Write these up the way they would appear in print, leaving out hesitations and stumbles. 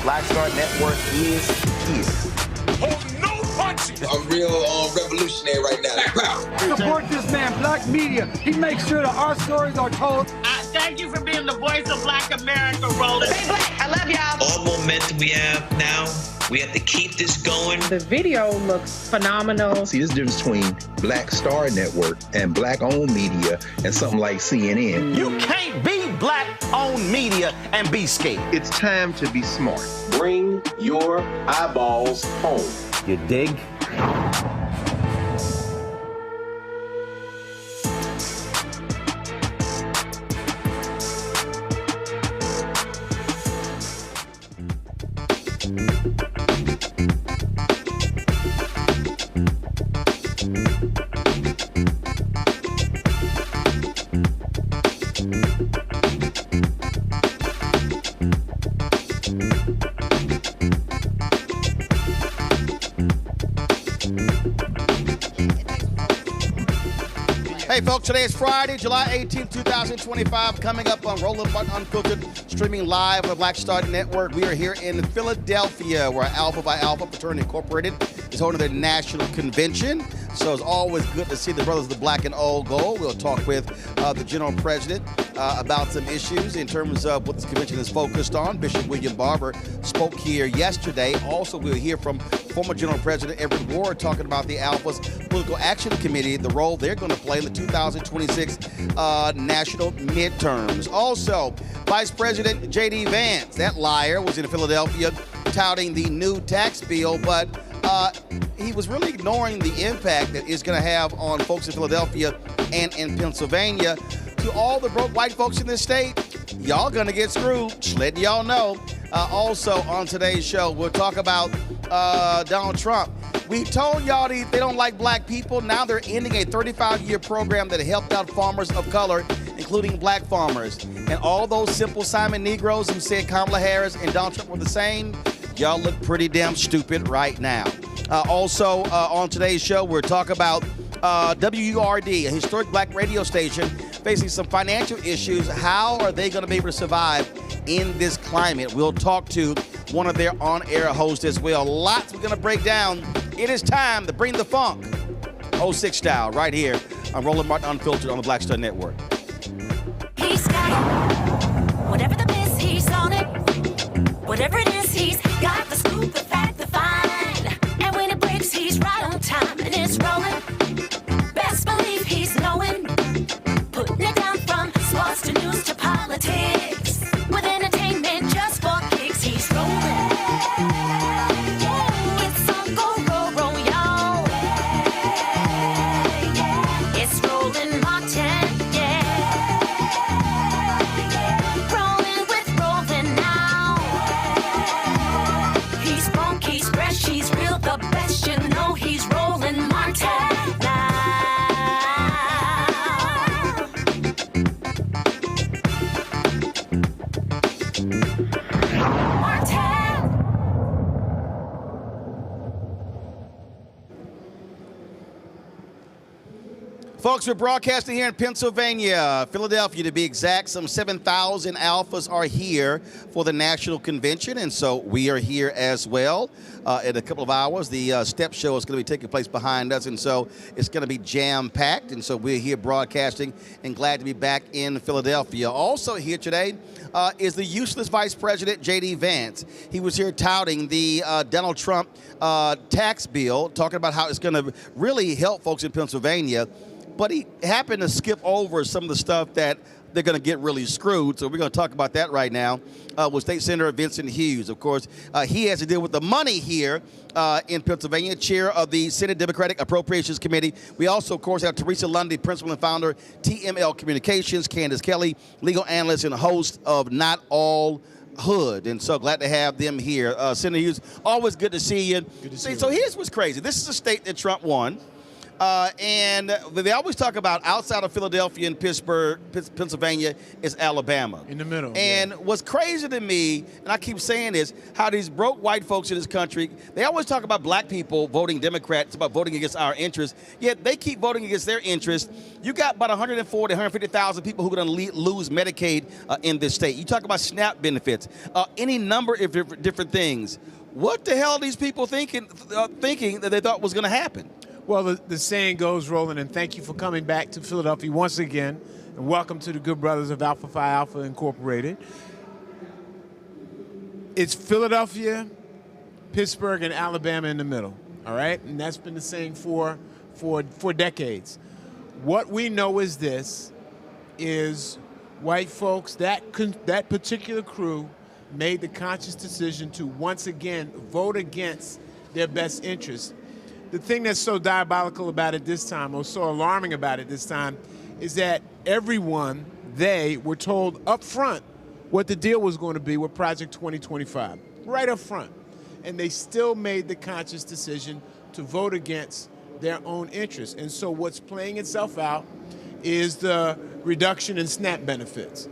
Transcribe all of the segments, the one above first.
Black Star Network is here. Oh, no punches! I'm real revolutionary right now. Support this man, Black Media. He makes sure that our stories are told. Thank you for being the voice of Black America, Roland. Stay black. I love y'all. All momentum we have now, we have to keep this going. The video looks phenomenal. See, this difference between Black Star Network and Black-owned media and something like CNN. You can't be Black-owned media and be scared. It's time to be smart. Bring your eyeballs home. You dig? right, folks, today is Friday, July 18, 2025, coming up on Roland Martin Unfiltered, streaming live on the Black Star Network. We are here in Philadelphia, where Alpha by Alpha Fraternity Incorporated is holding their national convention. So it's always good to see the brothers of the black and old gold. We'll talk with the general president about some issues in terms of what this convention is focused on. Bishop William Barber spoke here yesterday. Also, we'll hear from former General President Everett Ward talking about the Alpha's Political Action Committee, the role they're going to play in the 2026 national midterms. Also, Vice President JD Vance, that liar, was in Philadelphia touting the new tax bill, but he was really ignoring the impact that it's going to have on folks in Philadelphia and in Pennsylvania. To all the broke white folks in this state, y'all going to get screwed. Just letting y'all know. Also on today's show, we'll talk about Donald Trump. We told y'all they don't like black people. Now they're ending a 35-year program that helped out farmers of color, including black farmers. And all those Simple Simon Negroes who said Kamala Harris and Donald Trump were the same, y'all look pretty damn stupid right now. Also on today's show, we'll talk about WURD, a historic black radio station facing some financial issues. How are they going to be able to survive in this climate? We'll talk to one of their on-air hosts as well. Lots we're going to break down. It is time to bring the funk, 06 style, right here on Roland Martin Unfiltered on the Black Star Network. He's got it. Whatever the miss, he's on it. Whatever it is, he's got the scoop, the fact, the find. And when it breaks, he's right on time and it's rolling. Best believe he's knowing. Putting it down from sports to news to politics. With entertainment just for kicks, he's rolling. It's on go, roll, y'all. It's Roland Martin, yeah. Rolling with Roland now. He's funk, he's fresh, he's real, the best, you know he's Roland Martin now. Folks, we're broadcasting here in Pennsylvania, Philadelphia to be exact. Some 7,000 Alphas are here for the national convention, and so we are here as well. In a couple of hours, the step show is going to be taking place behind us, and so it's going to be jam-packed, and so we're here broadcasting and glad to be back in Philadelphia. Also here today is the useless Vice President JD Vance. He was here touting the Donald Trump tax bill, talking about how it's going to really help folks in Pennsylvania. But he happened to skip over some of the stuff that they're going to get really screwed. So we're going to talk about that right now with State Senator Vincent Hughes. Of course, he has to deal with the money here in Pennsylvania, chair of the Senate Democratic Appropriations Committee. We also, of course, have Teresa Lundy, principal and founder, TML Communications, Candace Kelly, legal analyst and host of Not All Hood, and so glad to have them here. Senator Hughes, always good to see you. Good to see you. So here's what's crazy. This is a state that Trump won. And they always talk about outside of Philadelphia and Pittsburgh, Pennsylvania, is Alabama. In the middle. And what's crazy to me, and I keep saying this, how these broke white folks in this country, they always talk about black people voting Democrat. It's about voting against our interests, yet they keep voting against their interests. You got about 140, 150,000 people who are going to lose Medicaid in this state. You talk about SNAP benefits, any number of different things. What the hell are these people thinking that they thought was going to happen? Well, the saying goes, Roland, and thank you for coming back to Philadelphia once again, and welcome to the good brothers of Alpha Phi Alpha Incorporated. It's Philadelphia, Pittsburgh, and Alabama in the middle, all right? And that's been the saying for decades. What we know is this, is white folks, that particular crew made the conscious decision to once again vote against their best interests. The thing that's so diabolical about it this time, or so alarming about it this time, is that everyone, they were told up front what the deal was going to be with Project 2025, right up front. And they still made the conscious decision to vote against their own interests. And so what's playing itself out is the reduction in SNAP benefits,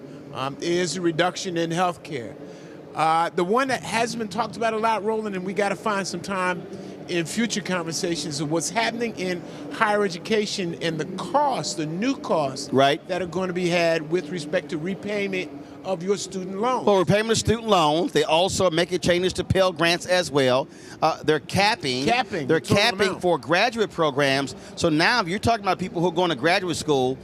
is the reduction in health care. The one that hasn't been talked about a lot, Roland, and we got to find some time, in future conversations of what's happening in higher education and the costs, the new costs that are going to be had with respect to repayment of your student loans. Well, repayment of student loans. They also are making changes to Pell Grants as well. They're capping for graduate programs. So now if you're talking about people who are going to graduate school,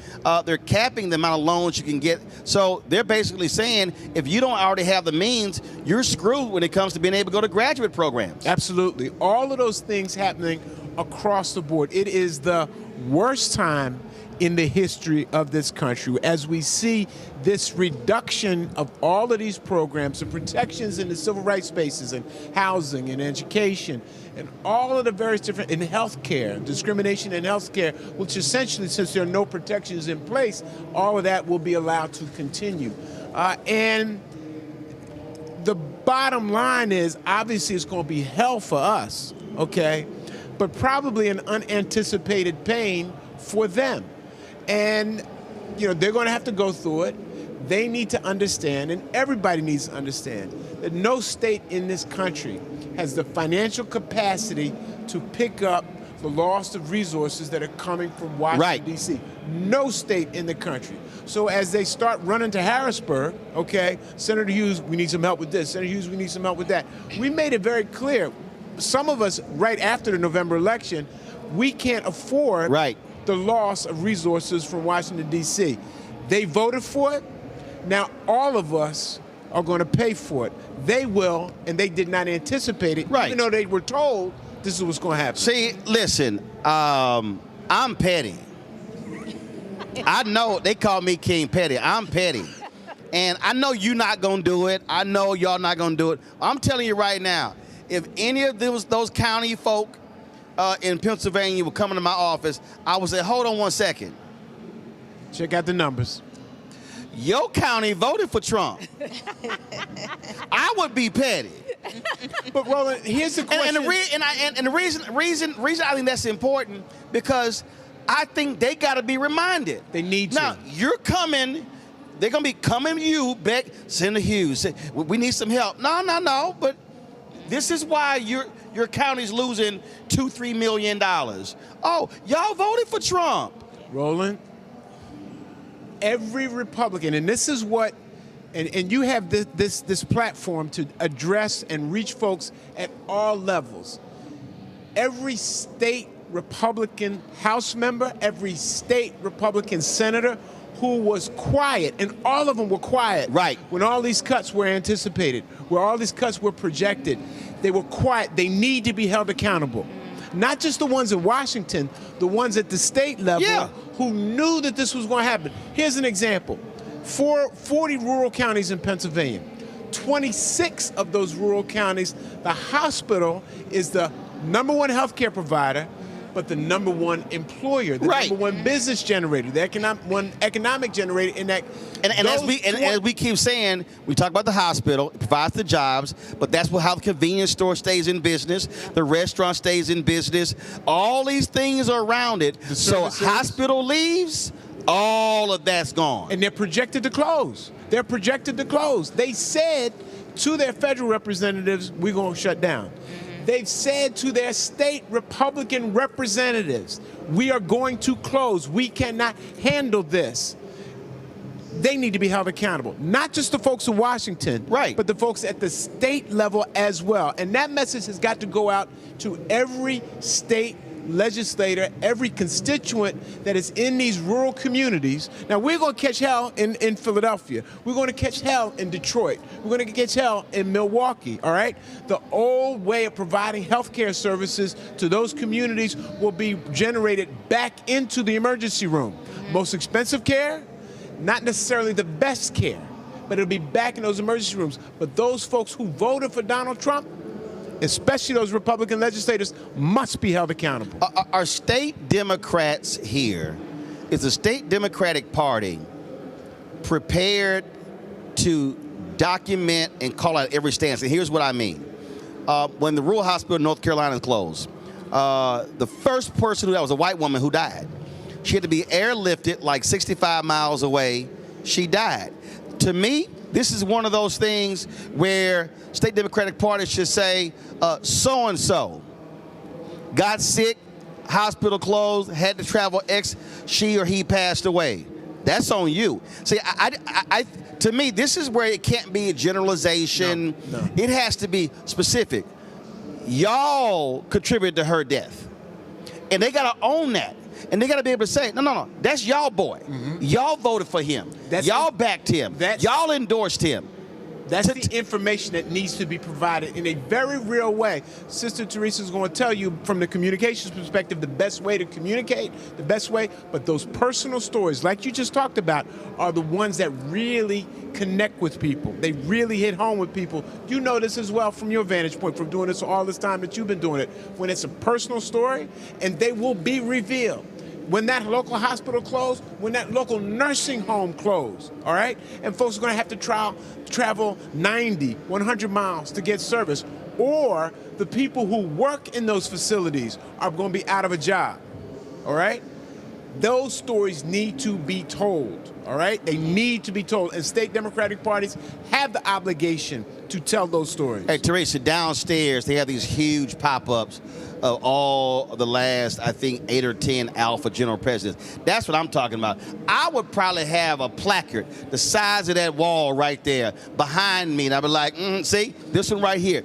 they're capping the amount of loans you can get. So they're basically saying if you don't already have the means, you're screwed when it comes to being able to go to graduate programs. Absolutely. All of those things happening across the board. It is the worst time in the history of this country as we see this reduction of all of these programs and protections in the civil rights spaces and housing and education and all of the various different, in healthcare, discrimination in healthcare, which essentially, since there are no protections in place, all of that will be allowed to continue. And the bottom line is, obviously it's going to be hell for us, okay, but probably an unanticipated pain for them. And, you know, they're going to have to go through it. They need to understand, and everybody needs to understand, that no state in this country has the financial capacity to pick up the loss of resources that are coming from Washington, D.C. No state in the country. So as they start running to Harrisburg, okay, Senator Hughes, we need some help with this. Senator Hughes, we need some help with that. We made it very clear. Some of us, right after the November election, we can't afford the loss of resources from Washington, D.C. They voted for it. Now all of us are going to pay for it. They will, and they did not anticipate it, even though they were told this is what's going to happen. See, listen, I'm petty. I know they call me King Petty. I'm petty. And I know you're not going to do it. I know y'all not going to do it. I'm telling you right now, if any of those county folk in Pennsylvania were coming to my office, I would say, hold on one second. Check out the numbers. Your county voted for Trump. I would be petty. But Roland, here's the question. And the reason I think that's important, because I think they got to be reminded. They need to. Now, you're coming, they're going to be coming to you, Beck, Senator Hughes, say, we need some help. No, but this is why your county's losing $2-3 million. Oh, y'all voted for Trump. Roland, every Republican, and this is what, and you have this platform to address and reach folks at all levels. Every state Republican House member, every state Republican senator who was quiet, and all of them were quiet when all these cuts were anticipated, where all these cuts were projected. They were quiet. They need to be held accountable. Not just the ones in Washington, the ones at the state level who knew that this was going to happen. Here's an example. 40 rural counties in Pennsylvania. 26 of those rural counties, the hospital is the #1 healthcare provider, but the #1 employer, the #1 business generator, the economic generator in that. And as we keep saying, we talk about the hospital, it provides the jobs, but that's how the convenience store stays in business, the restaurant stays in business, all these things are around it. So hospital leaves, all of that's gone. And they're projected to close. They're projected to close. They said to their federal representatives, we're going to shut down. They've said to their state Republican representatives, we are going to close. We cannot handle this. They need to be held accountable. Not just the folks in Washington, but the folks at the state level as well. And that message has got to go out to every state legislator, every constituent that is in these rural communities. Now, we're going to catch hell in Philadelphia. We're going to catch hell in Detroit. We're going to catch hell in Milwaukee, all right? The old way of providing health care services to those communities will be generated back into the emergency room. Most expensive care, not necessarily the best care, but it'll be back in those emergency rooms. But those folks who voted for Donald Trump, especially those Republican legislators, must be held accountable. Are state Democrats here, is the state Democratic Party prepared to document and call out every stance? And here's what I mean. When the rural hospital in North Carolina closed, the first person that was a white woman who died. She had to be airlifted like 65 miles away. She died. To me, this is one of those things where state Democratic Party should say, so-and-so got sick, hospital closed, had to travel X, she or he passed away. That's on you. See, to me, this is where it can't be a generalization. No. It has to be specific. Y'all contributed to her death. And they got to own that. And they got to be able to say, no, that's y'all boy. Y'all voted for him. Y'all backed him. Y'all endorsed him. That's the information that needs to be provided in a very real way. Sister Teresa's going to tell you from the communications perspective the best way to communicate, the best way, but those personal stories, like you just talked about, are the ones that really connect with people. They really hit home with people. You know this as well from your vantage point, from doing this all this time that you've been doing it, when it's a personal story, and they will be revealed. When that local hospital closed, when that local nursing home closed, all right? And folks are going to have to travel 90, 100 miles to get service. Or the people who work in those facilities are going to be out of a job, all right? Those stories need to be told, all right? They need to be told. And state Democratic parties have the obligation to tell those stories. Hey, Teresa, downstairs, they have these huge pop-ups of all of the last, I think, 8 or 10 alpha general presidents. That's what I'm talking about. I would probably have a placard the size of that wall right there behind me, and I'd be like, see, this one right here.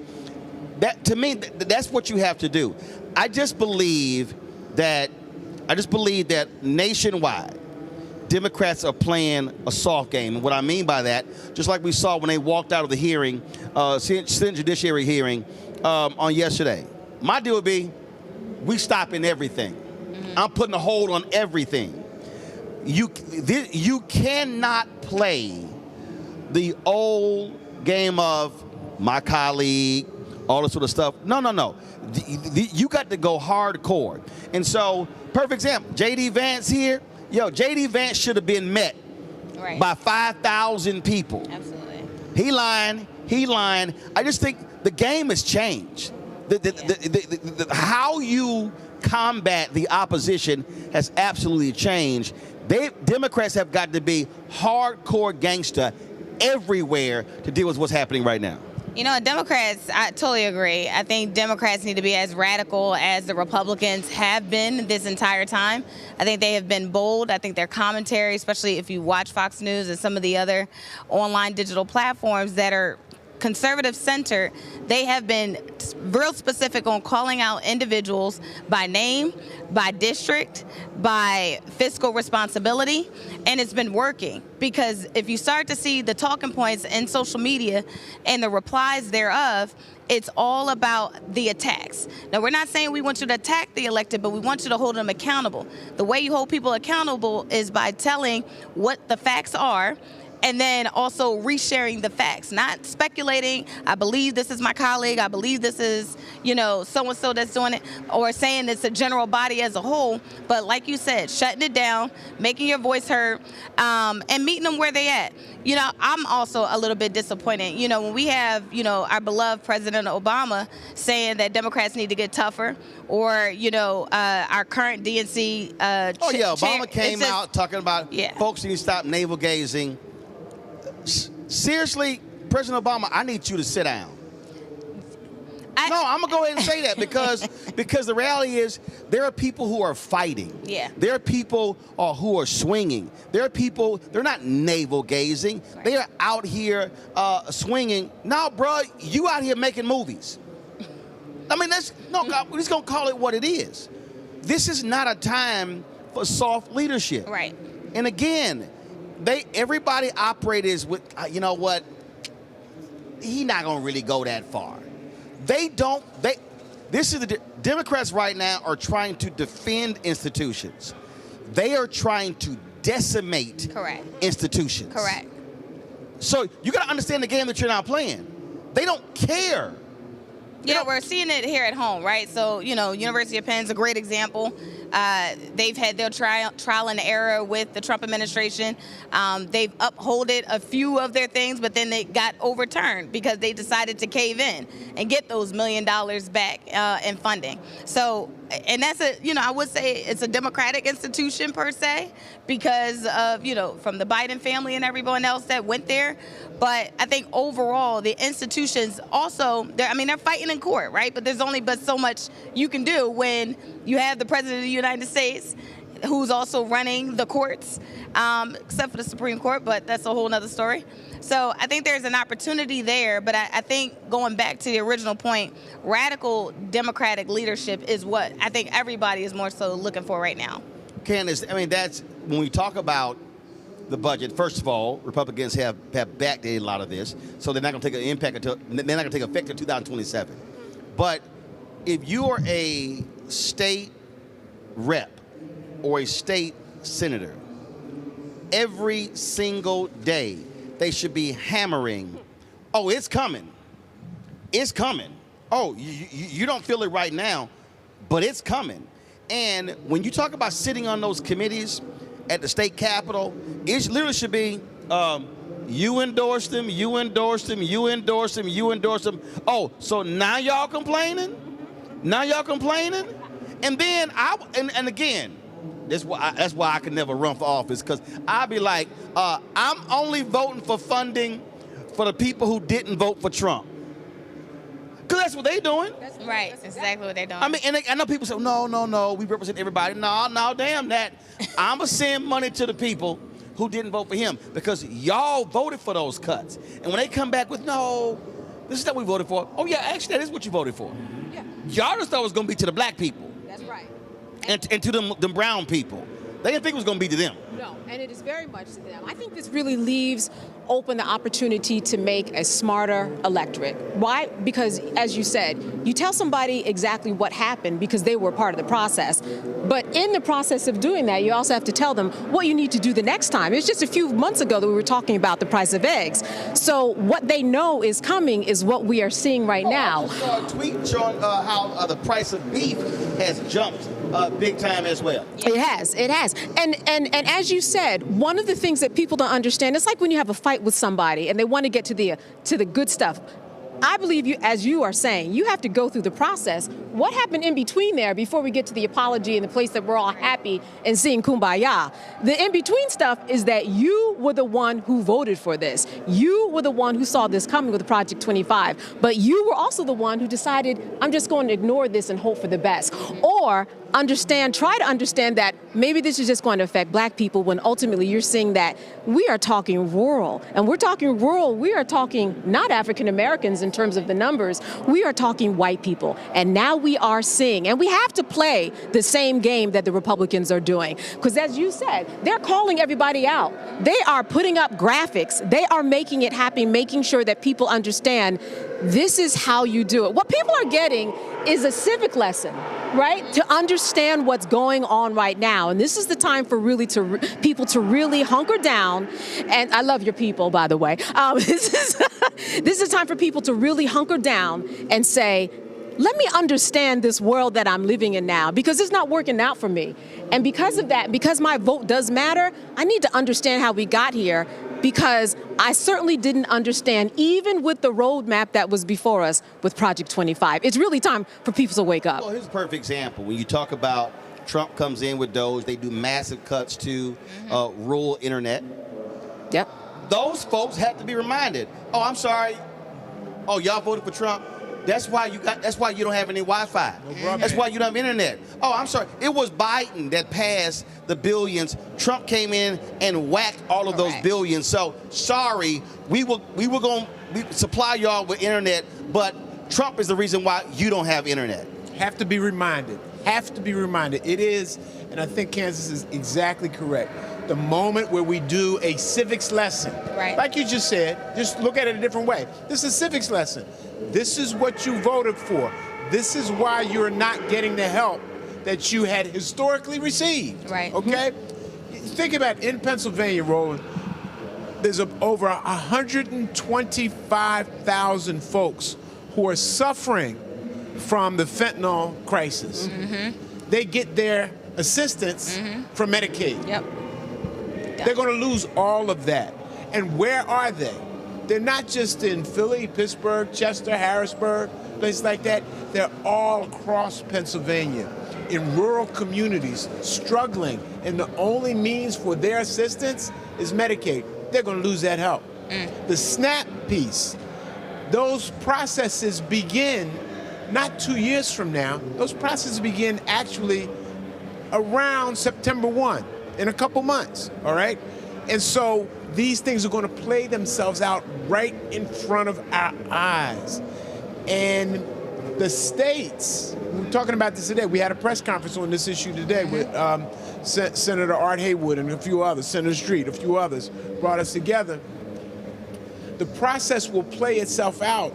That, to me, that's what you have to do. I just believe that nationwide, Democrats are playing a soft game. And what I mean by that, just like we saw when they walked out of the hearing, Senate Judiciary hearing on yesterday. My deal would be, we stopping everything. I'm putting a hold on everything. You cannot play the old game of my colleague, all this sort of stuff. No. You got to go hardcore. And so, perfect example, JD Vance here. JD Vance should have been met by 5,000 people. Absolutely. He lying. I just think the game has changed. How you combat the opposition has absolutely changed. Democrats have got to be hardcore gangster everywhere to deal with what's happening right now. You know, Democrats, I totally agree. I think Democrats need to be as radical as the Republicans have been this entire time. I think they have been bold. I think their commentary, especially if you watch Fox News and some of the other online digital platforms that are conservative-centered, they have been real specific on calling out individuals by name, by district, by fiscal responsibility, and it's been working. Because if you start to see the talking points in social media and the replies thereof, it's all about the attacks. Now, we're not saying we want you to attack the elected, but we want you to hold them accountable. The way you hold people accountable is by telling what the facts are, and then also resharing the facts, not speculating, I believe this is my colleague, I believe this is, so-and-so that's doing it, or saying it's a general body as a whole, but like you said, shutting it down, making your voice heard, and meeting them where they at. I'm also a little bit disappointed. When we have, our beloved President Obama saying that Democrats need to get tougher, or, our current DNC Obama came out talking about folks need to stop navel gazing. Seriously, President Obama, I need you to sit down. I'm going to go ahead and say that because the reality is there are people who are fighting. Yeah. There are people who are swinging. There are people, they're not navel gazing. Right. They are out here swinging. Now, bro, you out here making movies. I mean, we're just going to call it what it is. This is not a time for soft leadership. Right. And again, everybody operates with, you know what, he not going to really go that far. The Democrats right now are trying to defend institutions. They are trying to decimate institutions. Correct. So you got to understand the game that you're now playing. They don't care. Yeah, we're seeing it here at home, right? So, University of Penn's a great example. They've had their trial and error with the Trump administration. They've upholded a few of their things, but then they got overturned because they decided to cave in and get those $1 million back in funding. So, and that's I would say it's a democratic institution per se because of, from the Biden family and everyone else that went there. But I think overall, the institutions also, they're fighting in court, right? But there's only but so much you can do when you have the President of the United States who's also running the courts, except for the Supreme Court, but that's a whole nother story. So I think there's an opportunity there, but I think going back to the original point, radical Democratic leadership is what I think everybody is more so looking for right now. Candace, that's when we talk about the budget. First of all, Republicans have backdated a lot of this, so they're not going to take an impact until they're not going to take effect until 2027. But if you are a state rep or a state senator, every single day they should be hammering, oh, it's coming. It's coming. Oh, you don't feel it right now, but it's coming. And when you talk about sitting on those committees at the state capitol, it literally should be you endorse them, you endorse them, you endorse them, you endorse them. Oh, so now y'all complaining? Now y'all complaining? And then and again, that's why I can never run for office, because I'll be like, I'm only voting for funding for the people who didn't vote for Trump. Because that's what they're doing. That's right. That's exactly what they're doing. And I know people say, no, we represent everybody. No, damn that. I'm going to send money to the people who didn't vote for him because y'all voted for those cuts. And when they come back with, no, this is what we voted for. Oh, yeah, actually, that is what you voted for. Yeah. Y'all just thought it was going to be to the black people. That's right. And to them brown people. They didn't think it was going to be to them. No, and it is very much to them. I think this really leaves open the opportunity to make a smarter electorate. Why? Because, as you said, you tell somebody exactly what happened because they were part of the process. But in the process of doing that, you also have to tell them what you need to do the next time. It's just a few months ago that we were talking about the price of eggs. So what they know is coming is what we are seeing right now. I saw a tweet showing how the price of beef has jumped big time as well. It has. And as you said, one of the things that people don't understand, it's like when you have a fight with somebody and they want to get to the good stuff. I believe you, as you are saying, you have to go through the process. What happened in between there before we get to the apology and the place that we're all happy and seeing kumbaya? The in-between stuff is that you were the one who voted for this. You were the one who saw this coming with Project 25. But you were also the one who decided, I'm just going to ignore this and hope for the best. Or try to understand that maybe this is just going to affect black people when ultimately you're seeing that we are talking rural. And we're talking rural, we are talking not African Americans in terms of the numbers, we are talking white people. And now we are seeing, and we have to play the same game that the Republicans are doing. Because as you said, they're calling everybody out. They are putting up graphics. They are making it happen, making sure that people understand this is how you do it. What people are getting is a civic lesson, right? To understand what's going on right now. And this is the time for people to really hunker down. And I love your people, by the way. This is time for people to really hunker down and say, let me understand this world that I'm living in now, because it's not working out for me. And because of that, because my vote does matter, I need to understand how we got here, because I certainly didn't understand, even with the roadmap that was before us with Project 25. It's really time for people to wake up. Well, here's a perfect example. When you talk about Trump comes in with Doge, they do massive cuts to rural internet. Yep. Those folks have to be reminded, oh, I'm sorry. Oh, y'all voted for Trump? That's why you don't have any Wi-Fi. That's why you don't have internet. Oh, I'm sorry. It was Biden that passed the billions. Trump came in and whacked all of those billions. So sorry, we were going to supply y'all with internet, but Trump is the reason why you don't have internet. Have to be reminded. Have to be reminded. It is, and I think Kansas is exactly correct, the moment where we do a civics lesson. Right. Like you just said, just look at it a different way. This is a civics lesson. This is what you voted for. This is why you're not getting the help that you had historically received. Right. Okay? Think about it. In Pennsylvania, Roland, there's over 125,000 folks who are suffering from the fentanyl crisis. Mm-hmm. They get their assistance from Medicaid. Yep. They're going to lose all of that. And where are they? They're not just in Philly, Pittsburgh, Chester, Harrisburg, places like that. They're all across Pennsylvania in rural communities struggling, and the only means for their assistance is Medicaid. They're going to lose that help. The SNAP piece, those processes begin not 2 years from now. Those processes begin actually around September 1, in a couple months, all right? And so these things are going to play themselves out right in front of our eyes. And the states, we were talking about this today. We had a press conference on this issue today with Senator Art Haywood and a few others, Senator Street, a few others brought us together. The process will play itself out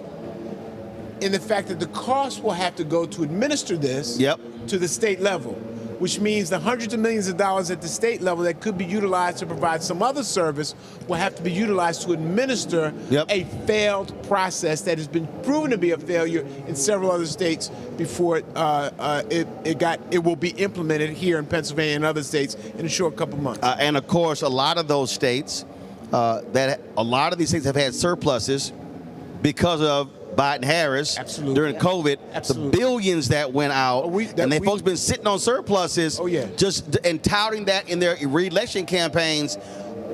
in the fact that the cost will have to go to administer this to the state level, which means the hundreds of millions of dollars at the state level that could be utilized to provide some other service will have to be utilized to administer a failed process that has been proven to be a failure in several other states before it will be implemented here in Pennsylvania and other states in a short couple months. And of course, a lot of those states, a lot of these states have had surpluses because of Biden-Harris during COVID, the billions that went out, and folks been sitting on surpluses, just and touting that in their re-election campaigns.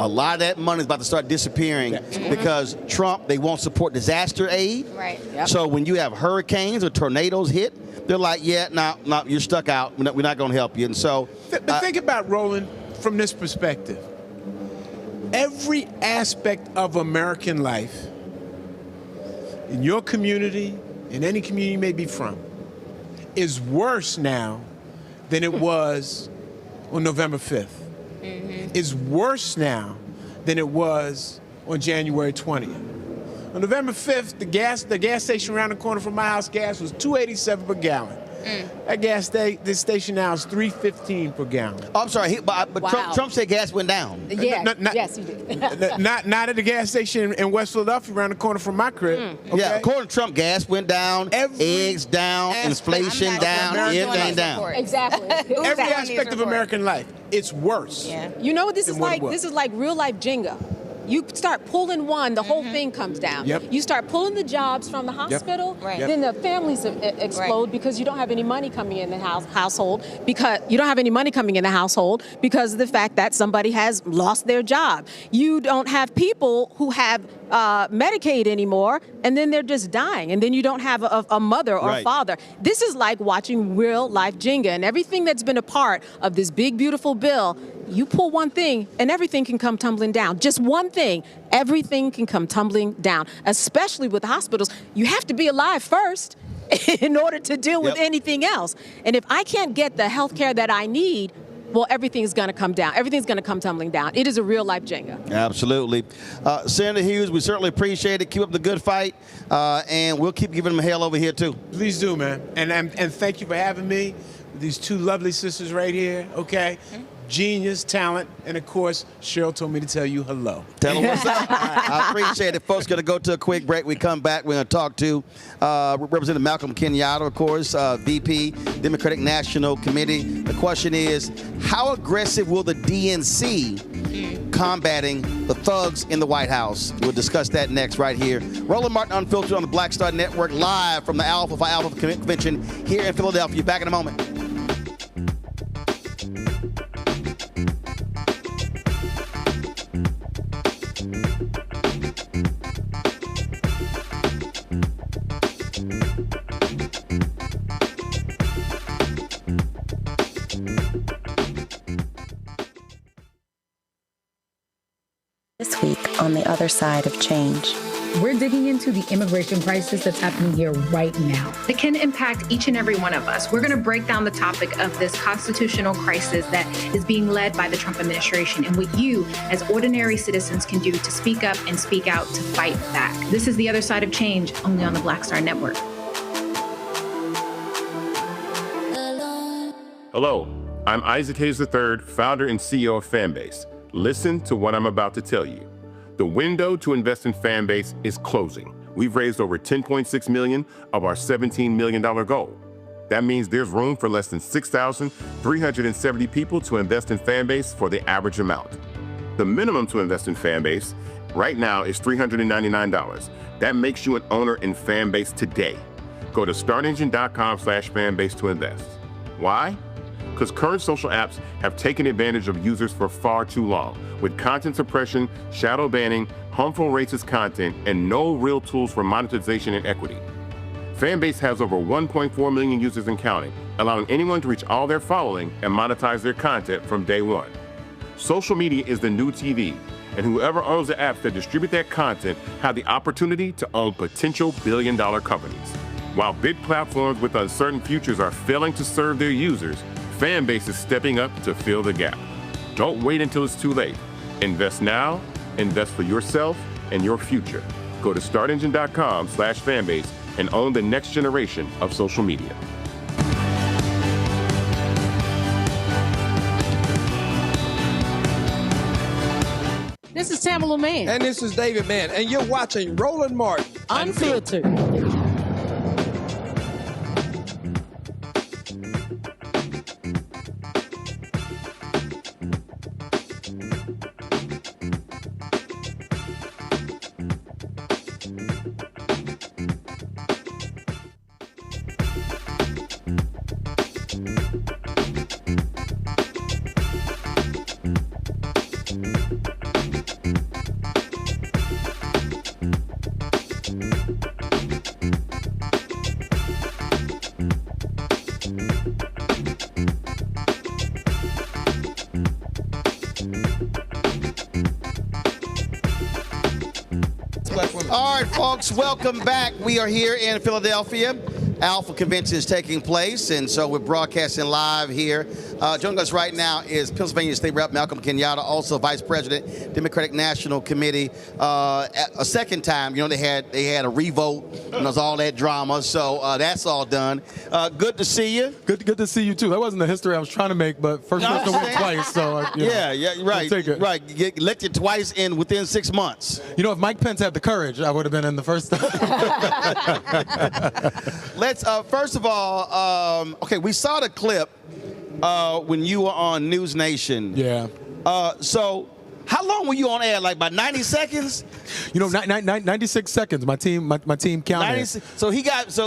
A lot of that money is about to start disappearing because Trump, they won't support disaster aid. Right. So when you have hurricanes or tornadoes hit, they're like, no, you're stuck out. We're not going to help you. And so, but think about, Roland, from this perspective. Every aspect of American life, in your community, in any community you may be from, is worse now than it was on November 5th. Is worse now than it was on January 20th. On November 5th, the gas station around the corner from my house, gas was $2.87 per gallon. That this station now is $3.15 per gallon. Oh, I'm sorry, but Trump said gas went down. Yes, he did. not at the gas station in West Philadelphia around the corner from my crib. Okay? Yeah, according to Trump, gas went down, eggs down, inflation down, everything down. Exactly. Every aspect of American life, it's worse. Yeah. You know what this is like? This is like real life Jenga. You start pulling one, the whole thing comes down. You start pulling the jobs from the hospital, then the families explode because you don't have any money coming in the household because you don't have any money coming in the household because of the fact that somebody has lost their job. You don't have people who have Medicaid anymore, and then they're just dying, and then you don't have a mother or a father. This is like watching real life Jenga, and everything that's been a part of this big, beautiful bill. You pull one thing and everything can come tumbling down. Just one thing, everything can come tumbling down, especially with hospitals. You have to be alive first in order to deal with anything else. And if I can't get the health care that I need, well, everything's going to come down. Everything's going to come tumbling down. It is a real life Jenga. Absolutely. Senator Hughes, we certainly appreciate it. Keep up the good fight, and we'll keep giving them hell over here, too. Please do, man. And thank you for having me. These two lovely sisters right here, okay? Genius, talent, and of course, Cheryl told me to tell you hello. Tell them what's up. I appreciate it. Folks, going to go to a quick break. We come back, we're going to talk to Representative Malcolm Kenyatta, of course, VP, Democratic National Committee. The question is, how aggressive will the DNC combating the thugs in the White House? We'll discuss that next right here. Roland Martin Unfiltered on the Black Star Network, live from the Alpha Phi Alpha Convention here in Philadelphia. Back in a moment. This week on The Other Side of Change. We're digging into the immigration crisis that's happening here right now. That can impact each and every one of us. We're going to break down the topic of this constitutional crisis that is being led by the Trump administration and what you, as ordinary citizens, can do to speak up and speak out to fight back. This is The Other Side of Change, only on the Black Star Network. Hello, I'm Isaac Hayes III, founder and CEO of Fanbase. Listen to what I'm about to tell you. The window to invest in Fanbase is closing. We've raised over $10.6 million of our $17 million goal. That means there's room for less than 6,370 people to invest in Fanbase for the average amount. The minimum to invest in Fanbase right now is $399. That makes you an owner in Fanbase today. Go to startengine.com/fanbase to invest. Why? Because current social apps have taken advantage of users for far too long, with content suppression, shadow banning, harmful racist content, and no real tools for monetization and equity. Fanbase has over 1.4 million users and counting, allowing anyone to reach all their following and monetize their content from day one. Social media is the new TV, and whoever owns the apps that distribute that content have the opportunity to own potential billion-dollar companies. While big platforms with uncertain futures are failing to serve their users, Fanbase is stepping up to fill the gap. Don't wait until it's too late. Invest now, invest for yourself and your future. Go to startengine.com/fanbase and own the next generation of social media. This is Tamala Mann. And this is David Mann. And you're watching Roland Martin Unfiltered. All right, folks, welcome back. We are here in Philadelphia. Alpha Convention is taking place, and so we're broadcasting live here. Joining us right now is Pennsylvania State Rep Malcolm Kenyatta, also Vice President, Democratic National Committee. A second time, you know, they had a revote, and there's all that drama, so that's all done. Good to see you. Good to see you too. That wasn't the history I was trying to make, but first person to win twice, so right, take it. Right. Get elected twice within 6 months. You know, if Mike Pence had the courage, I would have been in the first time. Let's first of all, okay, we saw the clip when you were on News Nation. Yeah. So how long were you on air? Like about 90 seconds? You know, 96 seconds. My team counted. So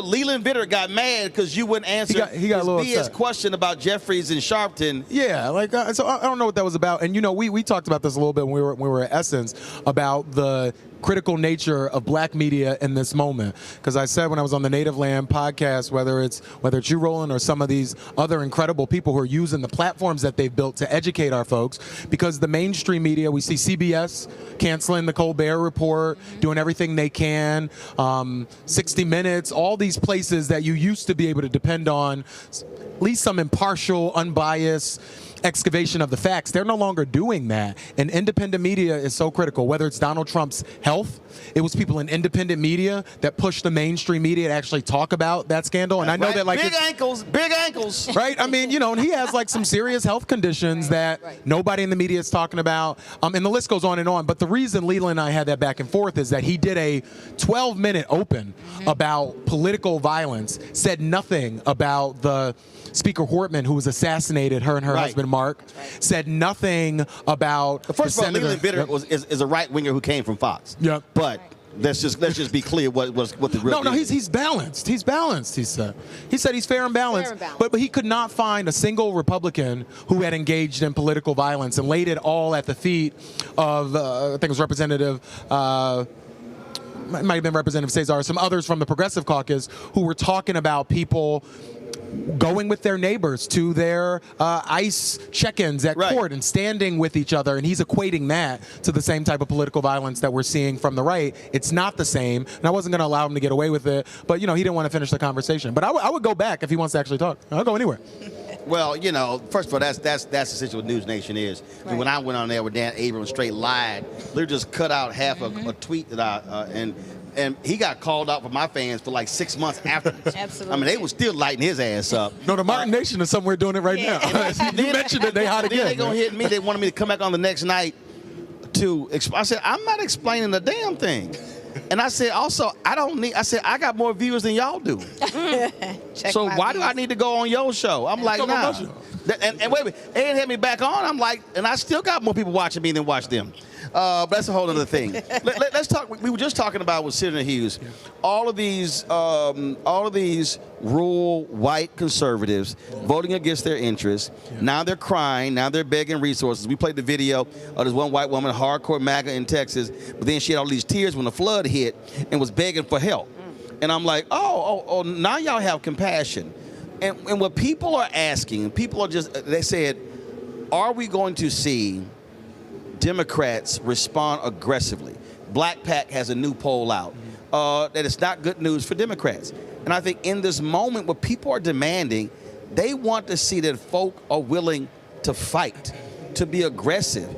Leland Vitter got mad because you wouldn't answer he got a little his upset. question about Jeffries and Sharpton. Yeah, so I don't know what that was about. And you know, we talked about this a little bit when we were at Essence about the critical nature of black media in this moment. Because I said when I was on the Native Land podcast, whether it's you, Roland, or some of these other incredible people who are using the platforms that they've built to educate our folks, because the mainstream media, we see CBS canceling the Colbert Report, doing everything they can, 60 Minutes, all these places that you used to be able to depend on, at least some impartial, unbiased excavation of the facts. They're no longer doing that. And independent media is so critical, whether it's Donald Trump's health. It was people in independent media that pushed the mainstream media to actually talk about that scandal. And I know that big ankles. Right? I mean, you know, and he has like some serious health conditions that nobody in the media is talking about. And the list goes on and on. But the reason Leland and I had that back and forth is that he did a 12-minute open about political violence, said nothing about the Speaker Hortman, who was assassinated, her and her husband Mark, said nothing about First of all, Leland Vitter is a right-winger who came from Fox. Yep. But let's just be clear what the real No, he's balanced. He's balanced, he said. He said he's fair and balanced. But he could not find a single Republican who had engaged in political violence and laid it all at the feet of, I think it was Representative might have been Representative Cesar, some others from the Progressive Caucus who were talking about people going with their neighbors to their ICE check-ins at court and standing with each other, and he's equating that to the same type of political violence that we're seeing from the right. It's not the same, and I wasn't going to allow him to get away with it, but, you know, he didn't want to finish the conversation. But I would go back if he wants to actually talk. I'll go anywhere. Well, you know, first of all, that's the situation with News Nation is. Right. When I went on there with Dan Abrams, straight lied, they just cut out half a tweet that and he got called out from my fans for like 6 months afterwards. Absolutely. I mean, they were still lighting his ass up. No, the Martin Nation is somewhere doing it right now. You mentioned it, they hot again. Then they gonna hit me. They wanted me to come back on the next night to. I said, I'm not explaining the damn thing. And I said, also, I said, I got more viewers than y'all do. So why do I need to go on your show? I'm like, nah. And wait a minute, they didn't have me back on. I'm like, and I still got more people watching me than watch them. But that's a whole other thing. Let's talk. We were just talking about with Senator Hughes, all of these rural white conservatives voting against their interests. Now they're crying. Now they're begging resources. We played the video of this one white woman, hardcore MAGA in Texas, but then she had all these tears when the flood hit and was begging for help. And I'm like, oh, now y'all have compassion. And what people are asking, they said, are we going to see Democrats respond aggressively? Black PAC has a new poll out that it's not good news for Democrats. And I think in this moment what people are demanding, they want to see that folk are willing to fight, to be aggressive,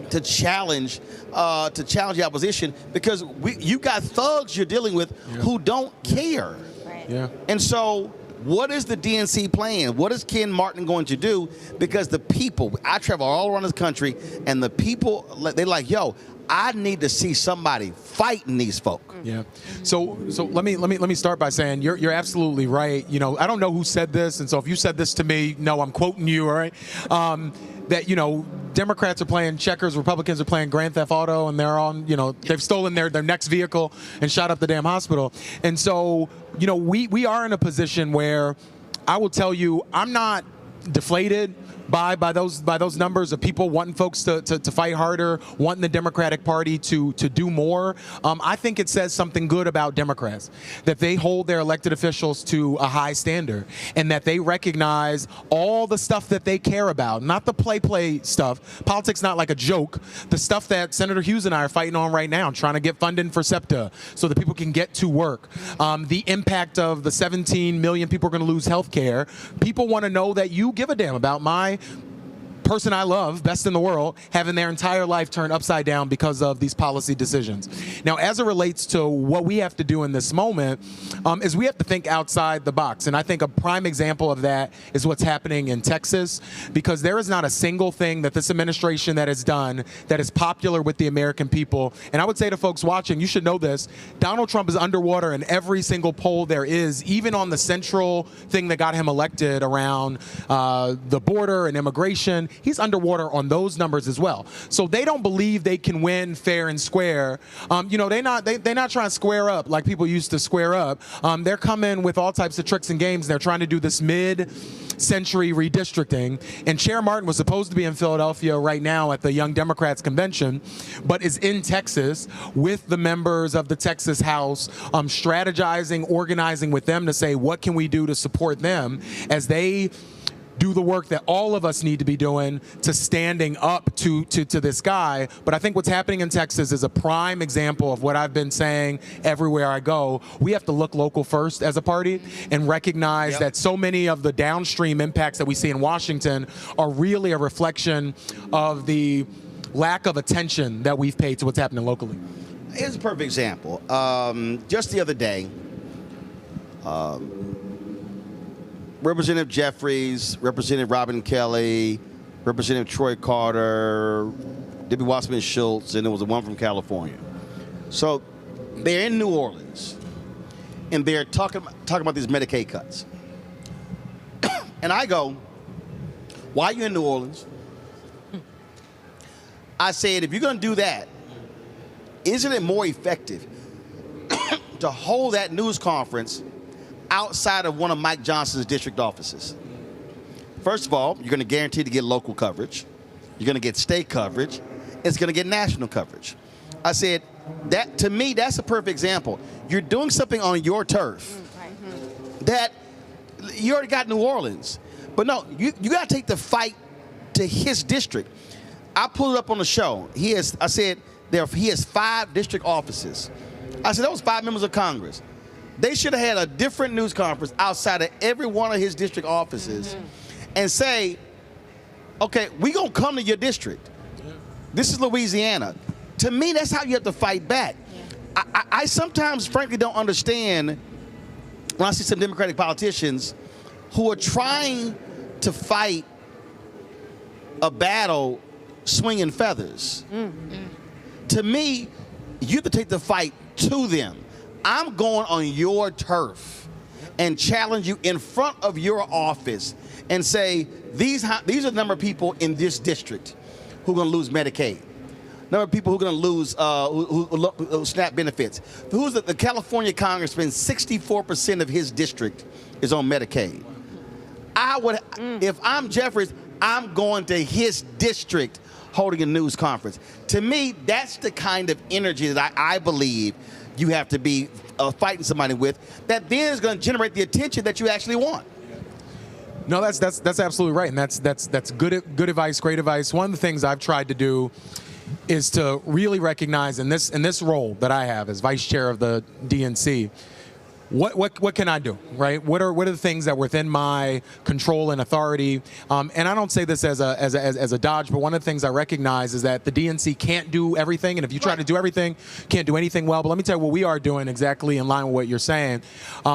to challenge the opposition, because you got thugs you're dealing with who don't care. Yeah. And so what is the DNC plan? What is Ken Martin going to do? Because the people, I travel all around this country, and the people, they're like, yo, I need to see somebody fighting these folk. Yeah. So let me start by saying you're absolutely right. You know, I don't know who said this, and so if you said this to me, no, I'm quoting you, all right? That, you know, Democrats are playing checkers, Republicans are playing Grand Theft Auto, and they're on, you know, they've stolen their next vehicle and shot up the damn hospital. And so, you know, we are in a position where I will tell you, I'm not deflated by those numbers of people wanting folks to fight harder, wanting the Democratic Party to do more. I think it says something good about Democrats, that they hold their elected officials to a high standard, and that they recognize all the stuff that they care about, not the play stuff. Politics not like a joke. The stuff that Senator Hughes and I are fighting on right now, trying to get funding for SEPTA so that people can get to work. The impact of the 17 million people are going to lose health care. People want to know that you give a damn about my person I love, best in the world, having their entire life turned upside down because of these policy decisions. Now, as it relates to what we have to do in this moment, is we have to think outside the box. And I think a prime example of that is what's happening in Texas, because there is not a single thing that this administration that has done that is popular with the American people. And I would say to folks watching, you should know this, Donald Trump is underwater in every single poll there is, even on the central thing that got him elected around the border and immigration. He's underwater on those numbers as well. So they don't believe they can win fair and square. You know, they're not trying to square up like people used to square up. They're coming with all types of tricks and games. They're trying to do this mid-century redistricting. And Chair Martin was supposed to be in Philadelphia right now at the Young Democrats convention, but is in Texas with the members of the Texas House, strategizing, organizing with them to say, what can we do to support them as they do the work that all of us need to be doing to standing up to this guy. But I think what's happening in Texas is a prime example of what I've been saying everywhere I go. We have to look local first as a party and recognize that so many of the downstream impacts that we see in Washington are really a reflection of the lack of attention that we've paid to what's happening locally. Here's a perfect example. Just the other day, Representative Jeffries, Representative Robin Kelly, Representative Troy Carter, Debbie Wasserman Schultz, and there was one from California. So they're in New Orleans, and they're talking about these Medicaid cuts. And I go, why are you in New Orleans? I said, if you're going to do that, isn't it more effective to hold that news conference outside of one of Mike Johnson's district offices? First of all, you're going to guarantee to get local coverage. You're going to get state coverage. It's going to get national coverage. I said, that to me, that's a perfect example. You're doing something on your turf that you already got New Orleans. But no, you got to take the fight to his district. I pulled it up on the show. He has 5 district offices. I said, that was 5 members of Congress. They should have had a different news conference outside of every one of his district offices and say, okay, we're going to come to your district. This is Louisiana. To me, that's how you have to fight back. I sometimes, frankly, don't understand when I see some Democratic politicians who are trying to fight a battle swinging feathers. To me, you have to take the fight to them. I'm going on your turf and challenge you in front of your office and say, these are the number of people in this district who are going to lose Medicaid. Number of people who are going to lose who SNAP benefits. Who's the California congressman? 64% of his district is on Medicaid. I would, if I'm Jeffries, I'm going to his district holding a news conference. To me, that's the kind of energy that I believe you have to be fighting somebody with, that then is going to generate the attention that you actually want. No, that's absolutely right, and that's good advice, great advice. One of the things I've tried to do is to really recognize in this role that I have as vice chair of the DNC, what can I do, right? What are the things that are within my control and authority? And I don't say this as a dodge, but one of the things I recognize is that the DNC can't do everything, and if you try to do everything, can't do anything well. But let me tell you what we are doing exactly in line with what you're saying.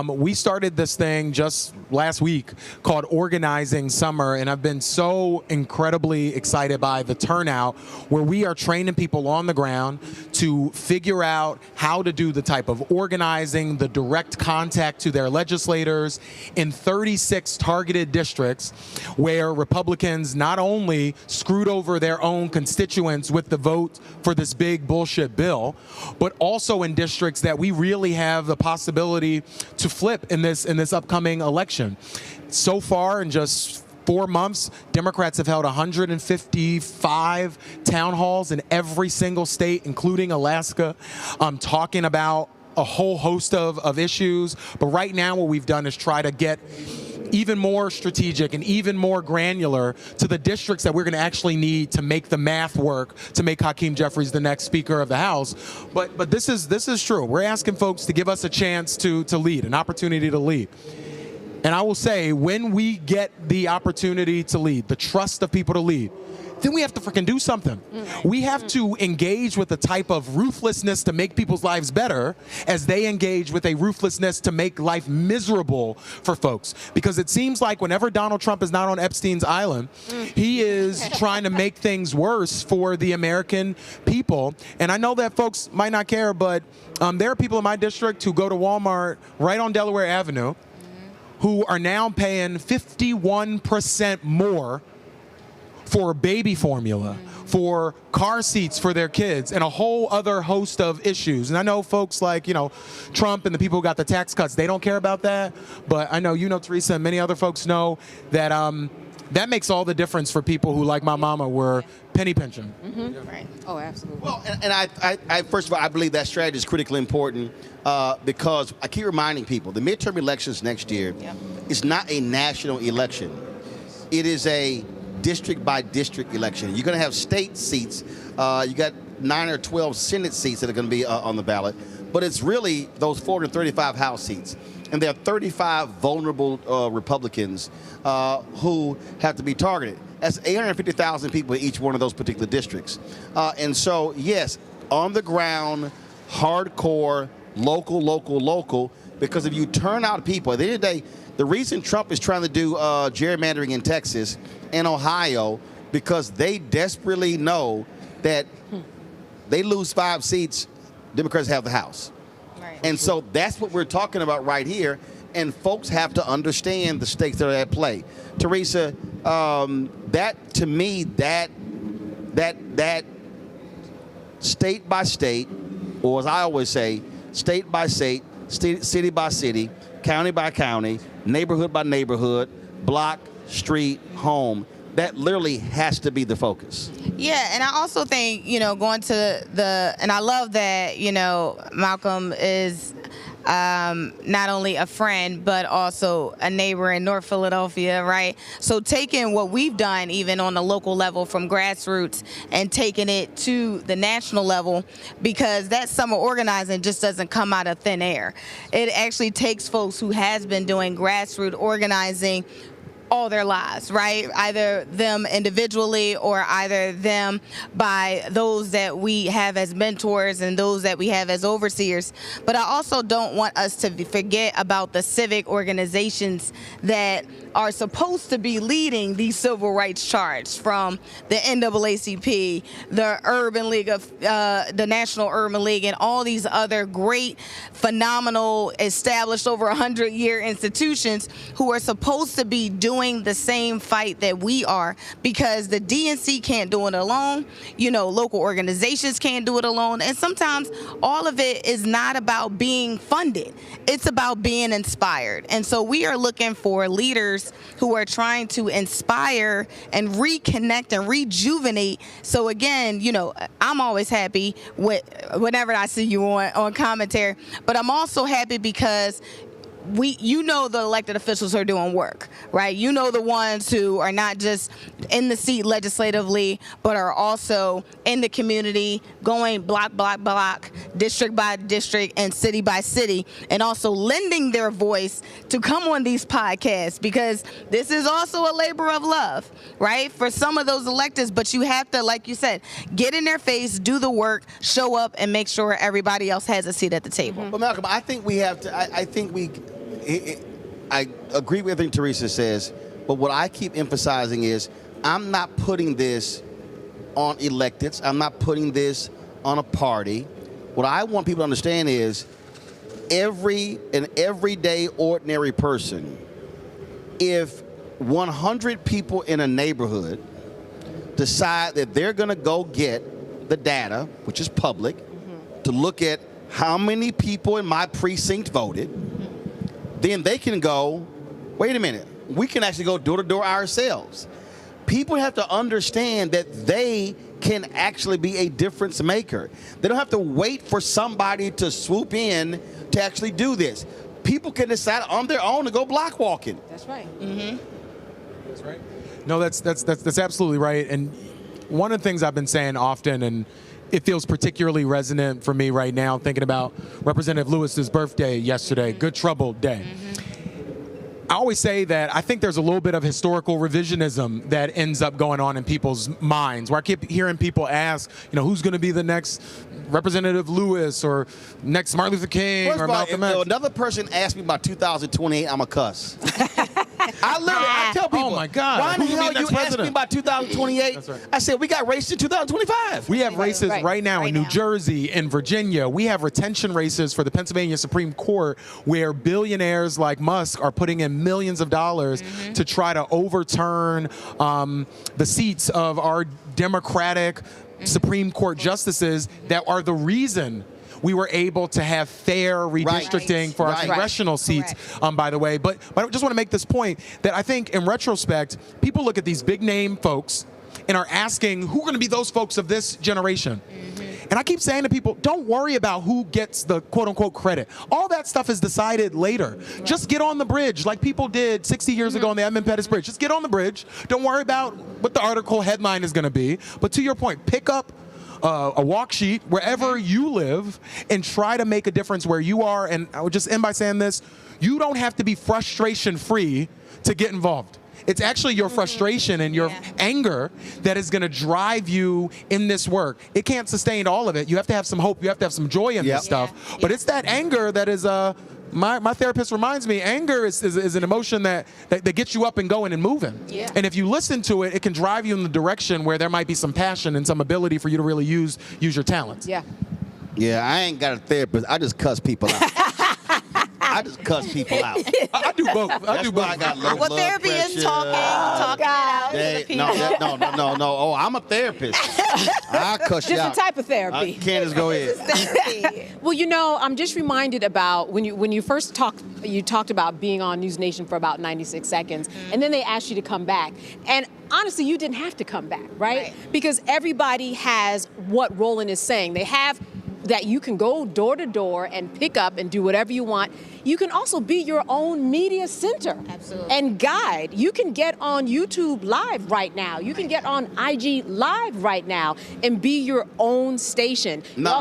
We started this thing just last week called Organizing Summer, and I've been so incredibly excited by the turnout, where we are training people on the ground to figure out how to do the type of organizing, the direct contact to their legislators in 36 targeted districts where Republicans not only screwed over their own constituents with the vote for this big bullshit bill, but also in districts that we really have the possibility to flip in this upcoming election. So far, in just 4 months, Democrats have held 155 town halls in every single state, including Alaska, talking about a whole host of issues. But right now what we've done is try to get even more strategic and even more granular to the districts that we're going to actually need to make the math work to make Hakeem Jeffries the next Speaker of the House. But this is true. We're asking folks to give us a chance to lead, an opportunity to lead. And I will say, when we get the opportunity to lead, the trust of people to lead, then we have to freaking do something. We have to engage with a type of ruthlessness to make people's lives better as they engage with a ruthlessness to make life miserable for folks. Because it seems like whenever Donald Trump is not on Epstein's island, he is trying to make things worse for the American people. And I know that folks might not care, but there are people in my district who go to Walmart right on Delaware Avenue who are now paying 51% more for baby formula, for car seats for their kids, and a whole other host of issues. And I know folks like, Trump and the people who got the tax cuts, they don't care about that. But I know, Teresa, and many other folks know that that makes all the difference for people who, like my mama, were penny pinching. Right. Oh, absolutely. Well, and I first of all, I believe that strategy is critically important because I keep reminding people, the midterm elections next year is not a national election. It is a district by district election. You're going to have state seats. You got 9 or 12 Senate seats that are going to be on the ballot, but it's really those 435 House seats. And there are 35 vulnerable Republicans who have to be targeted. That's 850,000 people in each one of those particular districts. And so, yes, on the ground, hardcore, local, because if you turn out people, at the end of the day, the reason Trump is trying to do gerrymandering in Texas and Ohio, because they desperately know that they lose 5 seats, Democrats have the House. Right. And so that's what we're talking about right here, and folks have to understand the stakes that are at play. Teresa, that to me, that state by state, or as I always say, state by state, city by city, county by county, neighborhood by neighborhood, block, street, home. That literally has to be the focus. Yeah, and I also think, going to and I love that, Malcolm is not only a friend, but also a neighbor in North Philadelphia, right? So taking what we've done, even on the local level from grassroots, and taking it to the national level, because that summer organizing just doesn't come out of thin air. It actually takes folks who has been doing grassroots organizing all their lives, right? Either them individually or either them by those that we have as mentors and those that we have as overseers. But I also don't want us to forget about the civic organizations that are supposed to be leading these civil rights charges, from the NAACP, the Urban League of the National Urban League, and all these other great, phenomenal, established over 100-year institutions who are supposed to be doing the same fight that we are, because the DNC can't do it alone. You know, local organizations can't do it alone. And sometimes all of it is not about being funded. It's about being inspired. And so we are looking for leaders who are trying to inspire and reconnect and rejuvenate. So again, you know, I'm always happy whenever I see you on commentary, but I'm also happy because you know the elected officials are doing work, right? You know the ones who are not just in the seat legislatively, but are also in the community, going block by block, district by district, and city by city, and also lending their voice to come on these podcasts, because this is also a labor of love, right? For some of those electeds, but you have to, like you said, get in their face, do the work, show up, and make sure everybody else has a seat at the table. But Malcolm, I think we have to, I agree with everything Teresa says, but what I keep emphasizing is I'm not putting this on electeds. I'm not putting this on a party. What I want people to understand is an everyday ordinary person, if 100 people in a neighborhood decide that they're going to go get the data, which is public, to look at how many people in my precinct voted, then they can go, wait a minute, we can actually go door to door ourselves. People have to understand that they can actually be a difference maker. They don't have to wait for somebody to swoop in to actually do this. People can decide on their own to go block walking. That's right. That's right. No, that's absolutely right. And one of the things I've been saying often, and it feels particularly resonant for me right now, thinking about Representative Lewis's birthday yesterday, Good Trouble Day. I always say that I think there's a little bit of historical revisionism that ends up going on in people's minds, where I keep hearing people ask, you know, who's going to be the next Representative Lewis or next Martin Luther King or Malcolm X. If another person asked me about 2028, I'm a cuss. I tell people, oh my God, why the hell you asked me about 2028? That's right. I said, we got races in 2025. We have races right now in New Jersey and Virginia. We have retention races for the Pennsylvania Supreme Court where billionaires like Musk are putting in millions of dollars to try to overturn the seats of our Democratic Supreme Court justices that are the reason we were able to have fair redistricting for our congressional seats, by the way. But I just want to make this point that I think in retrospect, people look at these big name folks and are asking who are going to be those folks of this generation. And I keep saying to people, don't worry about who gets the quote-unquote credit. All that stuff is decided later. Just get on the bridge like people did 60 years ago on the Edmund Pettus Bridge. Just get on the bridge. Don't worry about what the article headline is going to be. But to your point, pick up a walk sheet wherever you live and try to make a difference where you are. And I would just end by saying this. You don't have to be frustration-free to get involved. It's actually your frustration and your anger that is going to drive you in this work. It can't sustain all of it. You have to have some hope. You have to have some joy in this stuff. But it's that anger that is, my therapist reminds me, anger is an emotion that gets you up and going and moving. And if you listen to it, it can drive you in the direction where there might be some passion and some ability for you to really use your talents. Yeah, I ain't got a therapist. I just cuss people out. I just cuss people out. I do both. I do both. I got low Well, blood therapy pressure. is talking it out to the people. No. Oh, I'm a therapist. I cuss you out. Different type of therapy. Candace, go ahead. Well, you know, I'm just reminded about when you first talked about being on News Nation for about 96 seconds, and then they asked you to come back. And honestly, you didn't have to come back, right? Because everybody has what Roland is saying. They have that you can go door to door and pick up and do whatever you want. You can also be your own media center and guide. You can get on YouTube Live right now. You can get on IG Live right now and be your own station. No.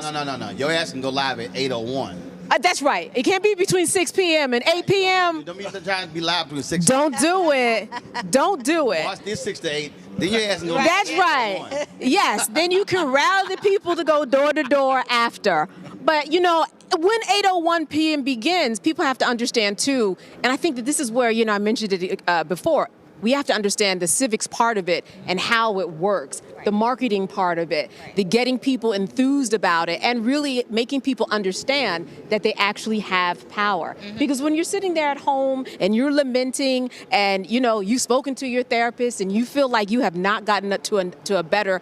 Your ass can go live at 8:01. That's right. It can't be between 6 p.m. and 8 p.m. Don't be trying to be live between 6. Don't do it. Don't do it. Watch this 6 to 8. Then your ass gonna That's right. Yes. Then you can rally the people to go door to door after. But, you know, when 8:01 p.m. begins, people have to understand, too, and I think that this is where, you know, I mentioned it before, we have to understand the civics part of it and how it works, the marketing part of it, the getting people enthused about it, and really making people understand that they actually have power. Because when you're sitting there at home and you're lamenting and, you know, you've spoken to your therapist and you feel like you have not gotten up to a better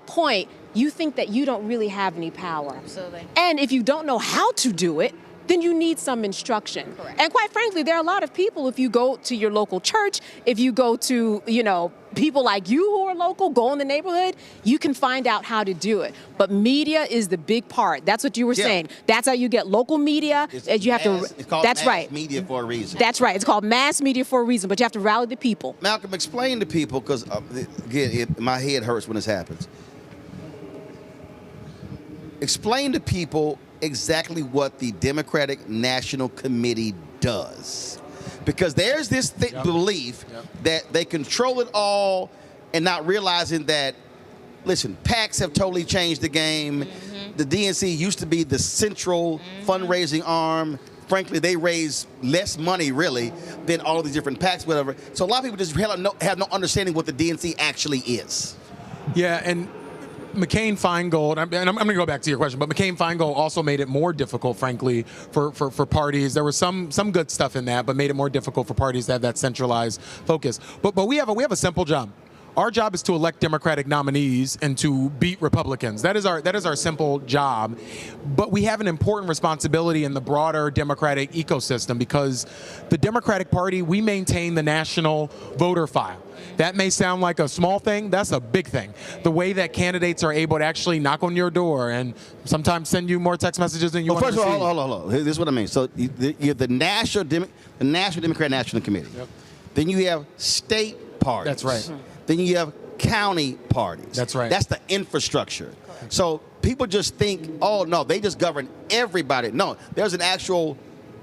point, you think that you don't really have any power. Absolutely. And if you don't know how to do it, then you need some instruction. Correct. And quite frankly, there are a lot of people, if you go to your local church, if you go to, you know, people like you who are local, go in the neighborhood, you can find out how to do it. But media is the big part. That's what you were saying. It's how you get local media. It's called that's mass right. media for a reason. That's right. It's called mass media for a reason, but you have to rally the people. Malcolm, explain to people, because again, my head hurts when this happens. Explain to people exactly what the Democratic National Committee does. Because there's this belief that they control it all and not realizing that, listen, PACs have totally changed the game. The DNC used to be the central fundraising arm. Frankly, they raise less money, really, than all of these different PACs, whatever. So a lot of people just have no understanding what the DNC actually is. Yeah, and McCain-Feingold, and I'm going to go back to your question, but McCain-Feingold also made it more difficult, frankly, for parties. There was some good stuff in that, but made it more difficult for parties to have that centralized focus. But we have a simple job. Our job is to elect Democratic nominees and to beat Republicans. That is our simple job. But we have an important responsibility in the broader Democratic ecosystem, because the Democratic Party, we maintain the national voter file. That may sound like a small thing. That's a big thing. The way that candidates are able to actually knock on your door and sometimes send you more text messages than you want to receive. First of all, hold on. This is what I mean. So you have the National Democratic National Committee. Yep. Then you have state parties. That's right. Then you have county parties. That's right. That's the infrastructure. So people just think, oh, no, they just govern everybody. No, there's an actual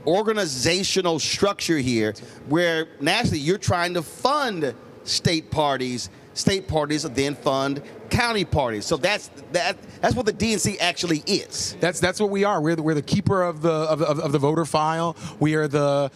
organizational structure here where nationally you're trying to fund state parties. State parties then fund county parties. So that's what the DNC actually is. That's what we are. We're the keeper of the voter file. We are the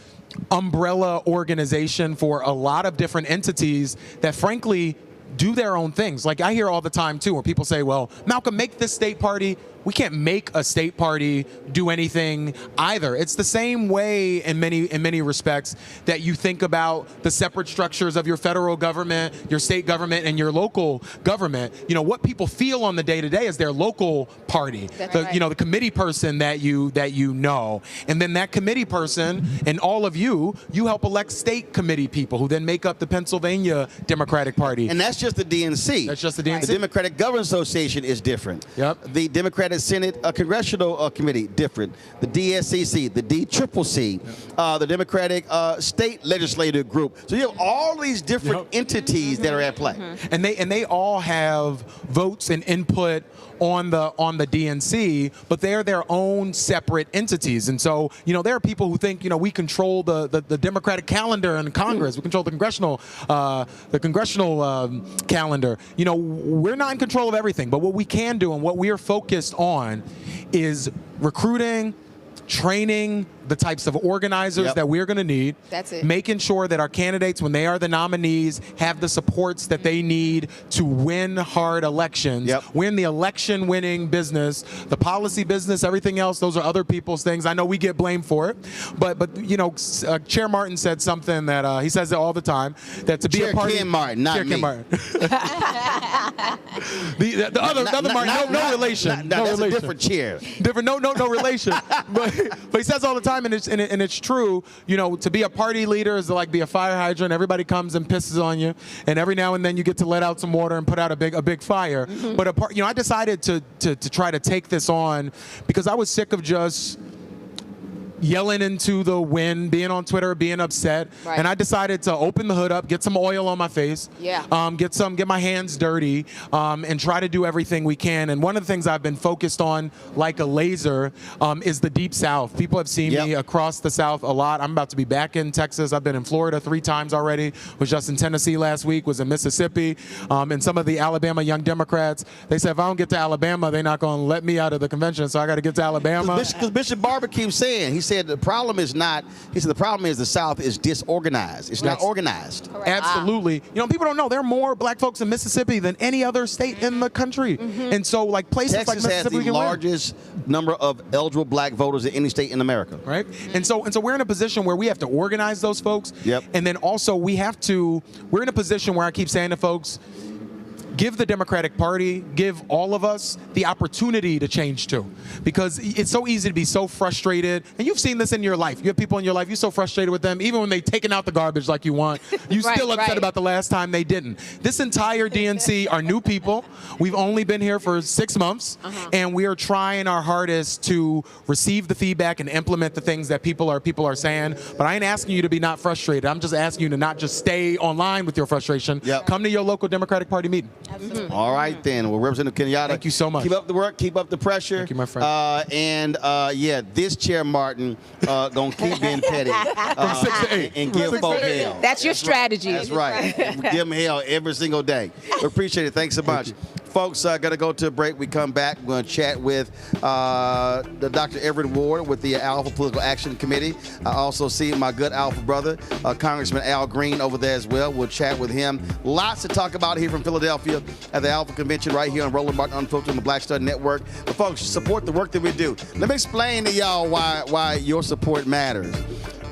umbrella organization for a lot of different entities that, frankly, do their own things. Like I hear all the time too, where people say, well, Malcolm, make this state party. We can't make a state party do anything either. It's the same way in many respects that you think about the separate structures of your federal government, your state government, and your local government. You know, what people feel on the day-to-day is their local party. You know, the committee person that you know. And then that committee person and all of you help elect state committee people who then make up the Pennsylvania Democratic Party. And that's just the DNC. That's just the DNC. The Democratic Governance Association is different. Yep. The Democratic Senate Congressional Committee, different. The DSCC, the DCCC, the Democratic State Legislative Group. So you have all these different entities that are at play. And they all have votes and input on the DNC, but they're their own separate entities. And so, you know, there are people who think, you know, we control the Democratic calendar in Congress. We control the congressional calendar. You know, we're not in control of everything, but what we can do and what we are focused on is recruiting, training the types of organizers that we're going to need. That's it. Making sure that our candidates, when they are the nominees, have the supports that they need to win hard elections. Win the election-winning business, the policy business, everything else. Those are other people's things. I know we get blamed for it, but you know, Chair Martin said something that he says it all the time, that to be a party. Ken Martin, not Chair me. Ken Martin. the other Martin, no relation. No that's relation. a different chair. Different, no relation. But he says all the time, and it's true. You know, to be a party leader is to like be a fire hydrant. Everybody comes and pisses on you, and every now and then you get to let out some water and put out a big fire. But you know, I decided to try to take this on because I was sick of just yelling into the wind, being on Twitter, being upset. Right. And I decided to open the hood up, get some oil on my face, get my hands dirty, and try to do everything we can. And one of the things I've been focused on like a laser is the Deep South. People have seen me across the South a lot. I'm about to be back in Texas. I've been in Florida 3 times already. Was just in Tennessee last week, was in Mississippi. And some of the Alabama Young Democrats, they said if I don't get to Alabama, they're not going to let me out of the convention, so I got to get to Alabama. Because Bishop Barber keeps saying, he said the problem is the South is disorganized. It's not organized. Correct. Absolutely. You know, people don't know there are more black folks in Mississippi than any other state in the country. And so, like, places Texas like Mississippi has the largest number of eligible black voters in any state in America. Right? And so we're in a position where we have to organize those folks. And then also we're in a position where I keep saying to folks, give the Democratic Party, give all of us the opportunity to change too. Because it's so easy to be so frustrated. And you've seen this in your life. You have people in your life, you're so frustrated with them, even when they've taken out the garbage like you want, you still upset about the last time they didn't. This entire DNC are new people. We've only been here for 6 months, and we are trying our hardest to receive the feedback and implement the things that people are saying. But I ain't asking you to be not frustrated. I'm just asking you to not just stay online with your frustration. Come to your local Democratic Party meeting. Absolutely. All right, then. Well, Representative Kenyatta, thank you so much. Keep up the work. Keep up the pressure. Thank you, my friend. This Chair Martin gonna keep being petty from 6 to 8 and give folk hell. That's your strategy. That's right. Give them hell every single day. We appreciate it. Thanks so much. Folks, got to go to a break. We come back. We're going to chat with the Dr. Everett Ward with the Alpha Political Action Committee. I also see my good Alpha brother, Congressman Al Green, over there as well. We'll chat with him. Lots to talk about here from Philadelphia at the Alpha Convention right here on Roland Martin Unfiltered on the Black Star Network. But folks, support the work that we do. Let me explain to y'all why your support matters.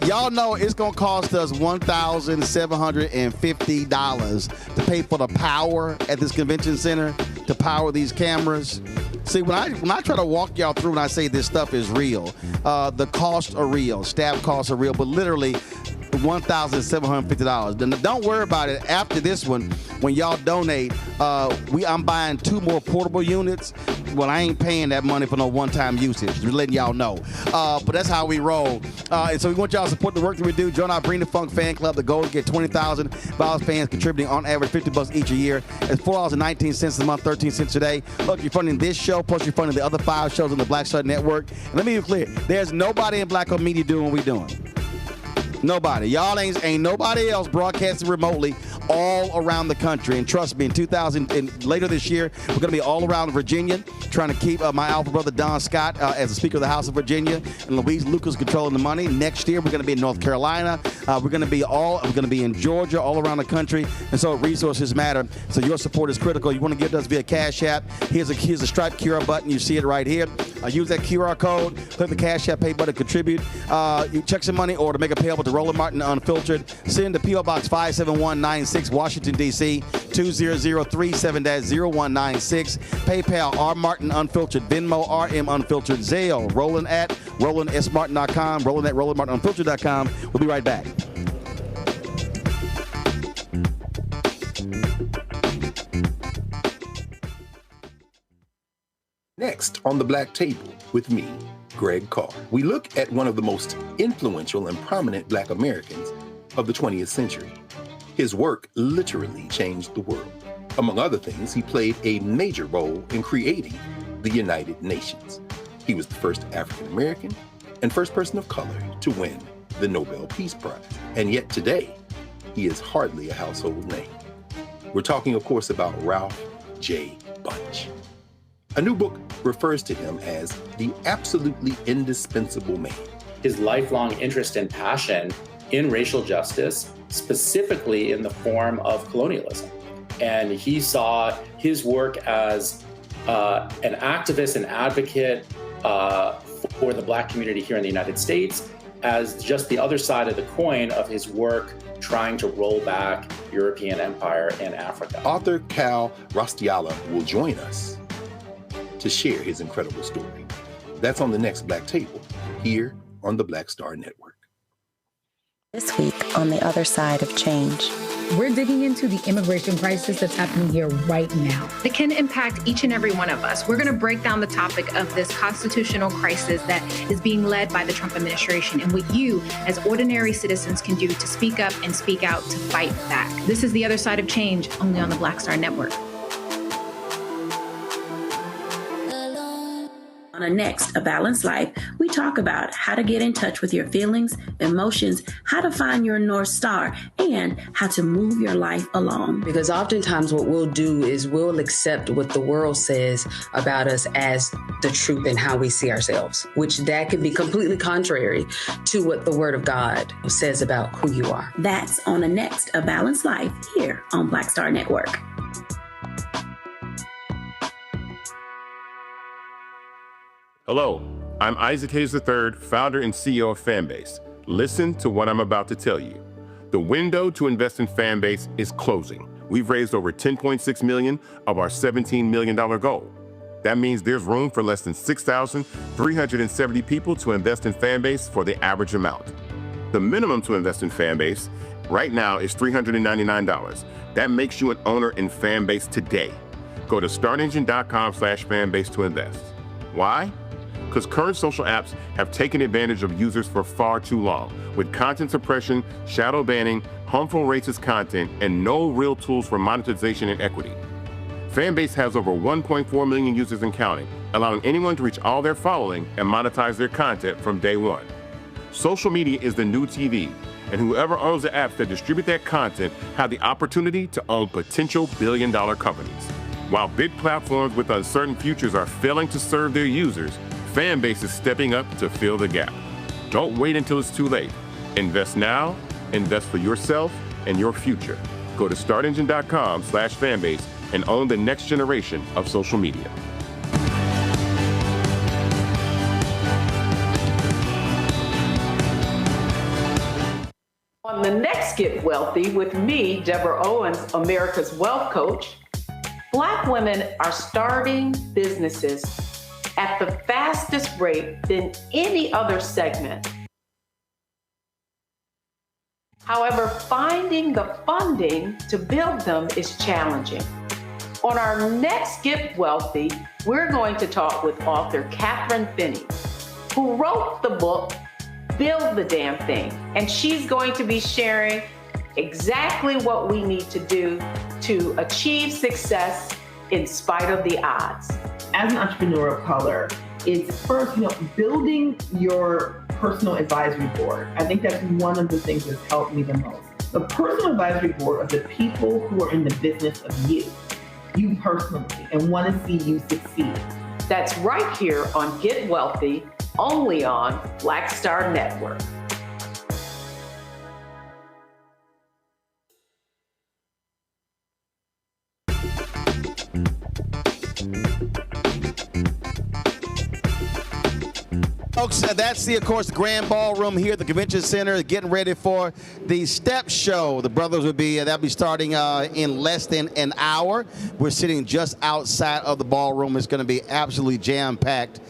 Y'all know it's going to cost us $1,750 to pay for the power at this convention center to power these cameras. See, when I try to walk y'all through and I say this stuff is real, the costs are real, staff costs are real, but literally $1,750. Don't worry about it. After this one, when y'all donate, I'm buying 2 more portable units. Well, I ain't paying that money for no one-time usage. Just letting y'all know. But that's how we roll. And so we want y'all to support the work that we do. Join our Bring the Funk fan club. The goal is to get 20,000 Violence fans contributing on average $50 each a year. It's $4.19 a month, 13 cents a day. Look, you're funding this show, plus you're funding the other 5 shows on the Black Star Network. And let me be clear. There's nobody in black-owned media doing what we're doing. Nobody. Y'all ain't nobody else broadcasting remotely all around the country. And trust me, later this year, we're going to be all around Virginia, trying to keep my Alpha brother Don Scott as the Speaker of the House of Virginia, and Louise Lucas controlling the money. Next year, we're going to be in North Carolina. We're going to be in Georgia, all around the country. And so resources matter. So your support is critical. You want to give to us via Cash App. Here's a Stripe QR button. You see it right here. Use that QR code. Click the Cash App pay button, contribute. You check some money or to make a payable to Roland Martin Unfiltered. Send to P.O. Box 57196, Washington, D.C. 20037-0196. PayPal R Martin Unfiltered. Venmo RM Unfiltered. Zelle Roland at RolandSMartin.com. Roland at RolandMartinUnfiltered.com. We'll be right back. Next on the Black Table with me, Greg Carr. We look at one of the most influential and prominent Black Americans of the 20th century. His work literally changed the world. Among other things, he played a major role in creating the United Nations. He was the first African American and first person of color to win the Nobel Peace Prize. And yet today, he is hardly a household name. We're talking, of course, about Ralph J. Bunche. A new book refers to him as the absolutely indispensable man. His lifelong interest and passion in racial justice, specifically in the form of colonialism. And he saw his work as an activist and advocate for the Black community here in the United States as just the other side of the coin of his work trying to roll back European empire in Africa. Author Cal Rostiala will join us to share his incredible story. That's on the next Black Table, here on the Black Star Network. This week on The Other Side of Change. we're digging into the immigration crisis that's happening here right now. That can impact each and every one of us. We're going to break down the topic of this constitutional crisis that is being led by the Trump administration and what you as ordinary citizens can do to speak up and speak out to fight back. This is The Other Side of Change, only on the Black Star Network. On our next A Balanced Life, we talk about how to get in touch with your feelings, emotions, how to find your North Star, and how to move your life along. Because oftentimes what we'll do is we'll accept what the world says about us as the truth and how we see ourselves, which that can be completely contrary to what the Word of God says about who you are. That's on the next A Balanced Life here on Black Star Network. Hello, I'm Isaac Hayes III, founder and CEO of Fanbase. Listen to what I'm about to tell you. The window to invest in Fanbase is closing. We've raised over $10.6 million of our $17 million goal. That means there's room for less than 6,370 people to invest in Fanbase for the average amount. The minimum to invest in Fanbase right now is $399. That makes you an owner in Fanbase today. Go to startengine.com/fanbase to invest. Why? Because current social apps have taken advantage of users for far too long, with content suppression, shadow banning, harmful racist content, and no real tools for monetization and equity. Fanbase has over 1.4 million users and counting, allowing anyone to reach all their following and monetize their content from day one. Social media is the new TV, and whoever owns the apps that distribute that content have the opportunity to own potential billion-dollar companies. While big platforms with uncertain futures are failing to serve their users, Fanbase is stepping up to fill the gap. Don't wait until it's too late. Invest now, invest for yourself and your future. Go to startengine.com/fanbase and own the next generation of social media. On the next Get Wealthy with me, Deborah Owens, America's Wealth Coach, Black women are starting businesses at the fastest rate than any other segment. However, finding the funding to build them is challenging. On our next Get Wealthy, we're going to talk with author Catherine Finney, who wrote the book, Build the Damn Thing. And she's going to be sharing exactly what we need to do to achieve success in spite of the odds. As an entrepreneur of color, it's first, building your personal advisory board. I think that's one of the things that's helped me the most. The personal advisory board are the people who are in the business of you personally, and want to see you succeed. That's right here on Get Wealthy, only on Black Star Network. Folks, that's of course, the Grand Ballroom here at the Convention Center, getting ready for the Step Show. The brothers that'll be starting in less than an hour. We're sitting just outside of the ballroom. It's going to be absolutely jam-packed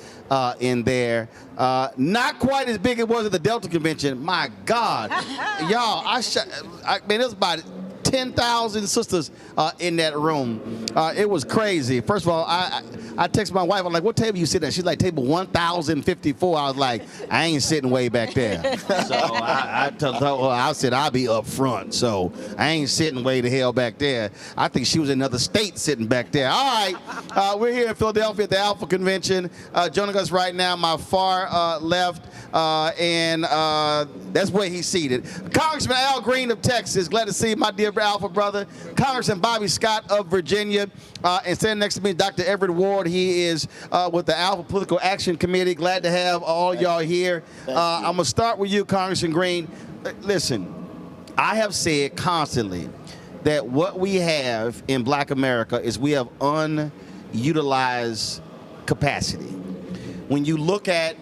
in there. Not quite as big as it was at the Delta Convention. My God. Y'all, it was about 10,000 sisters in that room. It was crazy. First of all, I texted my wife. I'm like, what table you sitting at? She's like, table 1054. I was like, I ain't sitting way back there. So I said, I'll be up front. So I ain't sitting way the hell back there. I think she was in another state sitting back there. All right. We're here in Philadelphia at the Alpha Convention. Joining us right now, my far left, and that's where he's seated. Congressman Al Green of Texas. Glad to see my dear Alpha brother. Congressman Bobby Scott of Virginia. And standing next to me, Dr. Everett Ward. He is with the Alpha Political Action Committee. Glad to have all y'all here. I'm going to start with you, Congressman Green. Listen, I have said constantly that what we have in Black America is we have unutilized capacity. When you look at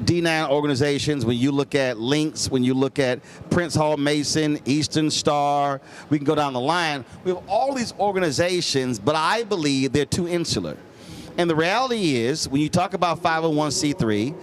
D9 organizations, when you look at Links, when you look at Prince Hall Mason, Eastern Star, we can go down the line. We have all these organizations, but I believe they're too insular. And the reality is, when you talk about 501c3,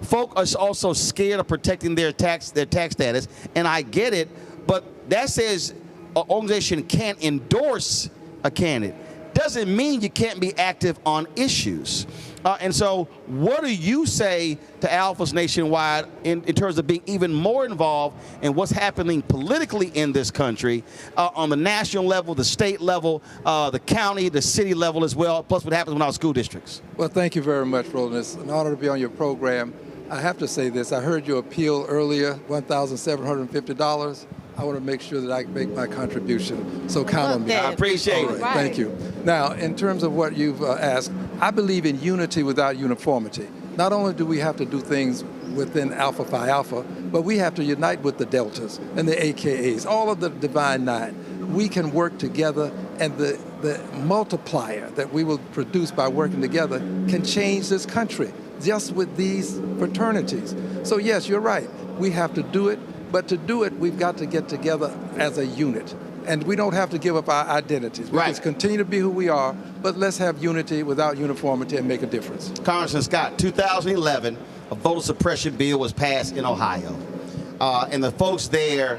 folk are also scared of protecting their tax status, and I get it, But that says an organization can't endorse a candidate. Doesn't mean you can't be active on issues. And so what do you say to alphas nationwide in terms of being even more involved in what's happening politically in this country on the national level, the state level, the county, the city level as well, plus what happens in our school districts? Well, thank you very much, Roland. It's an honor to be on your program. I have to say this. I heard your appeal earlier, $1,750. I want to make sure that I make my contribution, so count on me. I appreciate it. Right. Thank you. Now, in terms of what you've asked, I believe in unity without uniformity. Not only do we have to do things within Alpha Phi Alpha, but we have to unite with the Deltas and the AKAs, all of the Divine Nine. We can work together, and the multiplier that we will produce by working together can change this country just with these fraternities. So yes, you're right. We have to do it. But to do it, we've got to get together as a unit. And we don't have to give up our identities. We just continue to be who we are, but let's have unity without uniformity and make a difference. Congressman Scott, 2011, a voter suppression bill was passed in Ohio. And the folks there,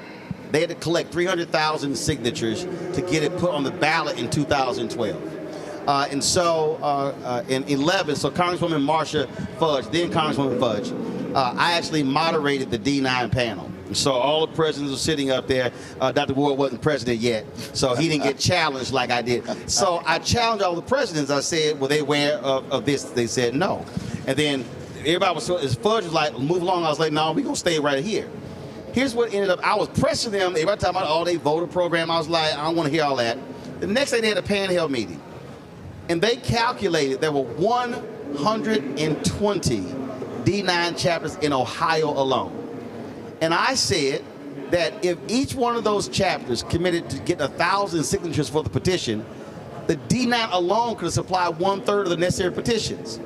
they had to collect 300,000 signatures to get it put on the ballot in 2012. And so in 11, so Congresswoman Marsha Fudge, then Congresswoman Fudge, I actually moderated the D9 panel. So all the presidents were sitting up there. Dr. WURD wasn't president yet, so he didn't get challenged like I did. So I challenged all the presidents. I said, were they aware of this? They said no. And then everybody was, as Fudge was like, move along. I was like, no, we're going to stay right here. Here's what ended up. I was pressing them. Everybody talking about all day voter program. I was like, I don't want to hear all that. The next day they had a panel meeting. And they calculated there were 120 D9 chapters in Ohio alone. And I said that if each one of those chapters committed to get 1,000 signatures for the petition, the D9 alone could supply 1/3 of the necessary petitions.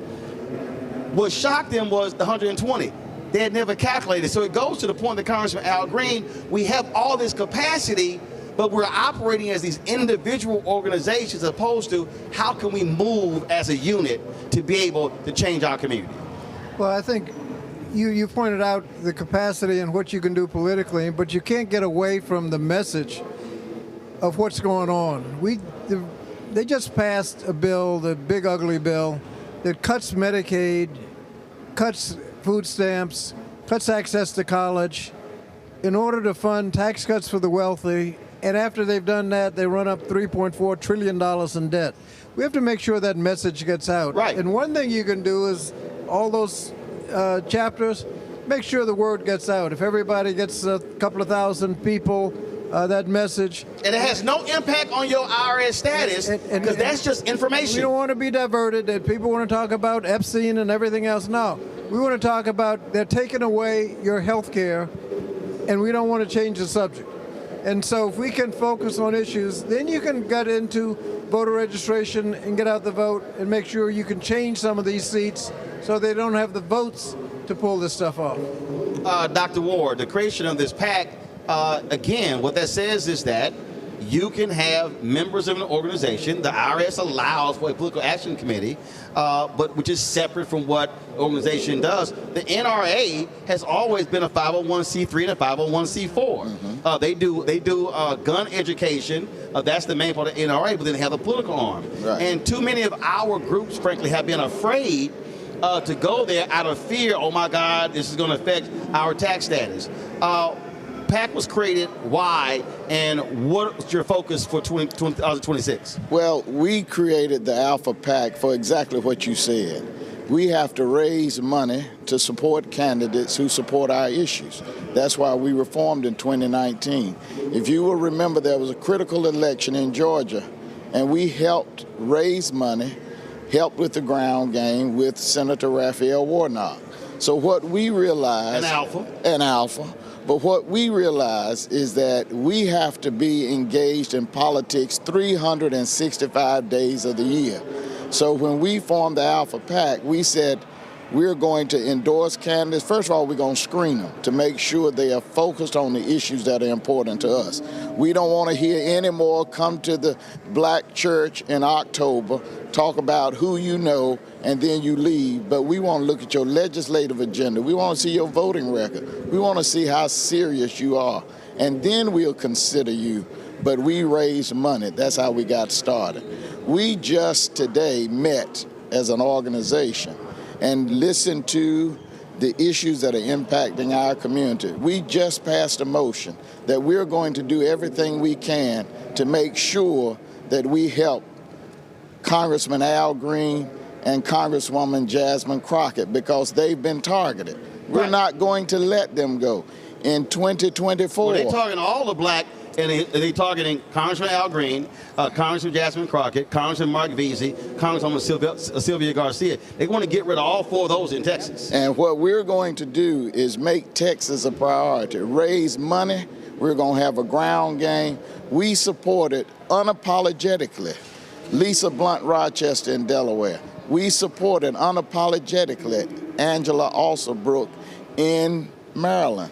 What shocked them was the 120. They had never calculated. So it goes to the point that Congressman Al Green, we have all this capacity, but we're operating as these individual organizations as opposed to how can we move as a unit to be able to change our community? Well, I think you pointed out the capacity and what you can do politically, but you can't get away from the message of what's going on. They just passed a bill, the big ugly bill, that cuts Medicaid, cuts food stamps, cuts access to college in order to fund tax cuts for the wealthy. And after they've done that, they run up $3.4 trillion in debt. We have to make sure that message gets out. Right. And one thing you can do is all those chapters, make sure the word gets out. If everybody gets a couple of thousand people that message. And it has no impact on your IRS status because that's just information. We don't want to be diverted that people want to talk about Epstein and everything else. No, we want to talk about they're taking away your health care and we don't want to change the subject. And so if we can focus on issues, then you can get into voter registration and get out the vote and make sure you can change some of these seats so they don't have the votes to pull this stuff off. Dr. WURD, the creation of this PAC, again, what that says is that you can have members of an organization. The IRS allows for a political action committee, but which is separate from what the organization does. The NRA has always been a 501c3 and a 501c4. They do gun education. That's the main part of the NRA, but then they have a political arm. Right. And too many of our groups, frankly, have been afraid to go there out of fear. Oh my God, this is going to affect our tax status. PAC was created. Why? And what's your focus for 2026? Well, we created the Alpha PAC for exactly what you said. We have to raise money to support candidates who support our issues. That's why we were formed in 2019. If you will remember, there was a critical election in Georgia, and we helped raise money, helped with the ground game with Senator Raphael Warnock. So what we realized... An alpha. But what we realize is that we have to be engaged in politics 365 days of the year. So when we formed the Alpha PAC, we said we're going to endorse candidates. First of all, we're going to screen them to make sure they are focused on the issues that are important to us. We don't want to hear any more come to the black church in October, talk about who you know, and then you leave. But we want to look at your legislative agenda. We want to see your voting record. We want to see how serious you are. and then we'll consider you. But we raised money. That's how we got started. We just today met as an organization and listened to the issues that are impacting our community. We just passed a motion that we're going to do everything we can to make sure that we help Congressman Al Green and Congresswoman Jasmine Crockett because they've been targeted. We're not going to let them go. In 2024. Well, they're targeting all the black, and they're targeting Congressman Al Green, Congressman Jasmine Crockett, Congressman Mark Veazey, Congresswoman Sylvia Garcia. They want to get rid of all 4 of those in Texas. And what we're going to do is make Texas a priority, raise money. We're going to have a ground game. We supported unapologetically Lisa Blunt Rochester in Delaware. We supported unapologetically Angela Alsabrook in Maryland.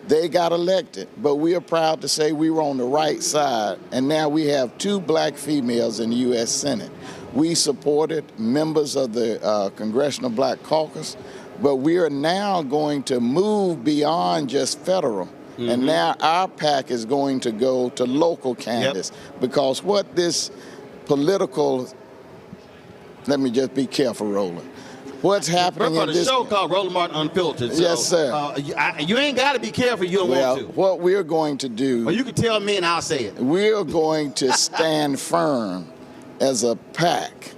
They got elected, but we are proud to say we were on the right side, and now we have 2 black females in the U.S. Senate. We supported members of the Congressional Black Caucus, but we are now going to move beyond just federal. Mm-hmm. And now our PAC is going to go to local candidates, because what this political, let me just be careful, Roland. What's happening in this show called Roland Martin Unfiltered. So, yes, sir. You ain't got to be careful. You don't want to. What we're going to do. Well, you can tell me and I'll say it. We're going to stand firm as a PAC,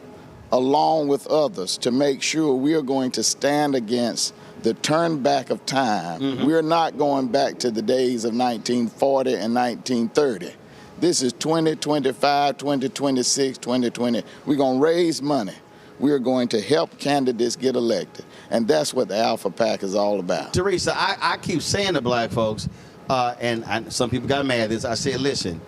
along with others, to make sure we are going to stand against the turn back of time. Mm-hmm. We're not going back to the days of 1940 and 1930. This is 2025, 2026, 2020. We're going to raise money. We're going to help candidates get elected. And that's what the Alpha PAC is all about. Teresa, I keep saying to black folks, and some people got mad at this, I said, listen,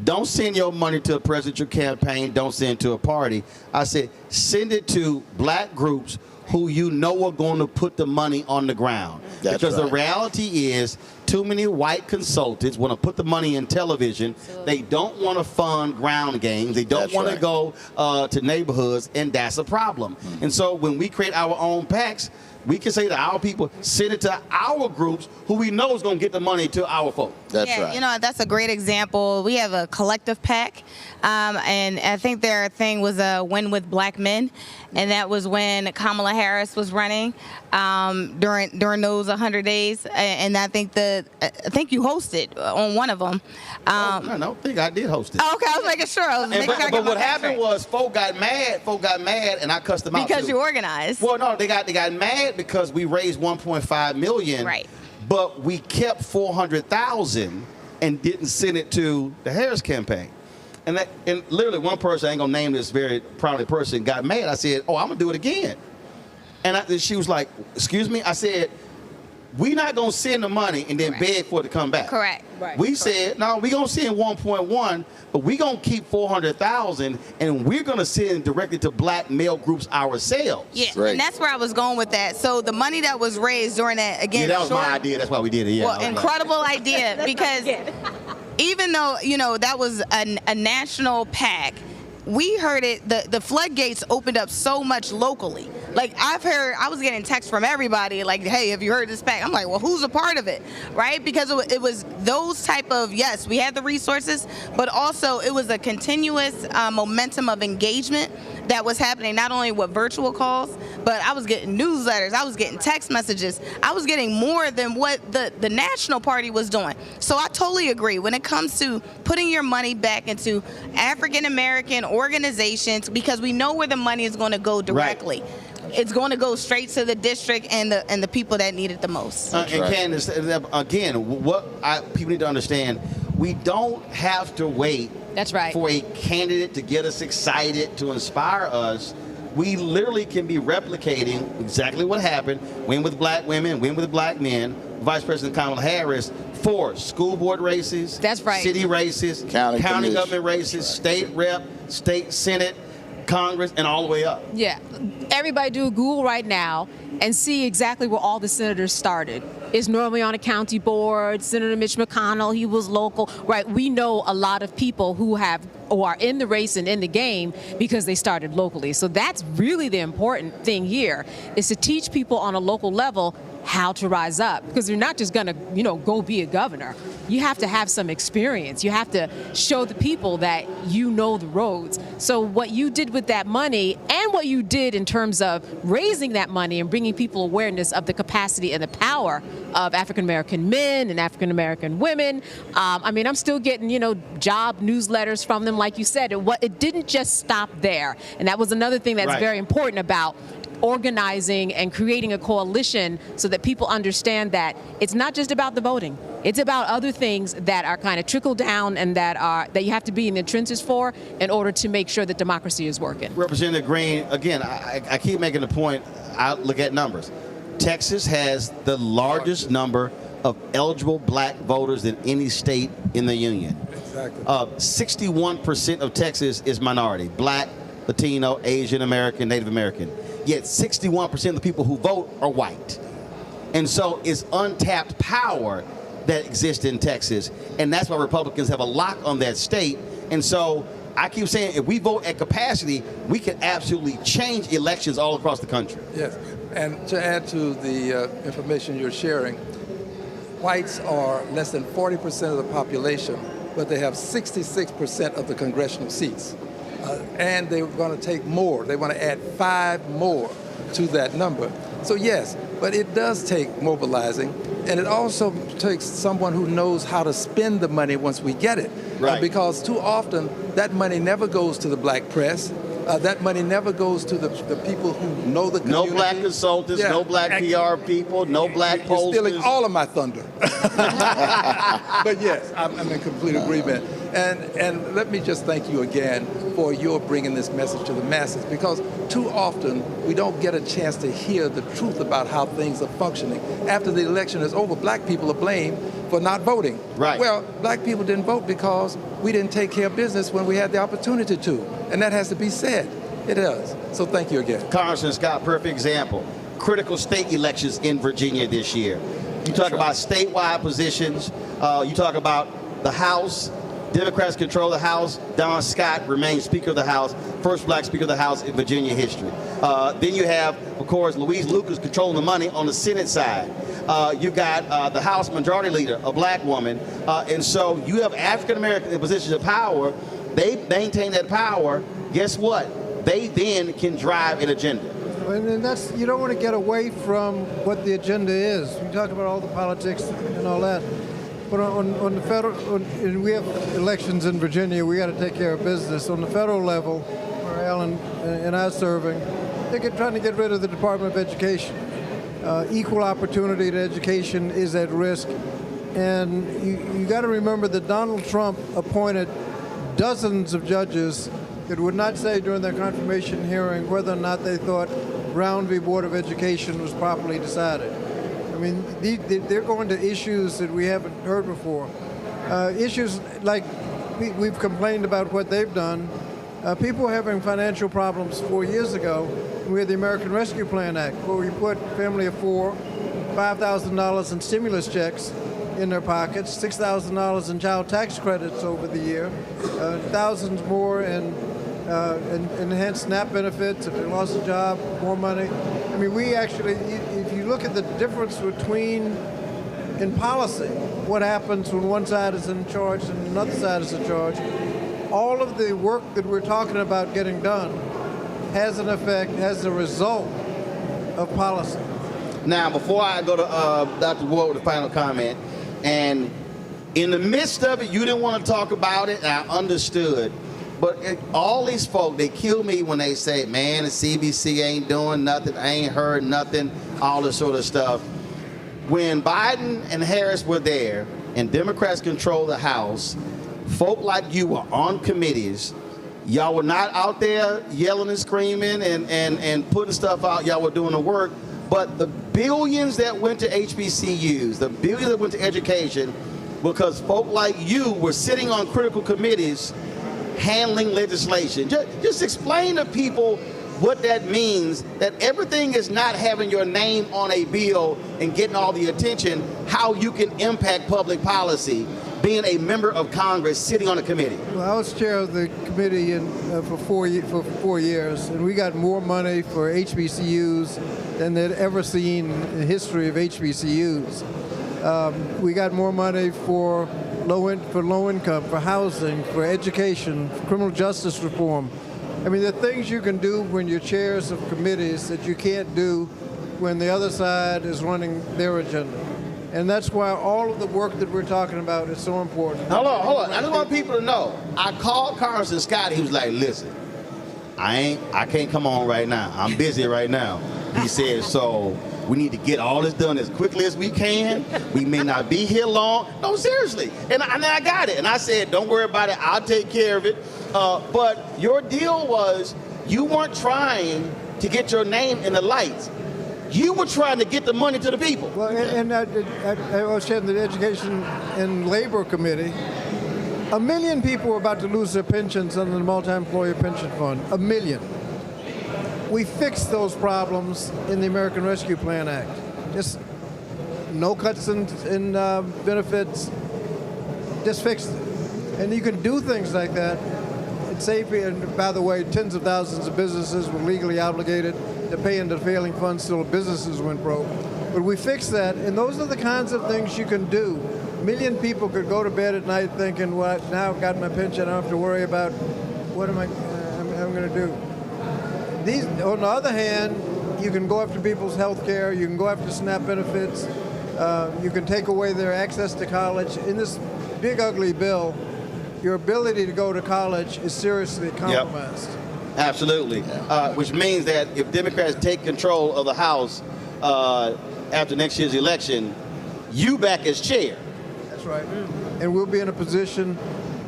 don't send your money to a presidential campaign, don't send it to a party. I said, send it to black groups who you know are going to put the money on the ground. That's because right. The reality is, too many white consultants want to put the money in television. They don't want to fund ground games. They don't want to go to neighborhoods, and that's a problem. Mm-hmm. And so when we create our own PACs, we can say to our people, send it to our groups who we know is going to get the money to our folk. That's right. You know, that's a great example. We have a collective PAC, and I think their thing was a Win with Black Men, and that was when Kamala Harris was running during those 100 days, and I think you hosted on one of them. I don't think I did host it. Oh, okay, I was making sure. But what happened was, folk got mad, and I cussed them out because too. you organized. Well, no, they got mad because we raised $1.5 million. Right. But we kept $400,000 and didn't send it to the Harris campaign. And literally one person, I ain't gonna name this very prominent person, got mad. I said, oh, I'm gonna do it again. And she was like, excuse me? I said, we not gonna send the money and then beg for it to come back. Correct. Right. We said, no, we gonna send 1.1, but we gonna keep 400,000, and we're gonna send directly to black male groups ourselves. Yeah, and that's where I was going with that. So the money that was raised during that, again, that was my idea. That's why we did it. Yeah. Well, incredible idea, because even though, you know, that was a national PAC, we heard it, the floodgates opened up so much locally. Like, I was getting texts from everybody like, hey, have you heard this PAC? I'm like, well, who's a part of it, right? Because it was those type of, yes, we had the resources, but also it was a continuous momentum of engagement that was happening, not only with virtual calls, but I was getting newsletters, I was getting text messages, I was getting more than what the national party was doing. So I totally agree when it comes to putting your money back into African-American organizations, because we know where the money is going to go directly. Right. It's going to go straight to the district and the people that need it the most. And Candace, again, people need to understand, we don't have to wait for a candidate to get us excited, to inspire us. We literally can be replicating exactly what happened, Win with Black Women, Win with Black Men, Vice President Kamala Harris, for school board races, city races, county government races, state rep, state senate, Congress, and all the way up. Yeah. Everybody do a Google right now and see exactly where all the senators started. It's normally on a county board. Senator Mitch McConnell, he was local, right? We know a lot of people who are in the race and in the game because they started locally. So that's really the important thing here, is to teach people on a local level how to rise up, because they're not just going to, go be a governor. you have to have some experience. You have to show the people that you know the roads. So what you did with that money and what you did in terms of raising that money and bringing people awareness of the capacity and the power of African-American men and African-American women. I mean, I'm still getting, job newsletters from them, like you said. It didn't just stop there. And that was another thing that's very important about organizing and creating a coalition so that people understand that it's not just about the voting. It's about other things that are kind of trickle down and that you have to be in the trenches for in order to make sure that democracy is working. Representative Green, again, I keep making the point, I look at numbers. Texas has the largest number of eligible black voters than any state in the union. Exactly. 61% of Texas is minority, black, Latino, Asian American, Native American. Yet 61% of the people who vote are white. And so it's untapped power that exists in Texas. And that's why Republicans have a lock on that state. And so I keep saying, if we vote at capacity, we can absolutely change elections all across the country. Yes. And to add to the information you're sharing, whites are less than 40% of the population, but they have 66% of the congressional seats. And they're going to take more. They want to add 5 more to that number. So yes, but it does take mobilizing, and it also takes someone who knows how to spend the money once we get it. Right. Because too often that money never goes to the black press. That money never goes to the people who know the community. No black consultants, no black PR people, no black pollsters. You're stealing all of my thunder. But yes, I'm in complete agreement. And let me just thank you again for your bringing this message to the masses, because too often we don't get a chance to hear the truth about how things are functioning. After the election is over, black people are blamed for not voting. Right. Well, black people didn't vote because we didn't take care of business when we had the opportunity to. And that has to be said. It does. So thank you again. Congressman Scott, perfect example. Critical state elections in Virginia this year. You talk about statewide positions. You talk about the House. Democrats control the House. Don Scott remains Speaker of the House, first black Speaker of the House in Virginia history. Then you have, of course, Louise Lucas controlling the money on the Senate side. You got the House Majority Leader, a black woman. And so you have African Americans in positions of power. They maintain that power. Guess what? They then can drive an agenda. And that's, you don't want to get away from what the agenda is. We talk about all the politics and all that. But on the federal, and we have elections in Virginia, we got to take care of business. On the federal level, where Alan and I are serving, they're trying to get rid of the Department of Education. Equal opportunity to education is at risk. And you got to remember that Donald Trump appointed dozens of judges that would not say during their confirmation hearing whether or not they thought Brown v. Board of Education was properly decided. I mean, they're going to issues that we haven't heard before. Issues like we've complained about what they've done. People were having financial problems 4 years ago. We had the American Rescue Plan Act, where we put family of 4, $5,000 in stimulus checks in their pockets, $6,000 in child tax credits over the year, thousands more in enhanced SNAP benefits if they lost a job, more money. I mean, we actually, if you look at the difference between, in policy, what happens when one side is in charge and another side is in charge, all of the work that we're talking about getting done has an effect, has a result of policy. Now, before I go to Dr. Ward with the final comment, and in the midst of it, you didn't want to talk about it, and I understood. But all these folk, they kill me when they say, man, the CBC ain't doing nothing, I ain't heard nothing, all this sort of stuff. When Biden and Harris were there and Democrats controlled the House, folk like you were on committees. Y'all were not out there yelling and screaming and putting stuff out. Y'all were doing the work. But the billions that went to HBCUs, the billions that went to education, because folk like you were sitting on critical committees handling legislation. Just explain to people what that means, that everything is not having your name on a bill and getting all the attention, how you can impact public policy, being a member of Congress, sitting on a committee. Well, I was chair of the committee for 4 years, and we got more money for HBCUs than they'd ever seen in the history of HBCUs. We got more money for low income, for housing, for education, for criminal justice reform. I mean, there are things you can do when you're chairs of committees that you can't do when the other side is running their agenda. And that's why all of the work that we're talking about is so important. Hold on. I just want people to know. I called Congressman Scott. He was like, listen, I can't come on right now. I'm busy right now. He said, so we need to get all this done as quickly as we can. We may not be here long. No, seriously. And I got it. And I said, don't worry about it. I'll take care of it. But your deal was you weren't trying to get your name in the lights. You were trying to get the money to the people. Well, and I was chairing the Education and Labor Committee. 1 million people were about to lose their pensions under the multi-employer pension fund. 1 million. We fixed those problems in the American Rescue Plan Act. Just no cuts in benefits. Just fixed it. And you can do things like that. It's safe. And by the way, tens of thousands of businesses were legally obligated to pay into the failing funds till the businesses went broke. But we fixed that, and those are the kinds of things you can do. 1 million people could go to bed at night thinking, well, now I've got my pension, I don't have to worry about what am I'm going to do. On the other hand, you can go after people's health care, you can go after SNAP benefits, you can take away their access to college. In this big, ugly bill, your ability to go to college is seriously compromised. Yep. Absolutely. Which means that if Democrats take control of the House after next year's election, you back as chair. That's right. And we'll be in a position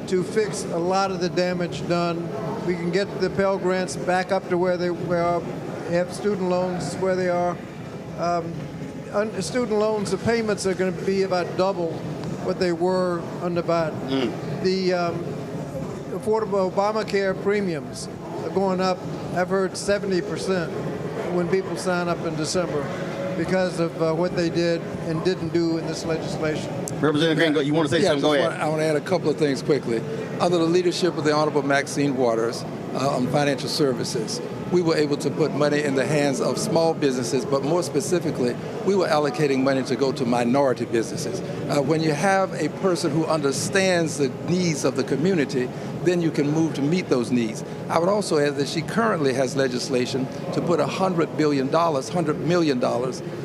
to fix a lot of the damage done. We can get the Pell Grants back up to where they are, have student loans where they are. Student loans, the payments are going to be about double what they were under Biden. The affordable Obamacare premiums are going up, I've heard 70% when people sign up in December because of what they did and didn't do in this legislation. Representative Green, you want to say something? Go ahead. I want to add a couple of things quickly. Under the leadership of the Honorable Maxine Waters on financial services, we were able to put money in the hands of small businesses, but more specifically, we were allocating money to go to minority businesses. When you have a person who understands the needs of the community, then you can move to meet those needs. I would also add that she currently has legislation to put $100 million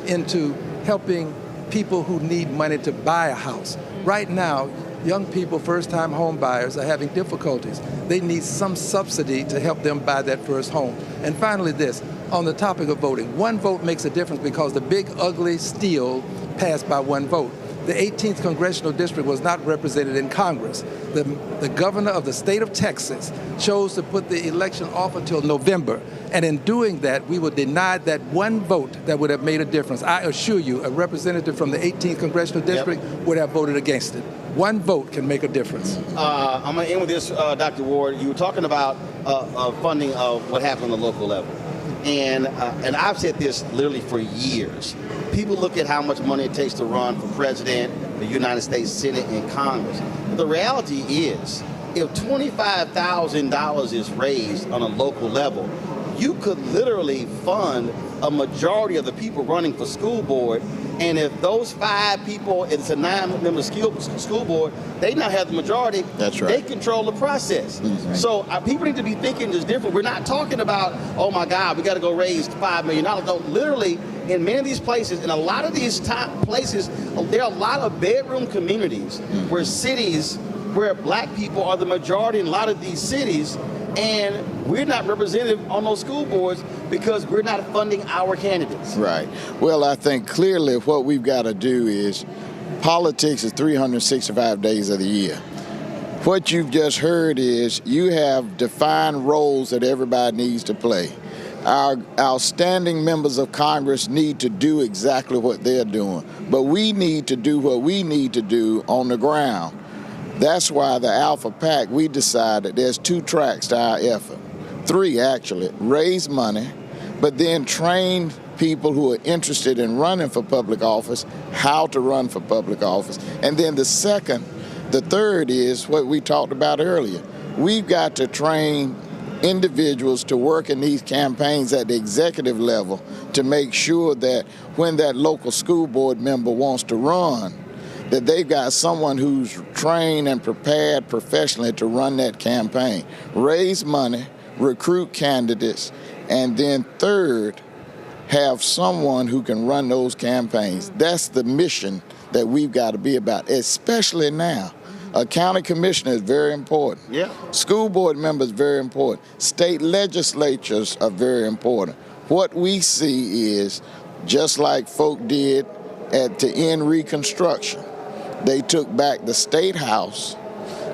into helping people who need money to buy a house. Right now, young people, first-time home buyers, are having difficulties. They need some subsidy to help them buy that first home. And finally this, on the topic of voting, one vote makes a difference because the big, ugly steal passed by one vote. The 18th Congressional District was not represented in Congress. The governor of the state of Texas chose to put the election off until November. And in doing that, we were denied that one vote that would have made a difference. I assure you, a representative from the 18th Congressional District would have voted against it. One vote can make a difference. I'm going to end with this, Dr. Ward. You were talking about funding of what happened on the local level. And I've said this literally for years. People look at how much money it takes to run for president, the United States Senate, and Congress. But the reality is, if $25,000 is raised on a local level, you could literally fund a majority of the people running for school board. And if those 5 people, it's a 9-member school board, they now have the majority. That's right. They control the process. Mm-hmm. So people need to be thinking just different. We're not talking about, oh my God, we got to go raise $5 million. No, literally, in many of these places, in a lot of these top places, there are a lot of bedroom communities where cities, where black people are the majority in a lot of these cities, and we're not represented on those school boards because we're not funding our candidates. Right. Well, I think clearly what we've got to do is politics is 365 days of the year. What you've just heard is you have defined roles that everybody needs to play. Our standing members of Congress need to do exactly what they're doing, but we need to do what we need to do on the ground. That's why the Alpha PAC, we decided there's 2 tracks to our effort. 3, actually. Raise money, but then train people who are interested in running for public office how to run for public office. And then the third is what we talked about earlier. We've got to train individuals to work in these campaigns at the executive level to make sure that when that local school board member wants to run, that they've got someone who's trained and prepared professionally to run that campaign, raise money, recruit candidates, and then third, have someone who can run those campaigns. That's the mission that we've got to be about, especially now. A county commissioner is very important. Yeah. School board members very important. State legislatures are very important. What we see is, just like folk did to end Reconstruction, they took back the state house,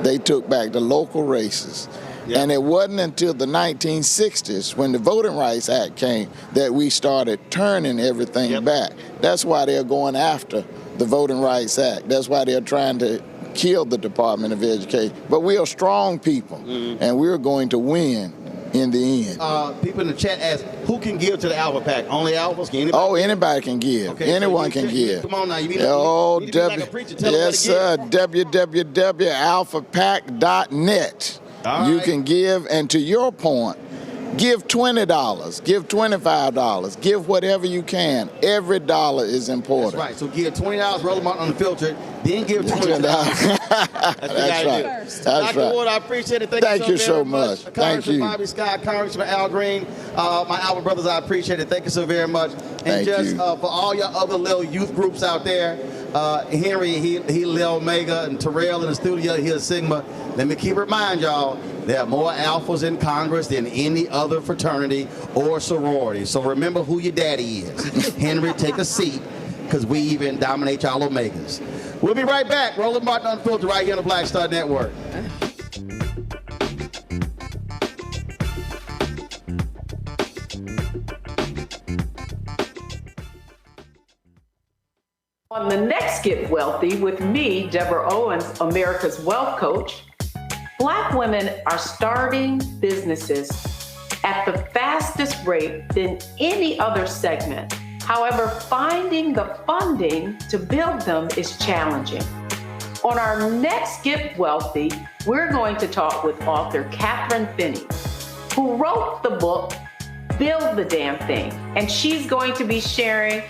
they took back the local races. Yeah. And it wasn't until the 1960s, when the Voting Rights Act came, that we started turning everything back. That's why they're going after the Voting Rights Act. That's why they're trying to kill the Department of Education. But we are strong people, and we're going to win in the end. People in the chat ask, who can give to the Alpha PAC? Only Alphas? Can anybody? Anybody can give. Okay, anyone so can give. Come on now. You need to like a preacher. Tell yes, sir. www.alphapac.net. You can give, and to your point, give $20, give $25, give whatever you can. Every dollar is important. That's right. So give $20, roll them out unfiltered, then give $20. That's right. Dr. Wood, I appreciate it. Thank you so much. Thank you. Bobby Scott, Congressman Al Green, my Alpha brothers, I appreciate it. Thank you so very much. And for all your other little youth groups out there, Henry, he Lil Omega, and Terrell in the studio, he's Sigma. Let me keep remind y'all, there are more Alphas in Congress than any other fraternity or sorority. So remember who your daddy is. Henry, take a seat, because we even dominate y'all Omegas. We'll be right back. Roland Martin Unfiltered right here on the Black Star Network. On the next Get Wealthy with me, Deborah Owens, America's Wealth Coach, Black women are starting businesses at the fastest rate than any other segment. However, finding the funding to build them is challenging. On our next Get Wealthy, we're going to talk with author Catherine Finney, who wrote the book, Build the Damn Thing. And she's going to be sharing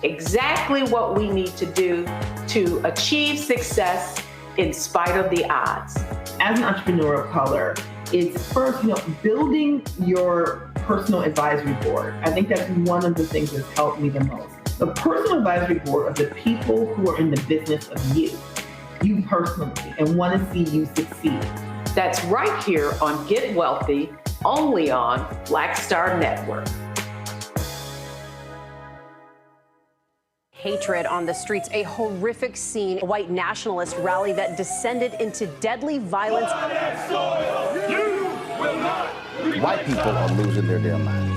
exactly what we need to do to achieve success in spite of the odds. As an entrepreneur of color, it's first, building your personal advisory board. I think that's one of the things that's helped me the most. The personal advisory board of the people who are in the business of you personally, and want to see you succeed. That's right here on Get Wealthy, only on Black Star Network. Hatred on the streets, a horrific scene, a white nationalist rally that descended into deadly violence. White people are losing their damn minds.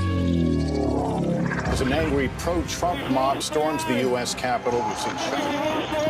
As an angry pro-Trump mob storms the U.S. Capitol, we've seen shooting.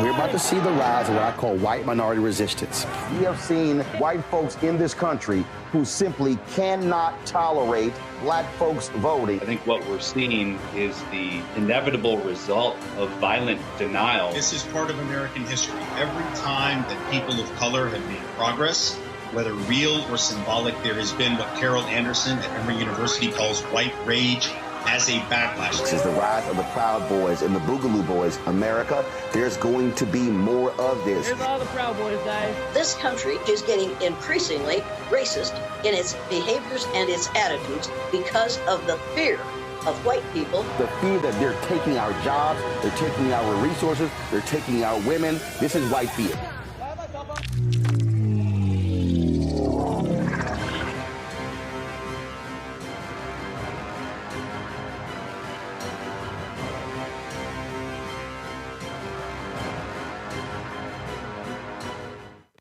We're about to see the rise of what I call white minority resistance. We have seen white folks in this country who simply cannot tolerate black folks voting. I think what we're seeing is the inevitable result of violent denial. This is part of American history. Every time that people of color have made progress, whether real or symbolic, there has been what Carol Anderson at Emory University calls white rage as a backlash. This is the rise of the Proud Boys and the Boogaloo Boys. America, there's going to be more of this. Here's all the Proud Boys, guys. This country is getting increasingly racist in its behaviors and its attitudes because of the fear of white people. The fear that they're taking our jobs, they're taking our resources, they're taking our women. This is white fear.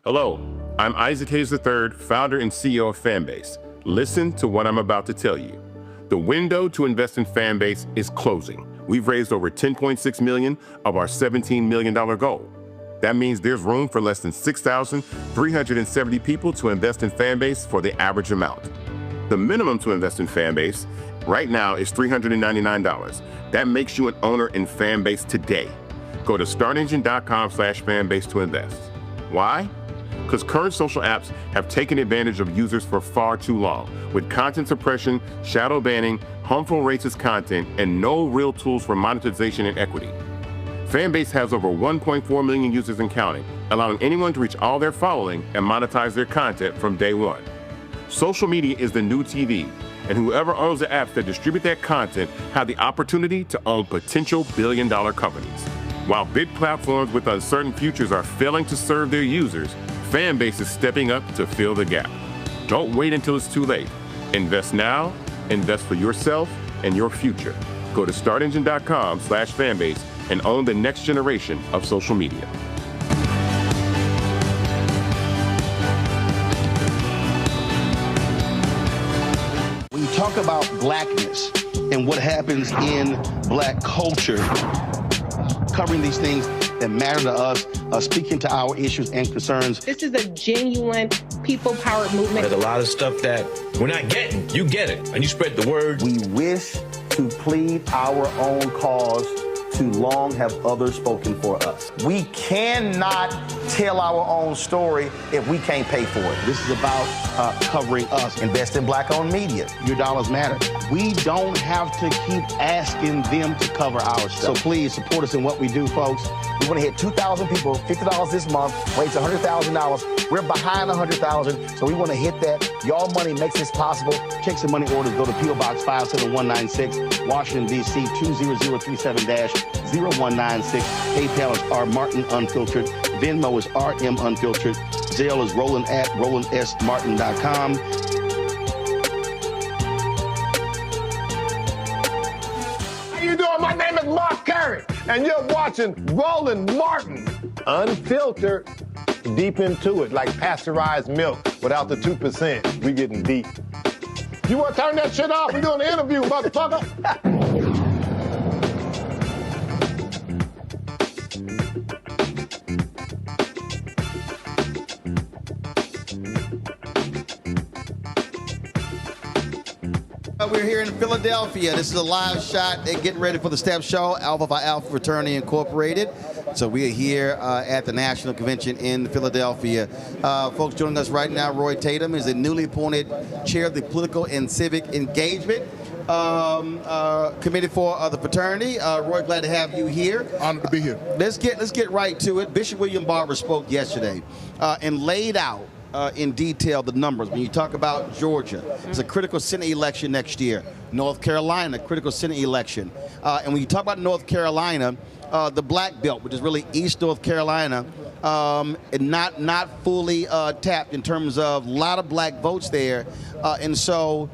Hello, I'm Isaac Hayes III, founder and CEO of Fanbase. Listen to what I'm about to tell you. The window to invest in Fanbase is closing. We've raised over $10.6 million of our $17 million goal. That means there's room for less than 6,370 people to invest in Fanbase for the average amount. The minimum to invest in Fanbase right now is $399. That makes you an owner in Fanbase today. Go to startengine.com/fanbase to invest. Why? Because current social apps have taken advantage of users for far too long, with content suppression, shadow banning, harmful racist content, and no real tools for monetization and equity. Fanbase has over 1.4 million users and counting, allowing anyone to reach all their following and monetize their content from day one. Social media is the new TV, and whoever owns the apps that distribute that content have the opportunity to own potential billion-dollar companies. While big platforms with uncertain futures are failing to serve their users, Fanbase is stepping up to fill the gap. Don't wait until it's too late. Invest now, invest for yourself and your future. Go to startengine.com/fanbase and own the next generation of social media. When you talk about blackness and what happens in black culture, covering these things that matter to us, speaking to our issues and concerns. This is a genuine people-powered movement. There's a lot of stuff that we're not getting. You get it, and you spread the word. We wish to plead our own cause. Too long have others spoken for us. We cannot tell our own story if we can't pay for it. This is about covering us. Invest in black-owned media. Your dollars matter. We don't have to keep asking them to cover our stuff. So please support us in what we do, folks. We want to hit 2,000 people, $50 this month, raise $100,000. We're behind 100,000, so we want to hit that. Y'all money makes this possible. Check some money orders. Go to P.O. Box 57196, Washington, D.C. 20037-0196. PayPal is R Martin Unfiltered. Venmo is RM Unfiltered. Zelle is Roland at RolandSMartin.com. How you doing? My name is Mark Carey, and you're watching Roland Martin Unfiltered. Deep into it, like pasteurized milk without the 2%. We getting deep. You want to turn that shit off? We're doing an interview, motherfucker. We're here in Philadelphia. This is a live shot. They're getting ready for the STEP show, Alpha Phi Alpha Fraternity Incorporated. So we are here at the National Convention in Philadelphia. Folks joining us right now, Roy Tatum is the newly appointed chair of the Political and Civic Engagement Committee for the fraternity. Roy, glad to have you here. Honored to be here. Let's get right to it. Bishop William Barber spoke yesterday and laid out in detail the numbers. When you talk about Georgia, it's a critical Senate election next year. North Carolina, critical Senate election. And when you talk about North Carolina, the Black Belt, which is really East North Carolina, not fully tapped in terms of a lot of black votes there. And so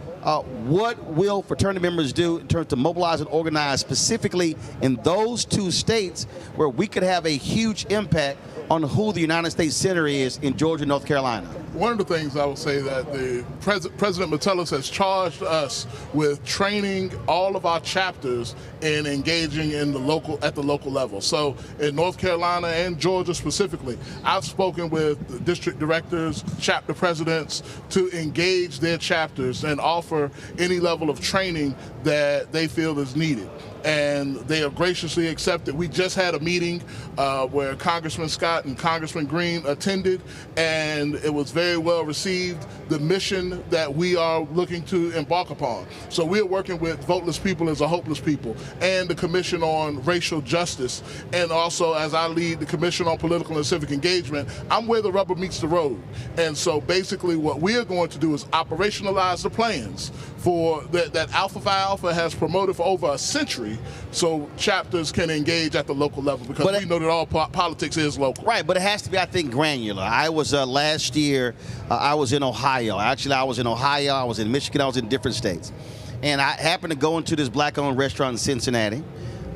what will fraternity members do in terms of mobilize and organize specifically in those two states where we could have a huge impact on who the United States Senator is in Georgia and North Carolina? One of the things I will say that the President Metellus has charged us with training all of our chapters in engaging in at the local level. So in North Carolina and Georgia specifically, I've spoken with the district directors, chapter presidents to engage their chapters and offer any level of training that they feel is needed. And they have graciously accepted. We just had a meeting where Congressman Scott and Congressman Green attended, and it was very well received, the mission that we are looking to embark upon. So we are working with Voteless People as a Hopeless People and the Commission on Racial Justice, and also as I lead the Commission on Political and Civic Engagement, I'm where the rubber meets the road. And so basically what we are going to do is operationalize the plans for that Alpha Phi Alpha has promoted for over a century, so chapters can engage at the local level, because we know that all politics is local. Right, but it has to be, I think, granular. I was last year, I was in Ohio. Actually, I was in Ohio, I was in Michigan, I was in different states. And I happened to go into this black-owned restaurant in Cincinnati.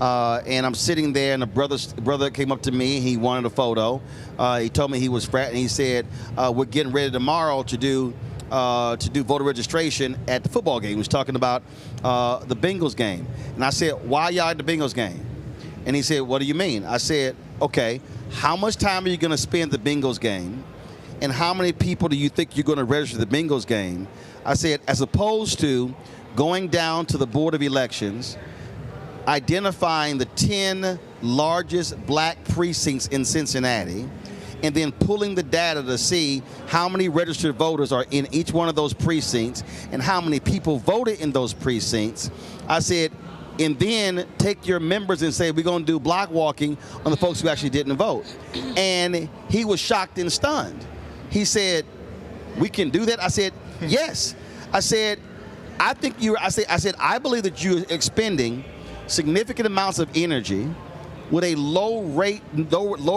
And I'm sitting there, and a brother came up to me. He wanted a photo. He told me he was frat, and he said, we're getting ready tomorrow to do voter registration at the football game. He was talking about the Bengals game. And I said, why y'all at the Bengals game? And he said, what do you mean? I said, okay, how much time are you going to spend at the Bengals game? And how many people do you think you're going to register the Bengals game? I said, as opposed to going down to the Board of Elections, identifying the 10 largest black precincts in Cincinnati, and then pulling the data to see how many registered voters are in each one of those precincts and how many people voted in those precincts. I said, and then take your members and say, we're going to do block walking on the folks who actually didn't vote. And he was shocked and stunned. He said, we can do that? I said, yes. I said, I believe that you're expending significant amounts of energy with a low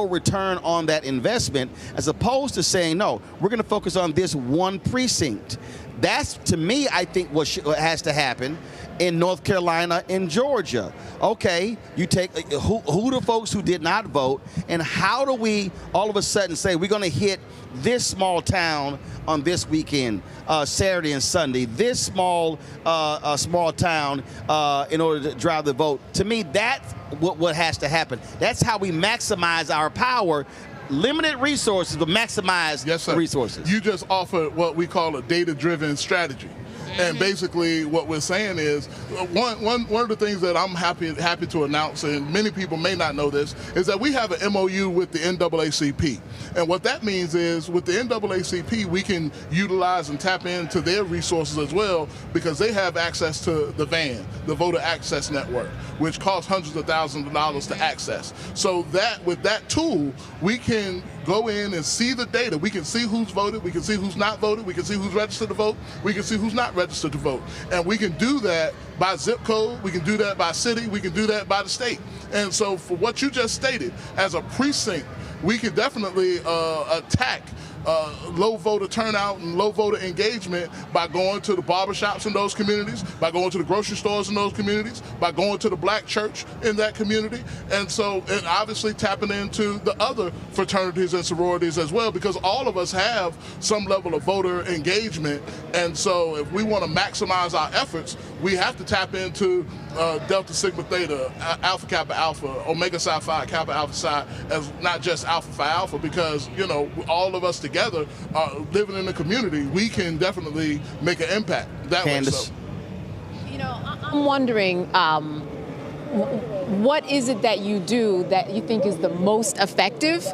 return on that investment, as opposed to saying, no, we're going to focus on this one precinct. That's, to me, I think what has to happen in North Carolina and Georgia. Okay, you take who the folks who did not vote, and how do we all of a sudden say we're going to hit this small town on this weekend, Saturday and Sunday, this small town in order to drive the vote? To me, that's what has to happen. That's how we maximize our power. Limited resources, but maximize the resources. You just offered what we call a data-driven strategy. And basically what we're saying is, one of the things that I'm happy to announce, and many people may not know this, is that we have an MOU with the NAACP. And what that means is, with the NAACP, we can utilize and tap into their resources as well, because they have access to the VAN, the Voter Access Network, which costs hundreds of thousands of dollars to access. So that with that tool, we can go in and see the data. We can see who's voted, we can see who's not voted, we can see who's registered to vote, we can see who's not registered to vote. And we can do that by zip code, we can do that by city, we can do that by the state. And so for what you just stated, as a precinct, we can definitely attack low voter turnout and low voter engagement by going to the barbershops in those communities, by going to the grocery stores in those communities, by going to the black church in that community, and obviously tapping into the other fraternities and sororities as well, because all of us have some level of voter engagement. And so if we want to maximize our efforts, we have to tap into Delta Sigma Theta, Alpha Kappa Alpha, Omega Psi Phi, Kappa Alpha Psi, as not just Alpha Phi Alpha, because, you know, all of us together living in the community, we can definitely make an impact that way. So, you know, I'm wondering, what is it that you do that you think is the most effective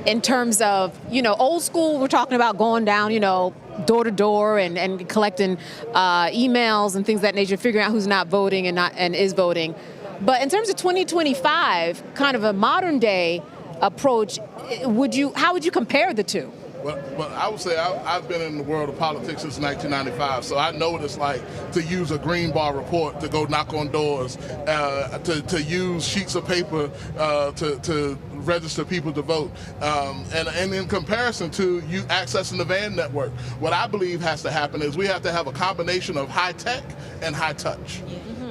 in terms of, you know, old school, we're talking about going down, you know, door to door and collecting emails and things of that nature, figuring out who's not voting and is voting. But in terms of 2025, kind of a modern day approach, how would you compare the two? Well, I would say I've been in the world of politics since 1995, so I know what it's like to use a green bar report to go knock on doors, to use sheets of paper to register people to vote. And in comparison to you accessing the VAN network, what I believe has to happen is we have to have a combination of high tech and high touch.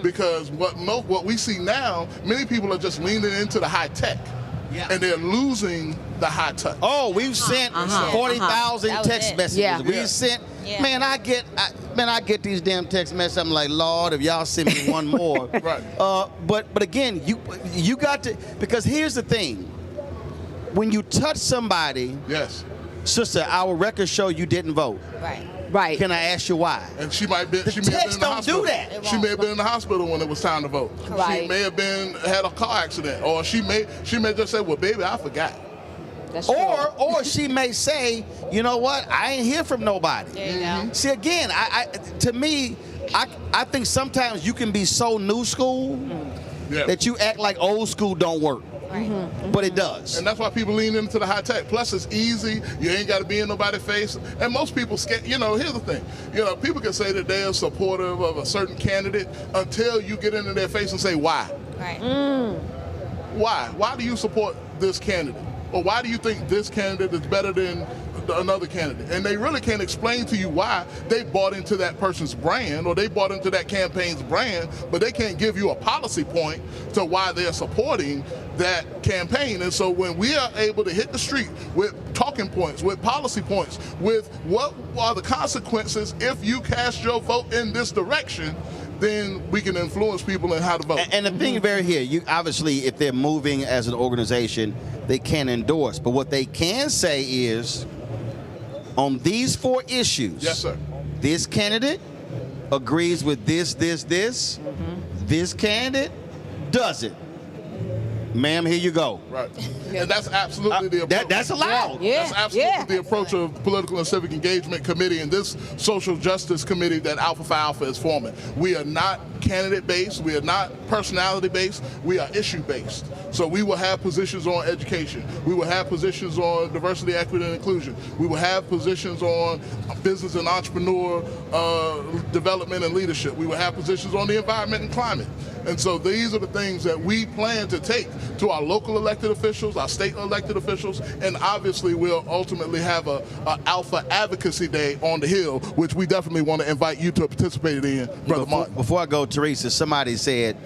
Because what we see now, many people are just leaning into the high tech. Yeah. And they're losing the high touch. Oh, we've sent 40,000 text messages. Yeah. We've sent, man, I get these damn text messages. I'm like, Lord, if y'all send me one more. Right. But again, you got to, because here's the thing. When you touch somebody, yes, sister, our records show you didn't vote. Right. Can I ask you why? And she may have been in the do hospital. that. She may have been in the hospital when it was time to vote. Right. She may have had a car accident, or she may just say, "Well, baby, I forgot." That's or she may say, "You know what? I ain't hear from nobody." There you go. See, again, to me, I think sometimes you can be so new school that you act like old school don't work. But it does. And that's why people lean into the high tech. Plus, it's easy. You ain't got to be in nobody's face. And most people, you know, here's the thing. You know, people can say that they're supportive of a certain candidate until you get into their face and say, why? Right. Why? Why do you support this candidate? Or why do you think this candidate is better than another candidate? And they really can't explain to you why they bought into that person's brand or they bought into that campaign's brand, but they can't give you a policy point to why they're supporting that campaign. And so when we are able to hit the street with talking points, with policy points, with what are the consequences if you cast your vote in this direction, then we can influence people in how to vote. And the thing very here, you obviously, if they're moving as an organization, they can't endorse. But what they can say is, on these 4 issues, yes, sir, this candidate agrees with this. This candidate doesn't. Ma'am, here you go. Right. And that's absolutely the approach. That's allowed. That's absolutely the approach of Political and Civic Engagement Committee and this Social Justice Committee that Alpha Phi Alpha is forming. We are not candidate-based. We are not personality-based. We are issue-based. So we will have positions on education. We will have positions on diversity, equity, and inclusion. We will have positions on business and entrepreneur development and leadership. We will have positions on the environment and climate. And so these are the things that we plan to take to our local elected officials, our state elected officials, and obviously we'll ultimately have a Alpha Advocacy Day on the Hill, which we definitely want to invite you to participate in, Brother Martin. Before I go, Teresa, somebody said,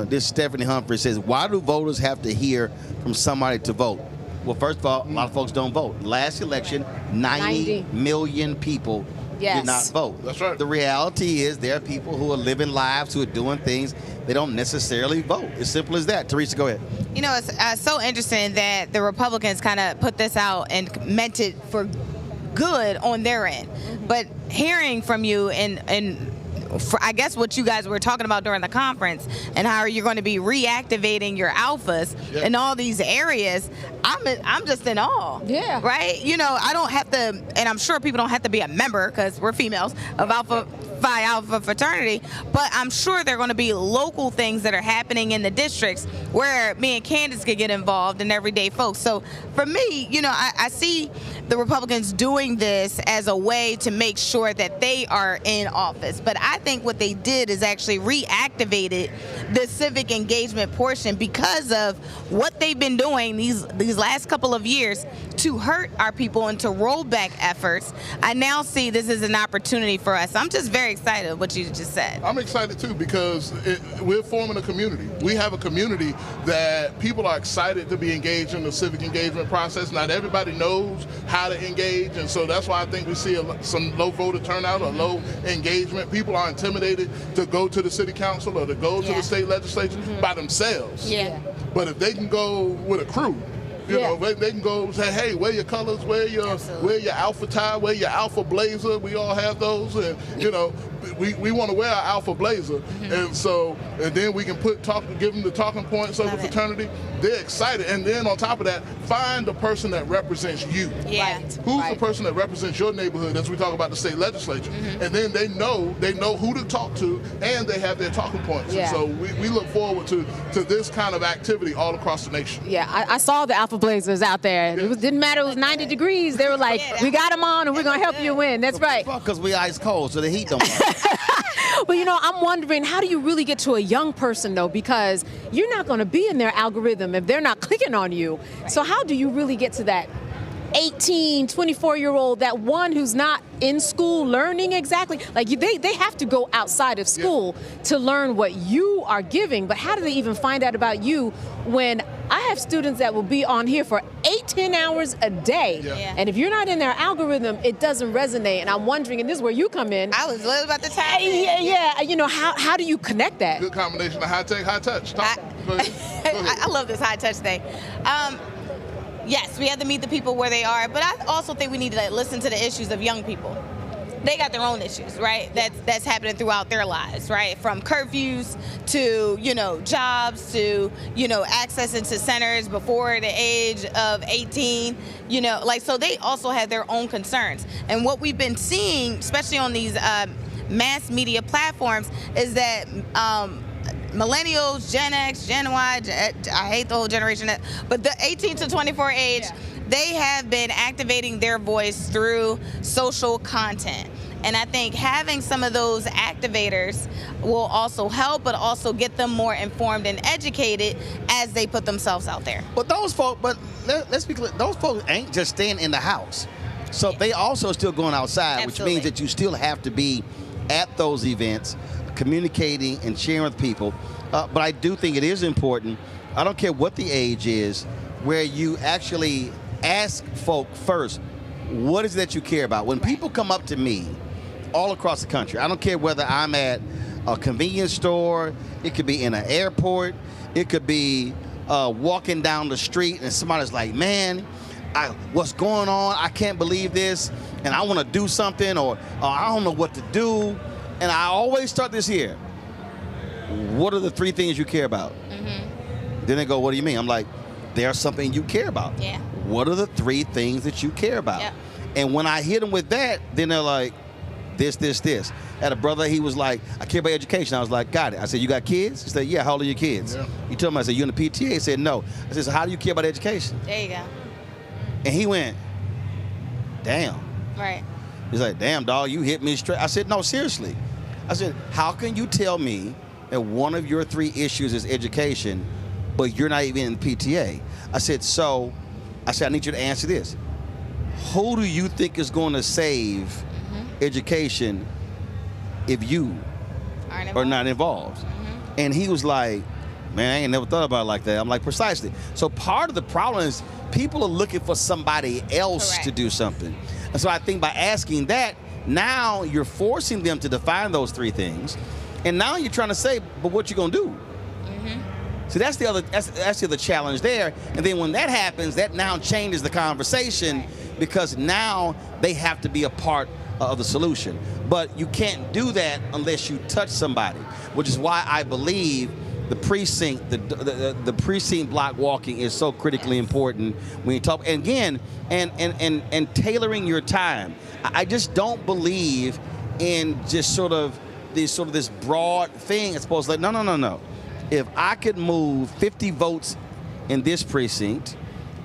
this Stephanie Humphrey says, why do voters have to hear from somebody to vote? Well, first of all, a lot of folks don't vote. Last election, 90 million people did not vote. That's right. The reality is there are people who are living lives, who are doing things, they don't necessarily vote. As simple as that. Teresa, go ahead. You know, it's so interesting that the Republicans kind of put this out and meant it for good on their end. But hearing from you and I guess what you guys were talking about during the conference and how you're going to be reactivating your alphas in all these areas, I'm just in awe. Yeah. Right? You know, I don't have to, and I'm sure people don't have to be a member because we're females of Phi Alpha fraternity, but I'm sure there are going to be local things that are happening in the districts where me and Candace could get involved and everyday folks. So for me, you know, I see the Republicans doing this as a way to make sure that they are in office. But I think what they did is actually reactivated the civic engagement portion because of what they've been doing these last couple of years to hurt our people and to roll back efforts. I now see this as an opportunity for us. I'm just very excited what you just said. I'm excited too because we're forming a community. We have a community that people are excited to be engaged in the civic engagement process. Not everybody knows how to engage, and so that's why I think we see some low voter turnout or low engagement. People are intimidated to go to the city council or to go to the state legislature by themselves. Yeah. But if they can go with a crew, you know, they can go say, hey, wear your colors, wear your alpha tie, wear your alpha blazer. We all have those, and you know, we want to wear our alpha blazer, and then we can give them the talking points of the fraternity. They're excited, and then on top of that, find the person that represents you. Yeah. Who's the person that represents your neighborhood as we talk about the state legislature, and then they know who to talk to, and they have their talking points. Yeah. And so we look forward to this kind of activity all across the nation. Yeah, I saw the Alpha Blazers out there. It didn't matter, it was 90 degrees. They were like, we got them on and we're going to help you win. That's right. Because we ice cold, so the heat don't matter. But you know, I'm wondering, how do you really get to a young person though? Because you're not going to be in their algorithm if they're not clicking on you. So how do you really get to that 18, 24-year-old, that one who's not in school learning exactly? Like they have to go outside of school to learn what you are giving. But how do they even find out about you when I have students that will be on here for 8-10 hours a day? And if you're not in their algorithm, it doesn't resonate. And I'm wondering, and this is where you come in. I was literally about to tap in. Yeah, you know, how do you connect that? Good combination of high tech, high touch. Go ahead. I love this high touch thing. Yes, we have to meet the people where they are, but I also think we need to listen to the issues of young people. They got their own issues, right? That's happening throughout their lives, right? From curfews to, you know, jobs to, you know, access into centers before the age of 18, you know, like, so they also have their own concerns. And what we've been seeing, especially on these mass media platforms, is that millennials, Gen X, Gen Y, I hate the whole generation, but the 18 to 24 age, they have been activating their voice through social content. And I think having some of those activators will also help, but also get them more informed and educated as they put themselves out there. But those folks, let's be clear, those folks ain't just staying in the house. So they also still going outside, which means that you still have to be at those events, communicating and sharing with people. But I do think it is important, I don't care what the age is, where you actually ask folk first, what is it that you care about? When people come up to me all across the country, I don't care whether I'm at a convenience store, it could be in an airport, it could be walking down the street and somebody's like, man, what's going on? I can't believe this, and I want to do something, or I don't know what to do. And I always start this here. What are the 3 things you care about? Then they go, what do you mean? I'm like, there's something you care about. Yeah. What are the 3 things that you care about? And when I hit them with that, then they're like, this. had a brother. He was like, I care about education. I was like, got it. I said, you got kids? He said, yeah. How old are your kids? Yeah. He told me, I said, you in the PTA? He said, no. I said, so how do you care about education? There you go. And he went, damn. Right. He's like, damn, dog, you hit me straight. I said, no, seriously. I said, how can you tell me that one of your 3 issues is education, but you're not even in the PTA? I said, I need you to answer this. Who do you think is going to save education if you are not involved? And he was like, man, I ain't never thought about it like that. I'm like, precisely. So part of the problem is people are looking for somebody else to do something. And so I think by asking that, now you're forcing them to define those 3 things. And now you're trying to say, but what you gonna do? So that's the other challenge there. And then when that happens, that now changes the conversation because now they have to be a part of the solution. But you can't do that unless you touch somebody, which is why I believe the precinct, the precinct block walking is so critically important when you talk. And again, and tailoring your time. I just don't believe in just sort of this broad thing. It's supposed to like, no. If I could move 50 votes in this precinct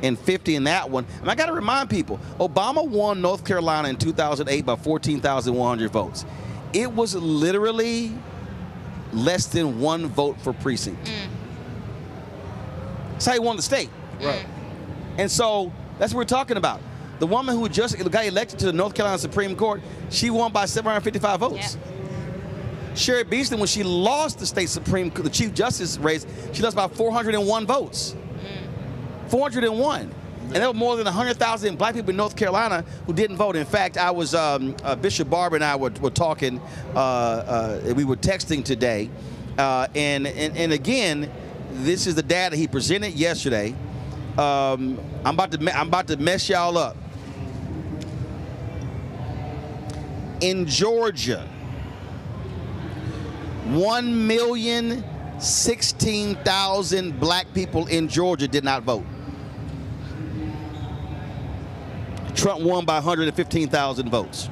and 50 in that one, and I got to remind people, Obama won North Carolina in 2008 by 14,100 votes. It was literally less than 1 vote per precinct. That's how he won the state. Right. And so that's what we're talking about. The woman who just got elected to the North Carolina Supreme Court, she won by 755 votes. Yeah. Sherry Beasley, when she lost the the Chief Justice race, she lost by 401 votes. 401. And there were more than 100,000 black people in North Carolina who didn't vote. In fact, I was, Bishop Barber and I were talking, we were texting today. And again, this is the data he presented yesterday. I'm about to mess y'all up. In Georgia, 1,016,000 black people in Georgia did not vote. Trump won by 115,000 votes.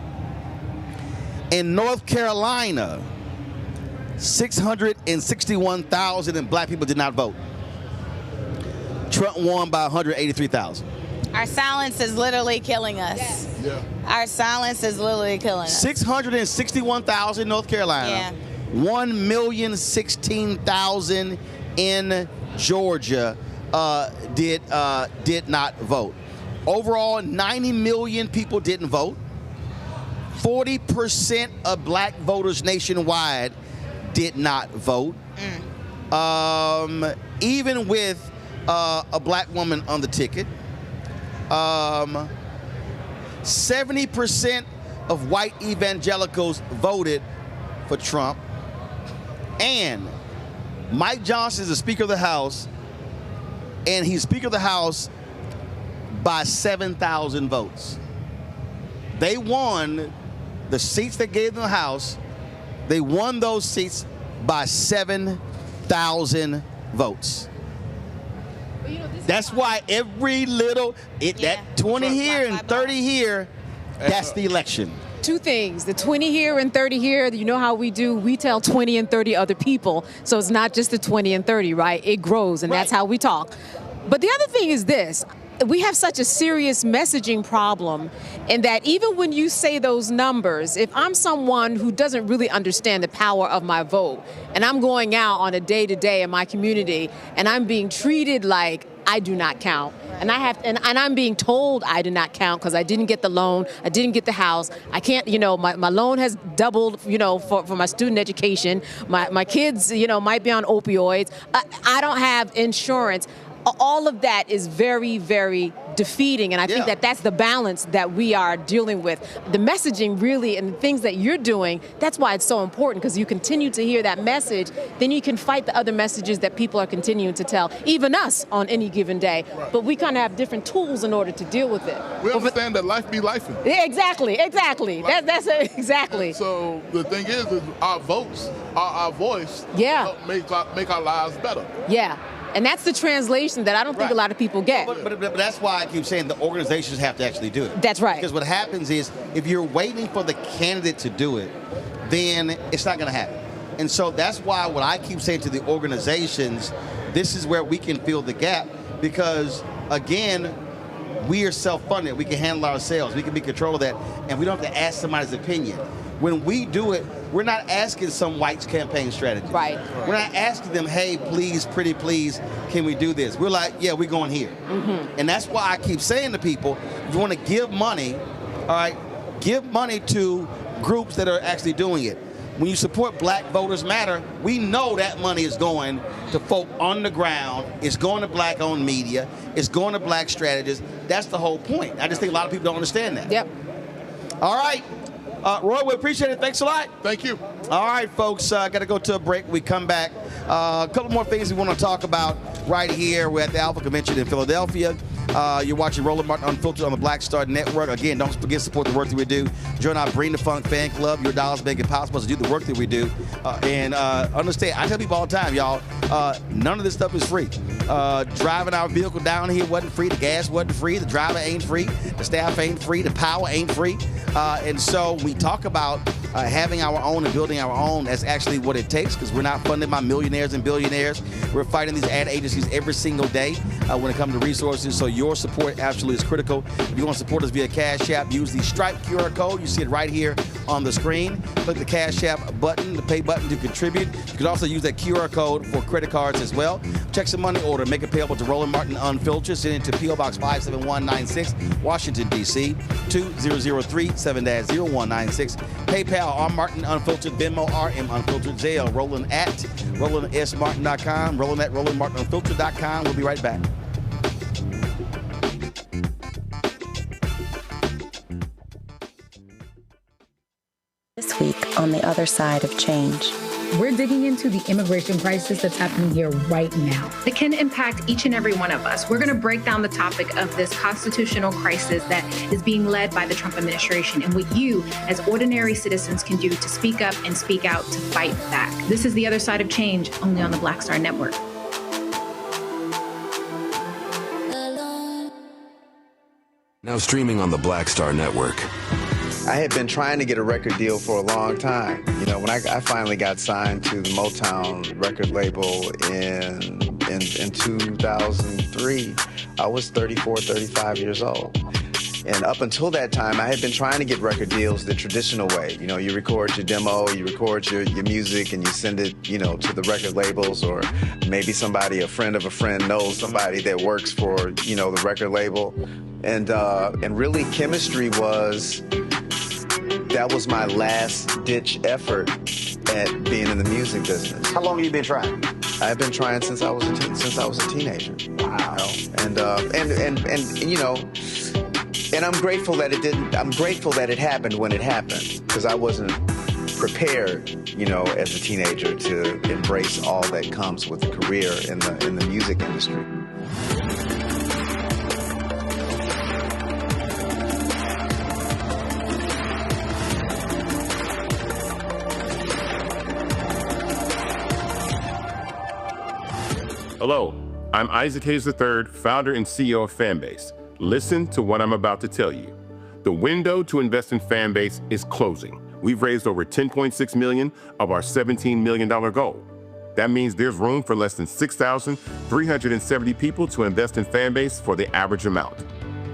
In North Carolina, 661,000 black people did not vote. Trump won by 183,000. Our silence is literally killing us. Yes. Yeah. Our silence is literally killing us. 661,000 in North Carolina. Yeah. 1,016,000 in Georgia did not vote. Overall, 90 million people didn't vote. 40% of black voters nationwide did not vote. Even with a black woman on the ticket. 70% of white evangelicals voted for Trump. And Mike Johnson is the Speaker of the House, and he's Speaker of the House by 7,000 votes. They won the seats that gave them the House. They won those seats by 7,000 votes. That's why every little, that 20 here and 30 here, that's the election. 2 things, the 20 here and 30 here, you know how we do, we tell 20 and 30 other people, so it's not just the 20 and 30, right? It grows, and that's how we talk. But the other thing is this, we have such a serious messaging problem in that even when you say those numbers, if I'm someone who doesn't really understand the power of my vote, and I'm going out on a day-to-day in my community, and I'm being treated like I do not count. And I'm being told I do not count because I didn't get the loan, I didn't get the house, I can't, my loan has doubled, for my student education, my kids, might be on opioids, I don't have insurance. All of that is very, very defeating, and I think that's the balance that we are dealing with. The messaging really, and the things that you're doing, that's why it's so important, because you continue to hear that message, then you can fight the other messages that people are continuing to tell, even us on any given day. Right. But we kind of have different tools in order to deal with it. We understand that life be lifing. Yeah, exactly. That's it, exactly. And so the thing is our votes, our voice, help make our lives better. Yeah. And that's the translation that I don't think a lot of people get. But that's why I keep saying the organizations have to actually do it. That's right. Because what happens is if you're waiting for the candidate to do it, then it's not going to happen. And so that's why what I keep saying to the organizations, this is where we can fill the gap because, again, we are self-funded. We can handle ourselves. We can be in control of that, and we don't have to ask somebody's opinion. When we do it, we're not asking some white's campaign strategy. Right. We're not asking them, hey, please, pretty please, can we do this? We're like, yeah, we're going here. Mm-hmm. And that's why I keep saying to people, if you want to give money, all right, give money to groups that are actually doing it. When you support Black Voters Matter, we know that money is going to folk on the ground. It's going to Black-owned media. It's going to Black strategists. That's the whole point. I just think a lot of people don't understand that. Yep. All right. Roy, we appreciate it. Thanks a lot. Thank you. All right, folks, got to go to a break. We come back. A couple more things we want to talk about right here. We're at the Alpha Convention in Philadelphia. You're watching Roland Martin Unfiltered on the Black Star Network. Again, don't forget to support the work that we do. Join our Bring the Funk fan club. Your dollars make it possible to do the work that we do. And understand, I tell people all the time, y'all, none of this stuff is free. Driving our vehicle down here wasn't free. The gas wasn't free. The driver ain't free. The staff ain't free. The power ain't free. And so we talk about having our own and building our own. That's actually what it takes because we're not funded by millionaires and billionaires. We're fighting these ad agencies every single day when it comes to resources. So your support absolutely is critical. If you want to support us via Cash App, use the Stripe QR code. You see it right here on the screen. Click the Cash App button, the pay button to contribute. You can also use that QR code for credit cards as well. Check some money order. Make it payable to Roland Martin Unfiltered. Send it to P.O. Box 57196, Washington, D.C. 2003-7-0196. PayPal, R. Martin Unfiltered. Venmo, RM Unfiltered. Zelle, Roland at RolandSMartin.com. Roland at RolandMartinUnfiltered.com. We'll be right back. This week on The Other Side of Change. We're digging into the immigration crisis that's happening here right now. It can impact each and every one of us. We're going to break down the topic of this constitutional crisis that is being led by the Trump administration and what you, as ordinary citizens, can do to speak up and speak out to fight back. This is The Other Side of Change, only on the Black Star Network. Now streaming on the Black Star Network. I had been trying to get a record deal for a long time. You know, when I finally got signed to the Motown record label in 2003, I was 34, 35 years old. And up until that time, I had been trying to get record deals the traditional way. You know, you record your demo, you record your music, and you send it, you know, to the record labels, or maybe somebody, a friend of a friend, knows somebody that works for, you know, the record label. And really, chemistry was... That was my last-ditch effort at being in the music business. How long have you been trying? I've been trying since I was a teenager. Wow. And you know, and I'm grateful that it didn't. I'm grateful that it happened when it happened, because I wasn't prepared, you know, as a teenager to embrace all that comes with a career in the music industry. Hello, I'm Isaac Hayes III, founder and CEO of Fanbase. Listen to what I'm about to tell you. The window to invest in Fanbase is closing. We've raised over $10.6 million of our $17 million goal. That means there's room for less than 6,370 people to invest in Fanbase for the average amount.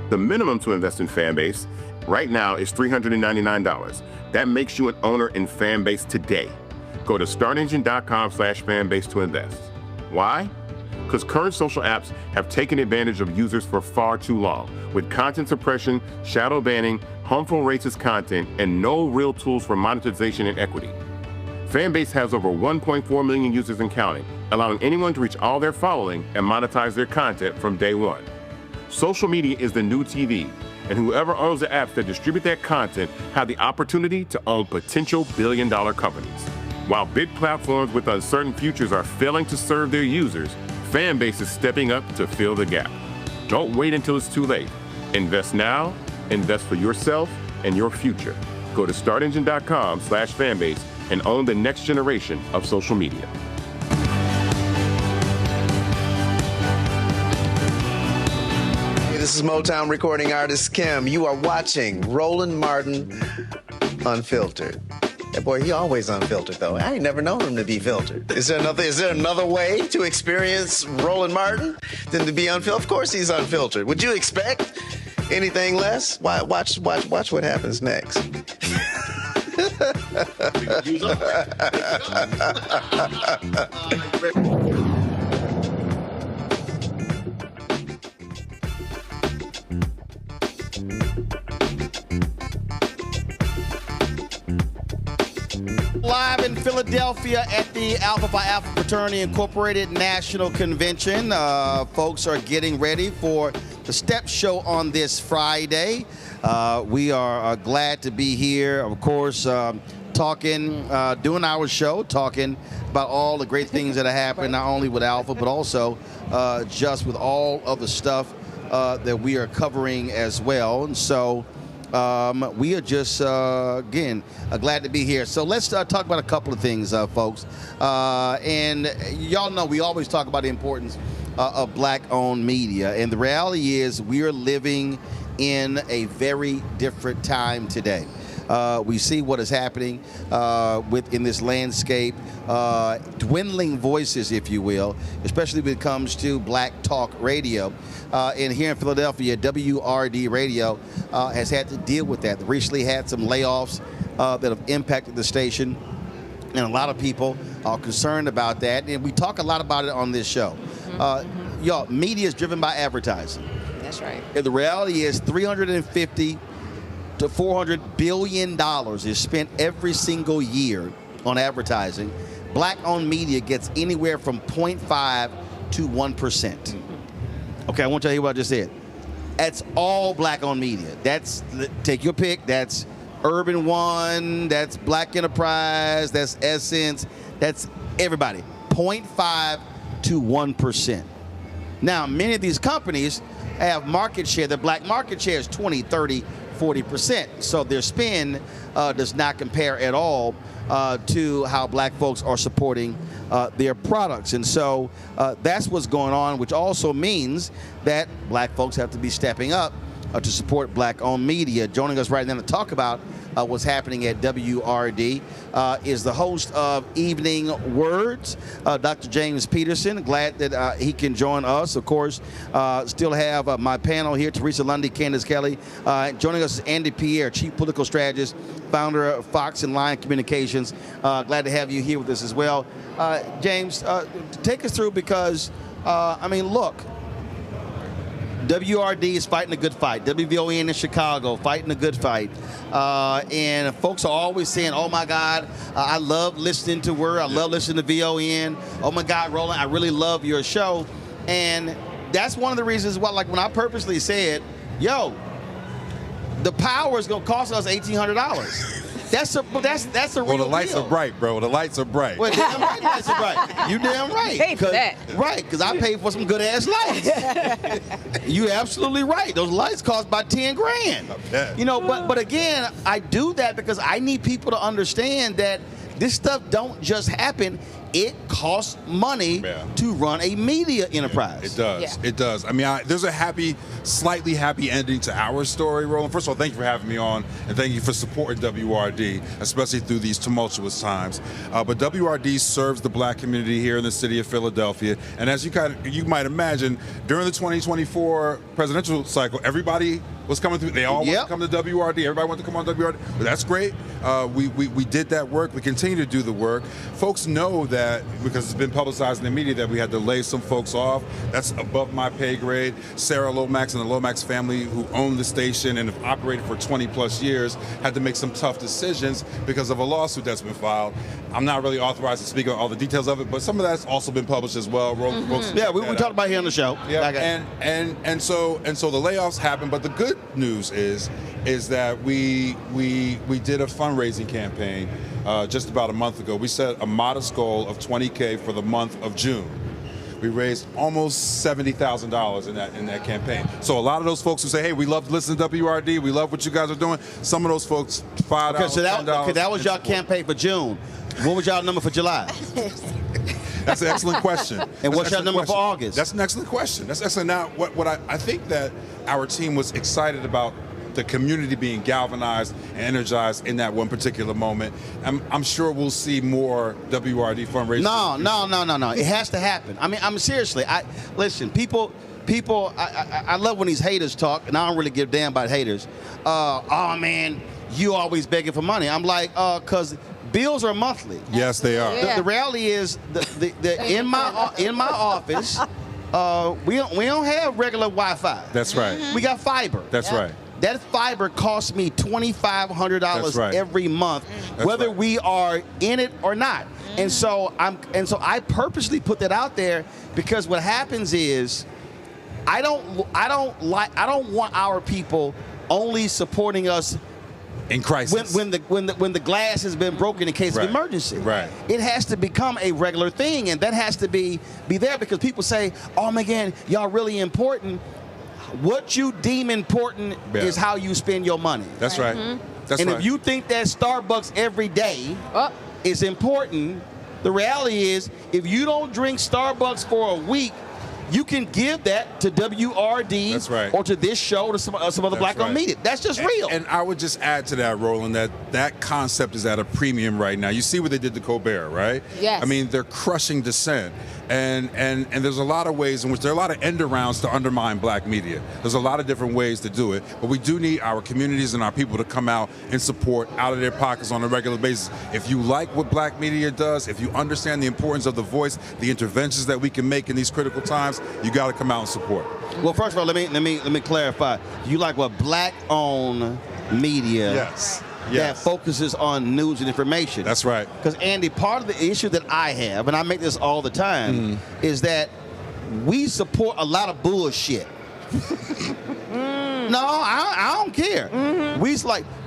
The minimum to invest in Fanbase right now is $399. That makes you an owner in Fanbase today. Go to startengine.com/fanbase to invest. Why? Because current social apps have taken advantage of users for far too long, with content suppression, shadow banning, harmful racist content, and no real tools for monetization and equity. Fanbase has over 1.4 million users and counting, allowing anyone to reach all their following and monetize their content from day one. Social media is the new TV, and whoever owns the apps that distribute that content have the opportunity to own potential billion-dollar companies. While big platforms with uncertain futures are failing to serve their users, Fanbase is stepping up to fill the gap. Don't wait until it's too late. Invest now, invest for yourself and your future. Go to startengine.com/fanbase and own the next generation of social media. This is Motown recording artist Kim. You are watching Roland Martin Unfiltered. That boy, he always unfiltered, though. I ain't never known him to be filtered. Is there another way to experience Roland Martin than to be unfiltered? Of course he's unfiltered. Would you expect anything less? Watch what happens next. Live in Philadelphia at the Alpha Phi Alpha Fraternity Incorporated National Convention. Folks are getting ready for the Step Show on this Friday. We are glad to be here, of course, talking, doing our show, talking about all the great things that have happened, not only with Alpha, but also just with all of the stuff that we are covering as well. And so we are just, again, glad to be here. So let's talk about a couple of things, folks. And y'all know we always talk about the importance of black-owned media. And the reality is we are living in a very different time today. We see what is happening in this landscape, dwindling voices, if you will, especially when it comes to black talk radio. And here in Philadelphia, WURD radio has had to deal with that. They recently had some layoffs that have impacted the station, and a lot of people are concerned about that. And we talk a lot about it on this show. Y'all, media is driven by advertising. That's right. And the reality is $350 to $400 billion is spent every single year on advertising. Black-owned media gets anywhere from 0.5 to 1%. Okay, I want you to hear what I just said. That's all black-owned media. That's, take your pick, that's Urban One, that's Black Enterprise, that's Essence, that's everybody. 0.5 to 1%. Now, many of these companies have market share. The black market share is 20, 30, 40%. So their spend does not compare at all to how black folks are supporting their products. And so that's what's going on, which also means that black folks have to be stepping up to support black-owned media. Joining us right now to talk about what's happening at WURD is the host of Evening Words, Dr. James Peterson. Glad that he can join us. Of course, still have my panel here, Teresa Lundy, Candace Kelly. Joining us is Andy Pierre, Chief Political Strategist, founder of Fox and Lion Communications. Glad to have you here with us as well. James, take us through because, I mean, look, WURD is fighting a good fight. WVON in Chicago fighting a good fight. And folks are always saying, oh, my God, I love listening to WURD. I love listening to VON. Oh, my God, Roland, I really love your show. And that's one of the reasons why, like when I purposely said, yo, the power is going to cost us $1,800. That's a real Well, the lights deal. are bright, bro. The lights are bright. Well, damn right, the lights are bright. You damn right. Pay for that. Right, because I paid for some good ass lights. You absolutely right. Those lights cost about 10 grand. You know, but again, I do that because I need people to understand that this stuff don't just happen. It costs money to run a media enterprise. It does. It does. I mean, there's a slightly happy ending to our story, Roland. First of all, thank you for having me on, and thank you for supporting WURD, especially through these tumultuous times. But WURD serves the black community here in the city of Philadelphia, and as you might imagine, during the 2024 presidential cycle, everybody was coming through. They all wanted to come to WURD. Everybody wanted to come on WURD. But that's great. We did that work. We continue to do the work. Folks know that because it's been publicized in the media that we had to lay some folks off. That's above my pay grade. Sarah Lomax and the Lomax family, who own the station and have operated for 20 plus years, had to make some tough decisions because of a lawsuit that's been filed. I'm not really authorized to speak on all the details of it, but some of that's also been published as well. Yeah, we talked about it here on the show. Yeah, and so the layoffs happened, but the good news is that we did a fundraising campaign just about a month ago. We set a modest goal of $20K for the month of June. We raised almost $70,000 in that campaign. So a lot of those folks who say, "Hey, we love to listen to WURD. We love what you guys are doing." Some of those folks $5. Okay, so that was y'all campaign for June. What was y'all number for July? That's an excellent question. And what's your number for August? That's an excellent question. That's excellent. Now, what I think that our team was excited about the community being galvanized and energized in that one particular moment. I'm sure we'll see more WRD fundraising. No. It has to happen. I'm seriously. Listen, people. I love when these haters talk, and I don't really give a damn about haters. Oh man, you always begging for money. I'm like, cause bills are monthly. Yes, they are. The reality is, in my office, we don't have regular Wi-Fi. That's right. We got fiber. That's right. That fiber costs me $2,500 every month, whether we are in it or not. And so I purposely put that out there because what happens is I don't want our people only supporting us in crisis when the glass has been broken in case of emergency. Right. It has to become a regular thing, and that has to be there because people say, "Oh my God, y'all really important." What you deem important is how you spend your money. That's right. That's and right. if you think that Starbucks every day is important, the reality is if you don't drink Starbucks for a week, you can give that to WRD or to this show, to some other black-owned media. That's just real. And I would just add to that, Roland, that concept is at a premium right now. You see what they did to Colbert, right? Yes. I mean, they're crushing dissent. And there's a lot of ways in which there are a lot of end arounds to undermine black media. There's a lot of different ways to do it, but we do need our communities and our people to come out and support out of their pockets on a regular basis. If you like what black media does, if you understand the importance of the voice, the interventions that we can make in these critical times, you got to come out and support. Well, first of all, let me clarify. You like what black-owned media? That focuses on news and information. That's right. Because, Andy, part of the issue that I have, and I make this all the time, is that we support a lot of bullshit. No, I don't care.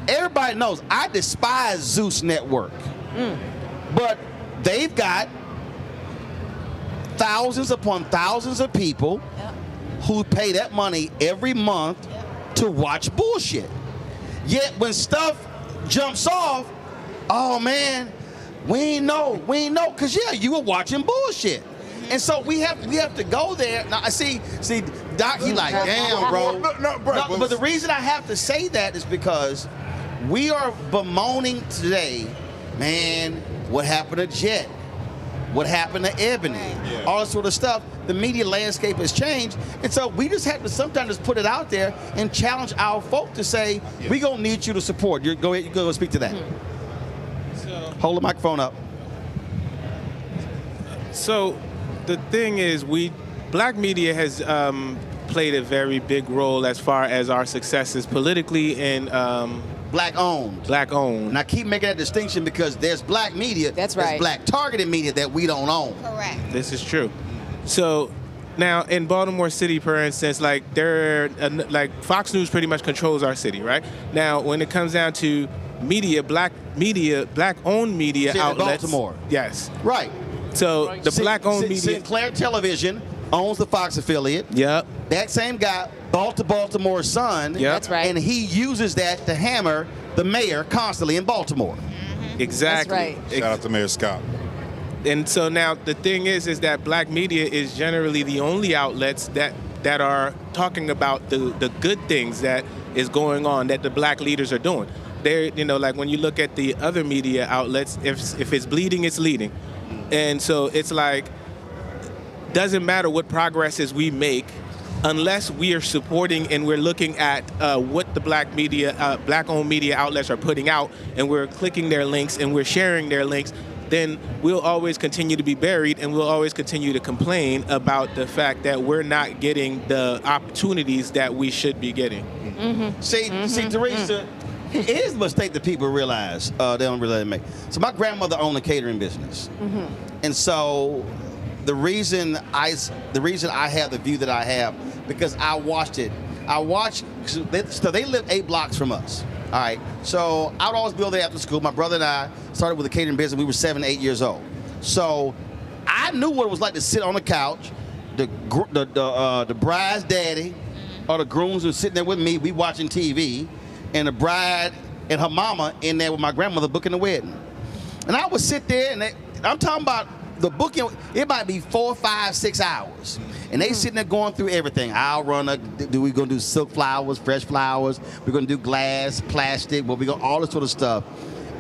Everybody knows I despise Zeus Network. But they've got thousands upon thousands of people who pay that money every month to watch bullshit. Yet when stuff jumps off, oh man, we ain't know, because you were watching bullshit. And so we have to go there. Now I see Doc, he like, damn, bro. But the reason I have to say that is because we are bemoaning today, man, what happened to Jet? What happened to Ebony? All that sort of stuff. The media landscape has changed. And so we just have to sometimes just put it out there and challenge our folk to say, we're going to need you to support. Go ahead, you go speak to that. Hold the microphone up. So the thing is, black media has played a very big role as far as our successes politically and black-owned. Black-owned. And I keep making that distinction because there's black media, there's black-targeted media that we don't own. Correct. This is true. So now in Baltimore City, for instance, like Fox News pretty much controls our city, right? Now, when it comes down to black-owned media outlets. Baltimore. Yes. Right. So the black-owned media. Sinclair Television owns the Fox affiliate. Yep. That same guy bought the Baltimore Sun. Yep. That's right. And he uses that to hammer the mayor constantly in Baltimore. Exactly. That's right. Shout out to Mayor Scott. And so now the thing is that black media is generally the only outlets that are talking about the good things that is going on, that the black leaders are doing. They're, like when you look at the other media outlets, if it's bleeding, it's leading. And so it's like, doesn't matter what progresses we make, unless we are supporting and we're looking at what the black-owned media outlets are putting out, and we're clicking their links and we're sharing their links, then we'll always continue to be buried, and we'll always continue to complain about the fact that we're not getting the opportunities that we should be getting. See, Teresa, it is a mistake that people realize they don't really make. So my grandmother owned a catering business, and so the reason I have the view that I have because I watched it. So they live 8 blocks from us. All right, so I would always be over there after school. My brother and I started with a catering business. We were 7, 8 years old. So I knew what it was like to sit on the couch. The bride's daddy or the grooms were sitting there with me. We watching TV, and the bride and her mama in there with my grandmother booking the wedding. And I would sit there, and I'm talking about the booking, it might be 4, 5, 6 hours. And they sitting there going through everything. I'll run we're going to do silk flowers, fresh flowers. We're going to do glass, plastic, we're going all this sort of stuff.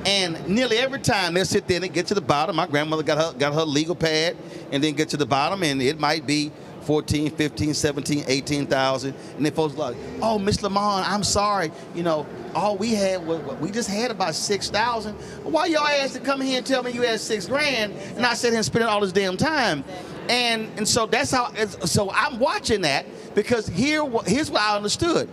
And nearly every time they'll sit there and get to the bottom. My grandmother got her legal pad and then get to the bottom, and it might be 14, 15, 17, 18,000. And then folks like, oh, Miss Lamont, I'm sorry. You know, all we had was, we just had about 6,000. Why y'all asked to come here and tell me you had $6 grand? And I sat here and spent all this damn time. And so that's how, so I'm watching that because here's what I understood.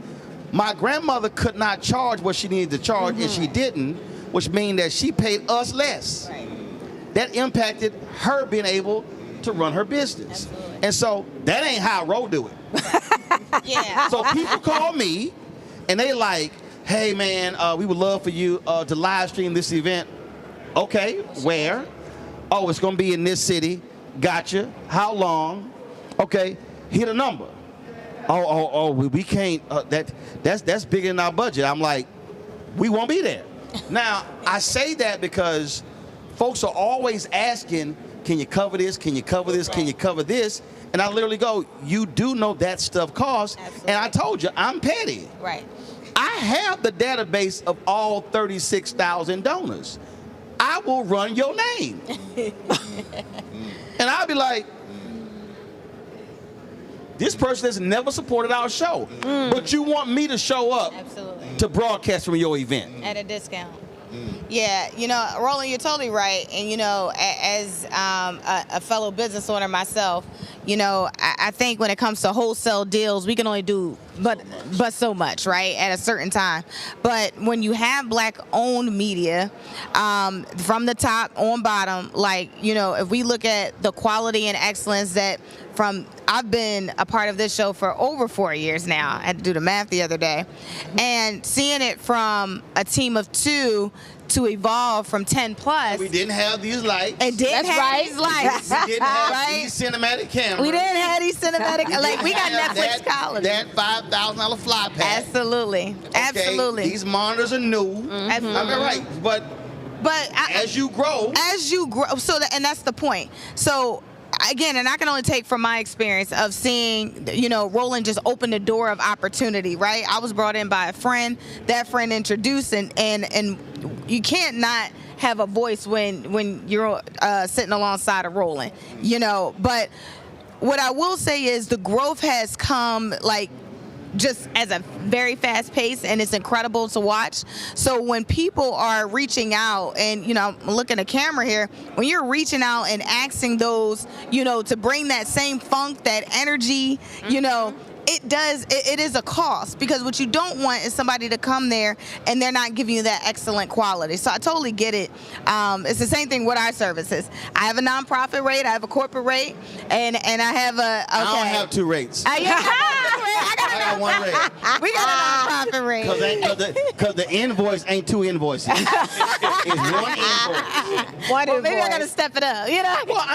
My grandmother could not charge what she needed to charge, and she didn't, which means that she paid us less. Right. That impacted her being able to run her business. Absolutely. And so that ain't how Ro do it. Yeah. So people call me and they like, hey man, we would love for you to live stream this event. Okay, where? Oh, it's gonna be in this city. Gotcha. How long? Okay, hit a number. Oh, we can't. That's bigger than our budget. I'm like, we won't be there. Now I say that because folks are always asking, can you cover this? Can you cover this? Can you cover this? And I literally go, you do know that stuff costs. Absolutely. And I told you, I'm petty. Right. I have the database of all 36,000 donors. I will run your name. And I'll be like, this person has never supported our show, but you want me to show up to broadcast from your event. At a discount. Yeah, you know, Roland, you're totally right. And, you know, as a fellow business owner myself, you know, I think when it comes to wholesale deals, we can only do but so much, right, at a certain time. But when you have Black-owned media, from the top on bottom, like, you know, if we look at the quality and excellence that I've been a part of this show for over 4 years now. I had to do the math the other day. And seeing it from a team of 2 to evolve from 10 plus. We didn't have these lights. And didn't have these lights. We didn't have these cinematic cameras. We didn't have these cinematic, like we got Netflix quality. That $5,000 fly pad. Absolutely. Okay, absolutely. These monitors are new. Absolutely. I'm right. But as you grow. So and that's the point. So again, and I can only take from my experience of seeing, you know, Roland just open the door of opportunity, right? I was brought in by a friend. That friend introduced, and you can't not have a voice when you're sitting alongside of Roland, you know. But what I will say is the growth has come like just as a very fast pace, and it's incredible to watch. So when people are reaching out, and, you know, I'm looking at the camera here, when you're reaching out and asking those, you know, to bring that same funk, that energy, you know, it is a cost, because what you don't want is somebody to come there and they're not giving you that excellent quality. So I totally get it. It's the same thing with our services. I have a nonprofit rate, I have a corporate rate, and I have a. Okay. I don't have 2 rates. I got one rate. We got a nonprofit rate. Because the invoice ain't 2 invoices. It's 1 invoice. Well, maybe I got to step it up, you know? Well,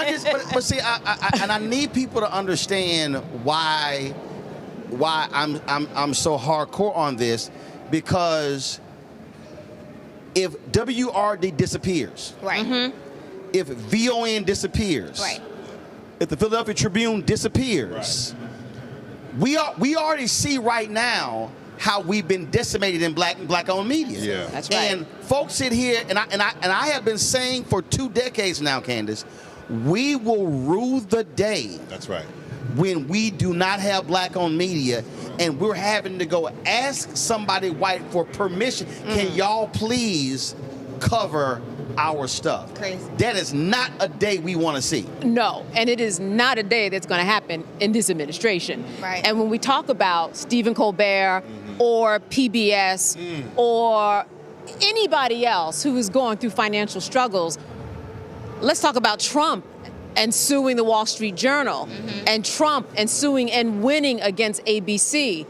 but see, I need people to understand why I'm so hardcore on this, because if WRD disappears, right? If VON disappears, right? If the Philadelphia Tribune disappears, right. we already see right now how we've been decimated in black-owned media. Yeah, that's right. And folks sit here, and I have been saying for 2 decades now, Candace, we will rue the day. That's right. When we do not have black-owned media, and we're having to go ask somebody white for permission, can y'all please cover our stuff? Crazy. That is not a day we want to see. No, and it is not a day that's going to happen in this administration. Right. And when we talk about Stephen Colbert or PBS or anybody else who is going through financial struggles, let's talk about Trump and suing the Wall Street Journal, and Trump and suing and winning against ABC,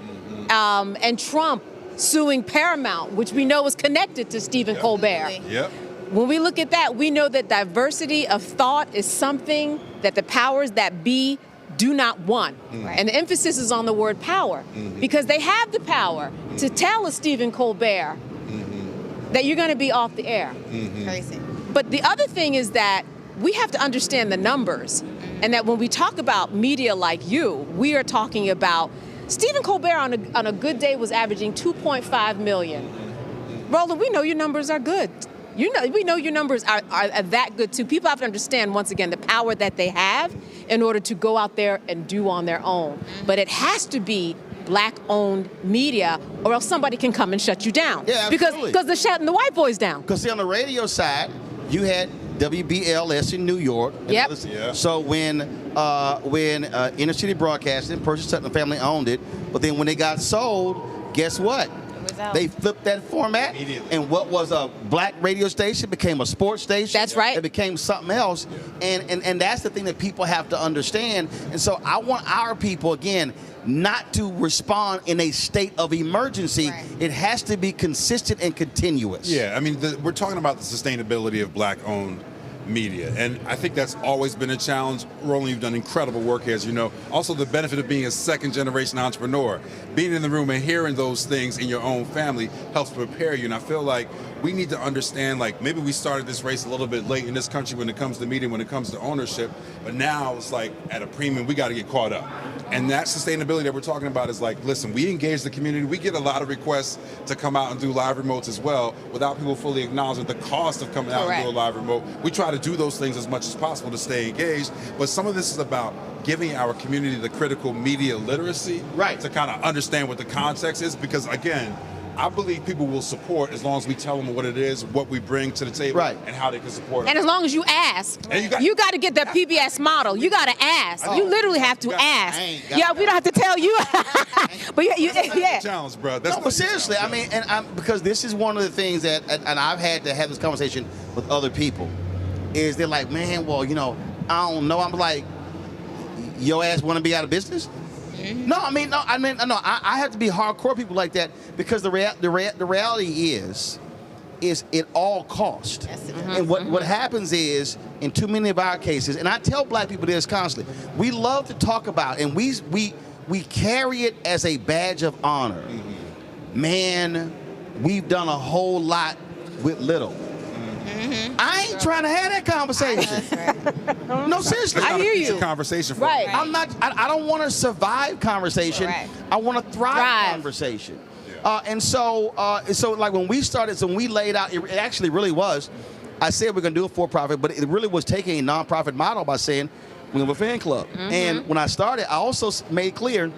and Trump suing Paramount, which we know is connected to Stephen Colbert. Yep. When we look at that, we know that diversity of thought is something that the powers that be do not want. And the emphasis is on the word power, because they have the power to tell a Stephen Colbert that you're going to be off the air. Crazy. But the other thing is that we have to understand the numbers, and that when we talk about media like you, we are talking about Stephen Colbert on a good day was averaging 2.5 million. Roland, we know your numbers are good. We know your numbers are that good too. People have to understand, once again, the power that they have in order to go out there and do on their own. But it has to be Black-owned media, or else somebody can come and shut you down. Yeah, absolutely. Because they're shutting the white boys down. Because see, on the radio side, you had WBLS in New York. Yep. So when Inner City Broadcasting, Percy Sutton family owned it, but then when they got sold, guess what? They flipped that format, and what was a black radio station became a sports station. That's right. It became something else, and that's the thing that people have to understand. And so I want our people, again, not to respond in a state of emergency. Right. It has to be consistent and continuous. Yeah, I mean, we're talking about the sustainability of Black-owned media, and I think that's always been a challenge. Roland, you've done incredible work, as you know. Also, the benefit of being a second-generation entrepreneur, being in the room and hearing those things in your own family helps prepare you. And I feel like we need to understand, like, maybe we started this race a little bit late in this country when it comes to media, when it comes to ownership, but now it's like at a premium, we got to get caught up. And that sustainability that we're talking about is like, listen, we engage the community. We get a lot of requests to come out and do live remotes as well without people fully acknowledging the cost of coming out and do a live remote. We try to do those things as much as possible to stay engaged, but some of this is about giving our community the critical media literacy to kind of understand what the context is, because again, I believe people will support as long as we tell them what it is, what we bring to the table, and how they can support it. And as long as you ask, you got to get that PBS model. You got to ask. You literally have to ask. Yeah, we don't have to tell you. But yeah. Challenge, bro. No, but seriously, I mean, because this is one of the things that, and I've had to have this conversation with other people, is they're like, man, well, you know, I don't know. I'm like, your ass want to be out of business? No, I have to be hardcore people like that, because the reality is it all cost. And what happens is, in too many of our cases, and I tell black people this constantly, we love to talk about, and we carry it as a badge of honor. Man, we've done a whole lot with little. I ain't trying to have that conversation. No, seriously. I hear you. It's a conversation for Right. I don't want to survive conversation. I want to thrive conversation. And so like when we started, so when we laid out, it actually really was, I said we're going to do a for-profit, but it really was taking a nonprofit model by saying we have a fan club. And when I started, I also made clear,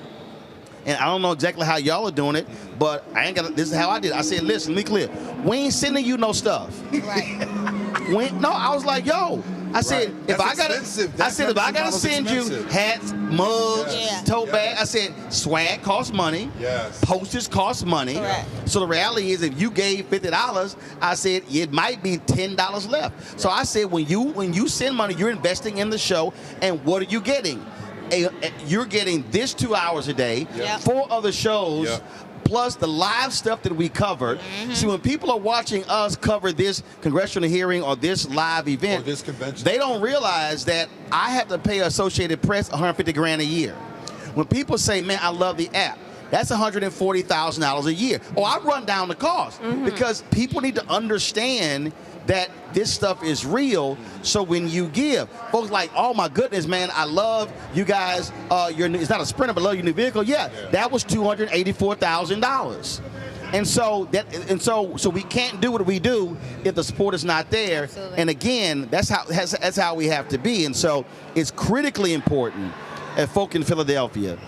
and I don't know exactly how y'all are doing it, but this is how I did it. I said, listen, be clear. We ain't sending you no stuff. No, I was like, yo. I said, if I gotta send you hats, mugs, tote bag, I said, swag costs money. Postage costs money. So the reality is, if you gave $50, I said it might be $10 left. So I said, when you send money, you're investing in the show, and what are you getting? You're getting this 2 hours a day, 4 other shows, plus the live stuff that we covered. See, when people are watching us cover this congressional hearing or this live event, or this convention, they don't realize that I have to pay Associated Press $150 grand a year. When people say, man, I love the app, that's $140,000 a year. I run down the cost, because people need to understand that this stuff is real. So when you give, folks like, oh my goodness, man, I love you guys. It's not a Sprinter, but I love your new vehicle. That was $284,000. And so we can't do what we do if the support is not there. Absolutely. And again, that's how we have to be. And so it's critically important at folk in Philadelphia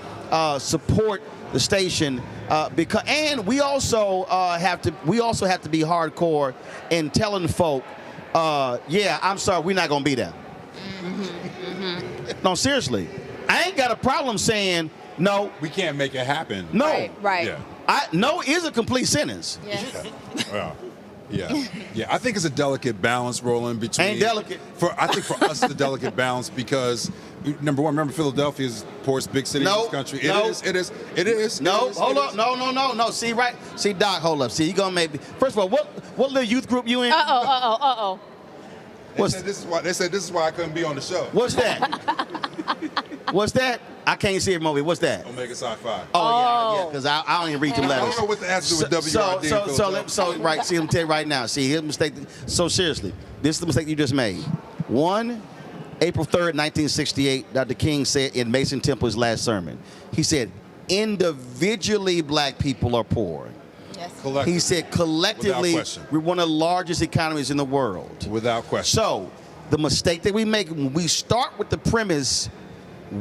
support the station, and we also have to be hardcore in telling folk, I'm sorry, we're not gonna be there. No, seriously, I ain't got a problem saying no. We can't make it happen. No, right. No is a complete sentence. Yeah, I think it's a delicate balance, Roland, between... Ain't delicate. I think for us, it's a delicate balance because, number one, remember, Philadelphia is the poorest big city in this country. It is. No, hold up. No. See, Doc, hold up. See, you gonna make me... First of all, what little youth group you in? Uh-oh. They said this is why I couldn't be on the show. What's that? What's that? I can't see it, Moby. What's that? Omega Psi Phi. Oh, yeah, because I don't even read the letters. I don't know what that has to do with WRD. Right, see, let me tell you right now. See, here's the mistake. So seriously, this is the mistake you just made. One, April 3rd, 1968, Dr. King said in Mason Temple's last sermon, he said, individually black people are poor. Yes. He said collectively, we're one of the largest economies in the world. Without question. So the mistake that we make when we start with the premise,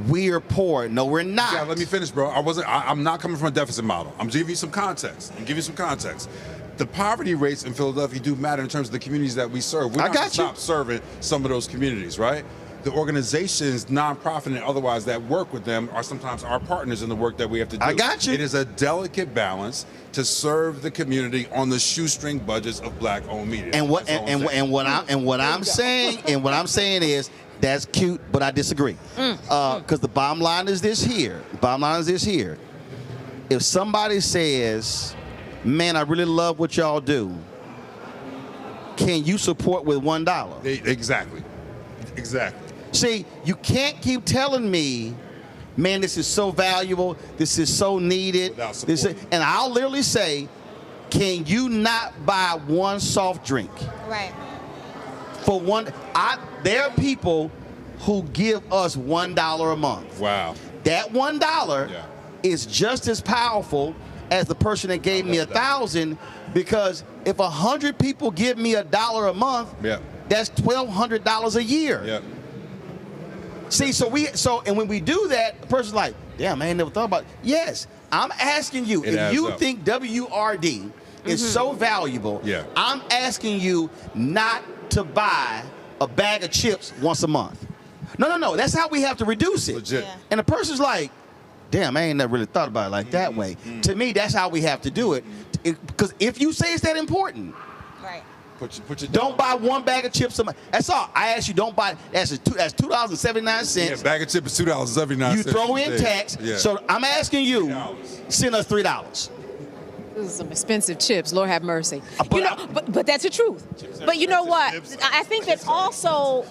we're poor. No, we're not. Yeah, let me finish, bro. I'm not coming from a deficit model. I'm giving you some context. The poverty rates in Philadelphia do matter in terms of the communities that we serve. We're not going to stop serving some of those communities, right? The organizations, nonprofit and otherwise, that work with them are sometimes our partners in the work that we have to do. I got you. It is a delicate balance to serve the community on the shoestring budgets of black-owned media. And what I'm saying is that's cute, but I disagree. Because the bottom line is this here. If somebody says, man, I really love what y'all do, can you support with $1? Exactly. See, you can't keep telling me, man, this is so valuable, this is so needed. And I'll literally say, can you not buy one soft drink? Right. For one, there are people who give us $1 a month. Wow. That $1 is just as powerful as the person that gave me 1,000, because if 100 people give me $1 a month, that's $1,200 a year. Yeah. See, and when we do that, the person's like, damn, I ain't never thought about it. Yes, I'm asking you, if you think WRD is so valuable, I'm asking you not to buy a bag of chips once a month. No, that's how we have to reduce it. Legit. Yeah. And the person's like, damn, I ain't never really thought about it like that way. To me, that's how we have to do it. Because if you say it's that important, don't buy one bag of chips a month. That's all. I ask you, don't buy. That's $2.79. Yeah, bag of chips is $2.79. You throw in tax. Yeah. So I'm asking you, send us $3. This is some expensive chips. Lord have mercy. But that's the truth. But you know what? I think that also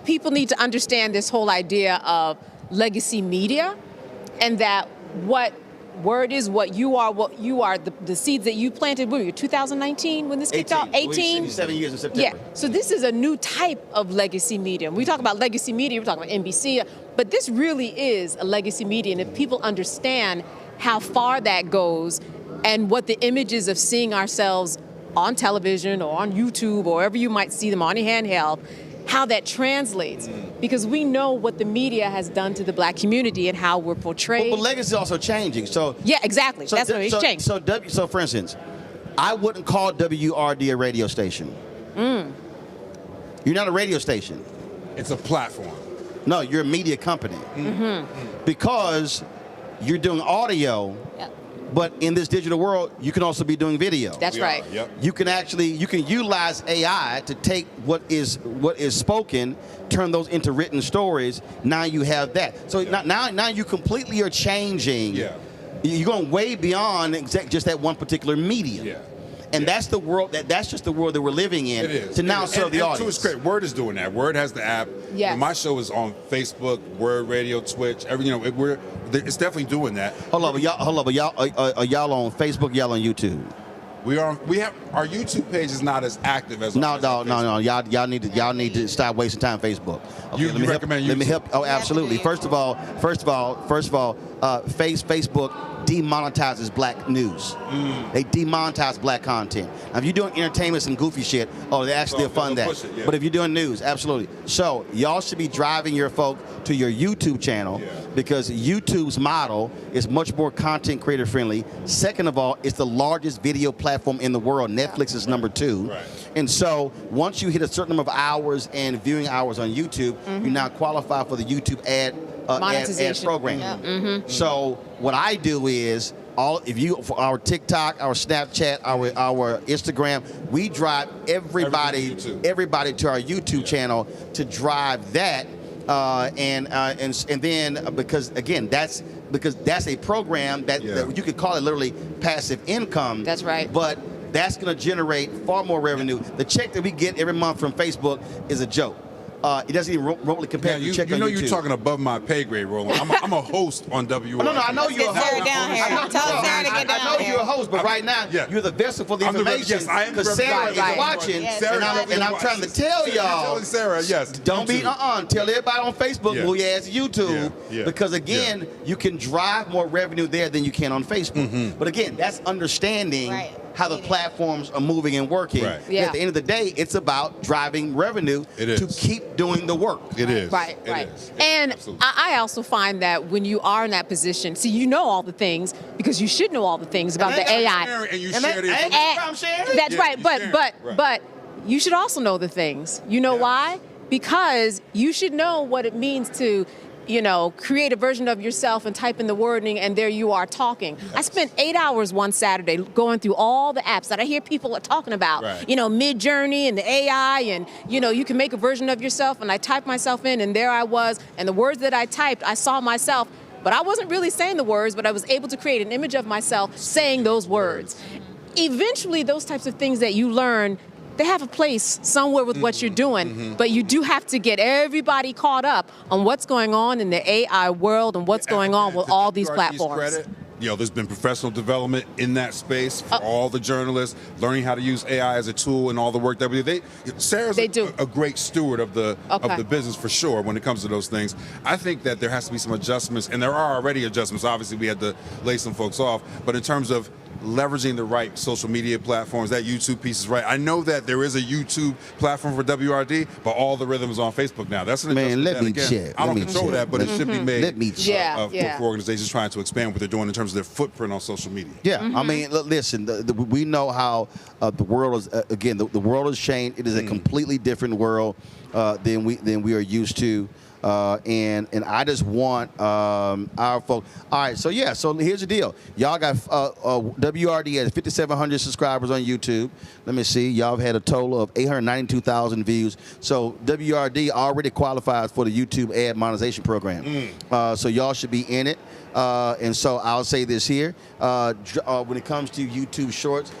people need to understand this whole idea of legacy media, and that what WURD is, what you are, the seeds that you planted. What were you, 2019 when this kicked off? 18? 7 years in September. Yeah. So this is a new type of legacy media. When we talk about legacy media, we're talking about NBC, but this really is a legacy media. And if people understand how far that goes and what the images of seeing ourselves on television or on YouTube or wherever you might see them on your handheld, how that translates, because we know what the media has done to the black community and how we're portrayed. But legacy is also changing. So yeah, exactly. That's what it's changed. So for instance, I wouldn't call WRD a radio station. You're not a radio station. It's a platform. No, you're a media company. Because you're doing audio. But in this digital world, you can also be doing video. That's right. Yep. You can utilize AI to take what is spoken, turn those into written stories. Now you have that. So now you completely are changing. Yeah. You're going way beyond just that one particular medium. Yeah. And that's the world that's just the world that we're living in. It is. To now serve the audience. To its credit, WURD is doing that. WURD has the app. Yes. My show is on Facebook, WURD Radio, Twitch. It's definitely doing that. Hold on, but y'all are y'all on Facebook? Y'all on YouTube? We have our YouTube page is not as active as No. Y'all need to stop wasting time on Facebook. Okay, You recommend YouTube? Let me help. Oh, absolutely. First of all, Facebook demonetizes black news. They demonetize black content. Now, if you're doing entertainment and goofy shit, they actually fund that. But if you're doing news, absolutely. So y'all should be driving your folk to your YouTube channel, because YouTube's model is much more content creator friendly. Second of all, it's the largest video platform in the world. Netflix is number 2. Right. And so once you hit a certain number of hours and viewing hours on YouTube, you now qualify for the YouTube ad program. Yeah. So what I do is for our TikTok, our Snapchat, our Instagram, we drive everybody to our YouTube channel to drive that. And then because that's a program that you could call it literally passive income. That's right. But that's going to generate far more revenue. The check that we get every month from Facebook is a joke. It doesn't even remotely compare to check on YouTube. You know you're talking above my pay grade, Roland. I'm a host on WURD. No, I know you're a host. I know you're a host, but right now you're the vessel for the information. Because Sarah is watching, and I'm trying to tell y'all. Sarah, yes. Don't be tell everybody on Facebook, move your ass to YouTube, because again, you can drive more revenue there than you can on Facebook. But again, that's understanding how the platforms are moving and working. At the end of the day, it's about driving revenue to keep doing the work. It is. Right. And I also find that when you are in that position, see, you know all the things because you should know all the things about the AI. And you share it. That's right. But you should also know the things. You know why? Because you should know what it means to create a version of yourself and type in the wording, and there you are talking. Yes. I spent 8 hours one Saturday going through all the apps that I hear people are talking about. Mid-Journey and the AI, and you can make a version of yourself. And I typed myself in, and there I was. And the words that I typed, I saw myself, but I wasn't really saying the words, but I was able to create an image of myself saying those words. Eventually, those types of things that you learn, they have a place somewhere with what you're doing, but you do have to get everybody caught up on what's going on in the AI world and what's going on with all these platforms. There's been professional development in that space for all the journalists, learning how to use AI as a tool and all the work that we do. Sarah's a great steward of the business for sure when it comes to those things. I think that there has to be some adjustments, and there are already adjustments. Obviously, we had to lay some folks off, but in terms of leveraging the right social media platforms, that YouTube piece is right. I know that there is a YouTube platform for WRD, but all the rhythm is on Facebook now. That's an adjustment. Let me check. I don't control that, but it should be made Let me check. For organizations trying to expand what they're doing in terms of their footprint on social media. I mean, listen, we know how the world is, again, the world has changed. It is a completely different world than we are used to. And I just want our folks. All right, so here's the deal. Y'all got WRD has 5,700 subscribers on YouTube. Let me see. Y'all have had a total of 892,000 views. So WRD already qualifies for the YouTube ad monetization program. So y'all should be in it. And so I'll say this here. When it comes to YouTube Shorts,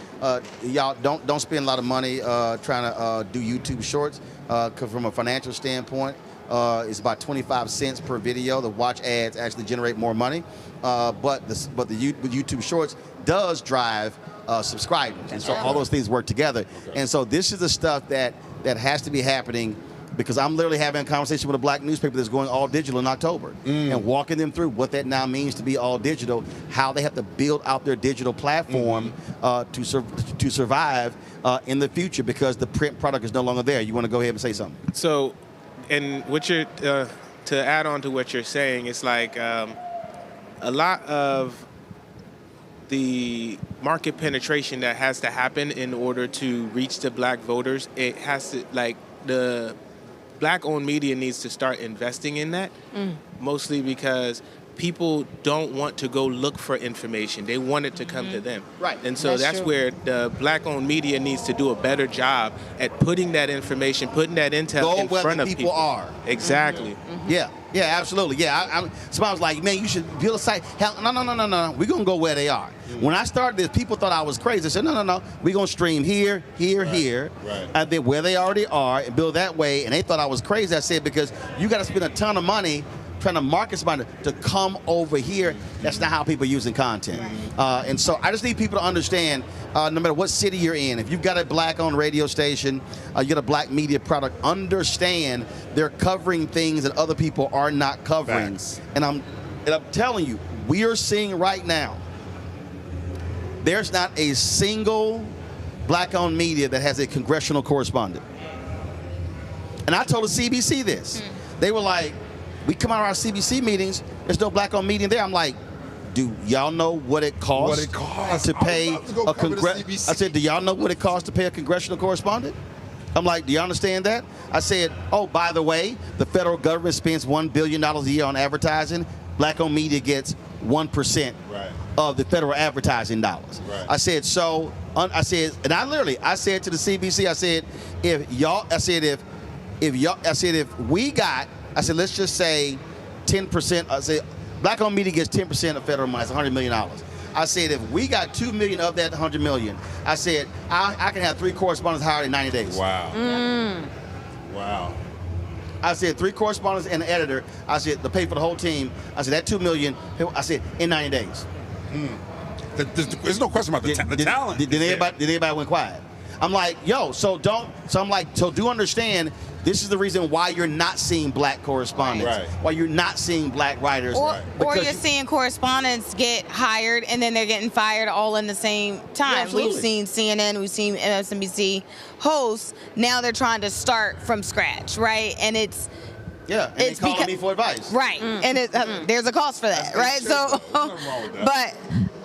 y'all don't spend a lot of money trying to do YouTube Shorts, because from a financial standpoint, it's about 25 cents per video. The watch ads actually generate more money, but the YouTube Shorts does drive subscribers, and so all those things work together. And so this is the stuff that has to be happening, because I'm literally having a conversation with a black newspaper that's going all digital in October, and walking them through what that now means to be all digital, how they have to build out their digital platform to survive in the future, because the print product is no longer there. You want to go ahead and say something? So. And what you're to add on to what you're saying, it's like a lot of the market penetration that has to happen in order to reach the black voters. It has to, like, the black-owned media needs to start investing in that, mostly because people don't want to go look for information. They want it to come to them. Right. And so that's where the black-owned media needs to do a better job at putting that information, putting that intel in front of people. Are. Exactly. Yeah, absolutely. Yeah, somebody was like, man, you should build a site. Hell, no. We're going to go where they are. When I started this, people thought I was crazy. I said, no. We're going to stream here, and then where they already are, and build that way. And they thought I was crazy. I said, because you got to spend a ton of money trying to market somebody to come over here. That's not how people are using content. And so I just need people to understand, no matter what city you're in, if you've got a black-owned radio station, you got a black media product, understand they're covering things that other people are not covering. And I'm telling you, we are seeing right now, there's not a single black-owned media that has a congressional correspondent. And I told the CBC this. They were like, we come out of our CBC meetings, there's no black-owned media there. I'm like, do y'all know what it costs to pay a congressional? I said, do y'all know what it costs to pay a congressional correspondent? I'm like, do you understand that? I said, oh, by the way, the federal government spends $1 billion a year on advertising. Black-owned media gets 1% of the federal advertising dollars. I said, and I said to the CBC, I said, if we got, I said, let's just say 10%. I said, black-owned media gets 10% of federal money. It's $100 million. I said, if we got $2 million of that $100 million, I said, I can have 3 correspondents hired in 90 days. Wow. Wow. I said 3 correspondents and an editor. I said to pay for the whole team. I said that $2 million. I said in 90 days. There's no question about the talent. Did anybody went quiet? I'm like, yo, so do understand. This is the reason why you're not seeing black correspondents, why you're not seeing black writers. Or you're seeing correspondents get hired and then they're getting fired all in the same time. Yeah, we've seen CNN, we've seen MSNBC hosts. Now they're trying to start from scratch, right? And it's... Yeah, and it's calling me for advice. Right, and there's a cost for that, right? So,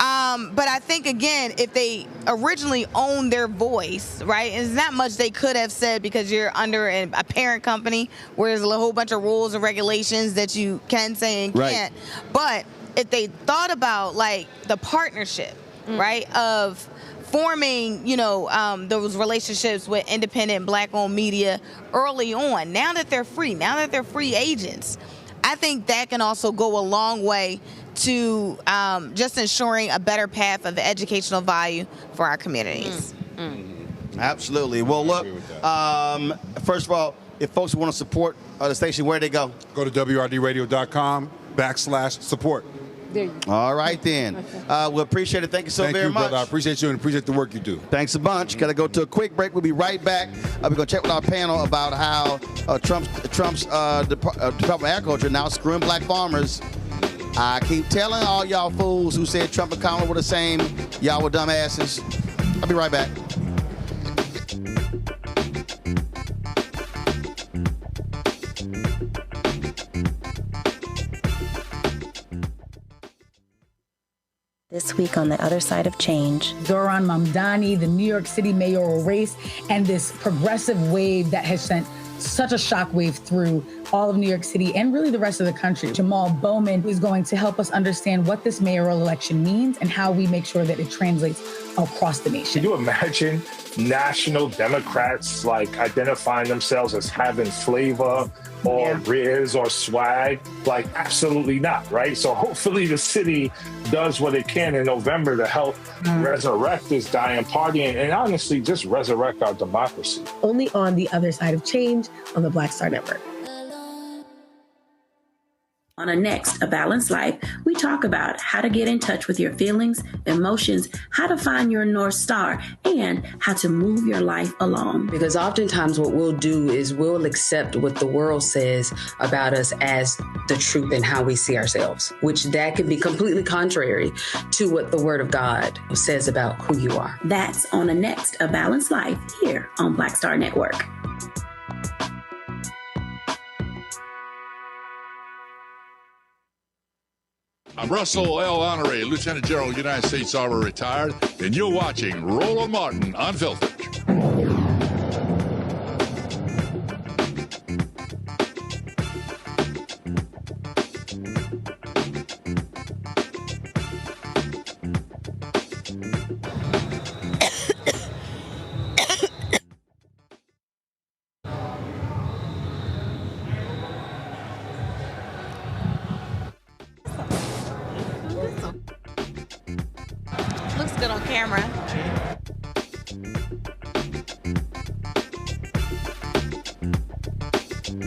but I think, again, if they originally owned their voice, right, there's not much they could have said because you're under a parent company where there's a whole bunch of rules and regulations that you can say and can't. But if they thought about, like, the partnership, right, of forming, those relationships with independent black-owned media early on, now that they're free agents, I think that can also go a long way to just ensuring a better path of educational value for our communities. Absolutely. Well, look, first of all, if folks want to support the station, where they go? Go to WRDradio.com/support. There you go. All right, then. We appreciate it. Thank you very much. Thank you, brother. I appreciate you and appreciate the work you do. Thanks a bunch. Got to go to a quick break. We'll be right back. We're going to check with our panel about how Trump's Department of Agriculture now screwing black farmers. I keep telling all y'all fools who said Trump and Kamala were the same, y'all were dumbasses. I'll be right back. This week on the other side of change. Zohran Mamdani, the New York City mayoral race, and this progressive wave that has sent such a shockwave through all of New York City and really the rest of the country. Jamal Bowman is going to help us understand what this mayoral election means and how we make sure that it translates across the nation. Can you imagine national Democrats like identifying themselves as having flavor or riz or swag? Like, absolutely not, right? So hopefully the city does what it can in November to help resurrect this dying party and honestly just resurrect our democracy. Only on the other side of change on the Black Star Network. On our next A Balanced Life, we talk about how to get in touch with your feelings, emotions, how to find your North Star, and how to move your life along. Because oftentimes what we'll do is we'll accept what the world says about us as the truth and how we see ourselves, which that can be completely contrary to what the Word of God says about who you are. That's on the next A Balanced Life here on Black Star Network. I'm Russell L. Honoré, Lieutenant General, United States Army, retired, and you're watching Roland Martin Unfiltered. Good on camera.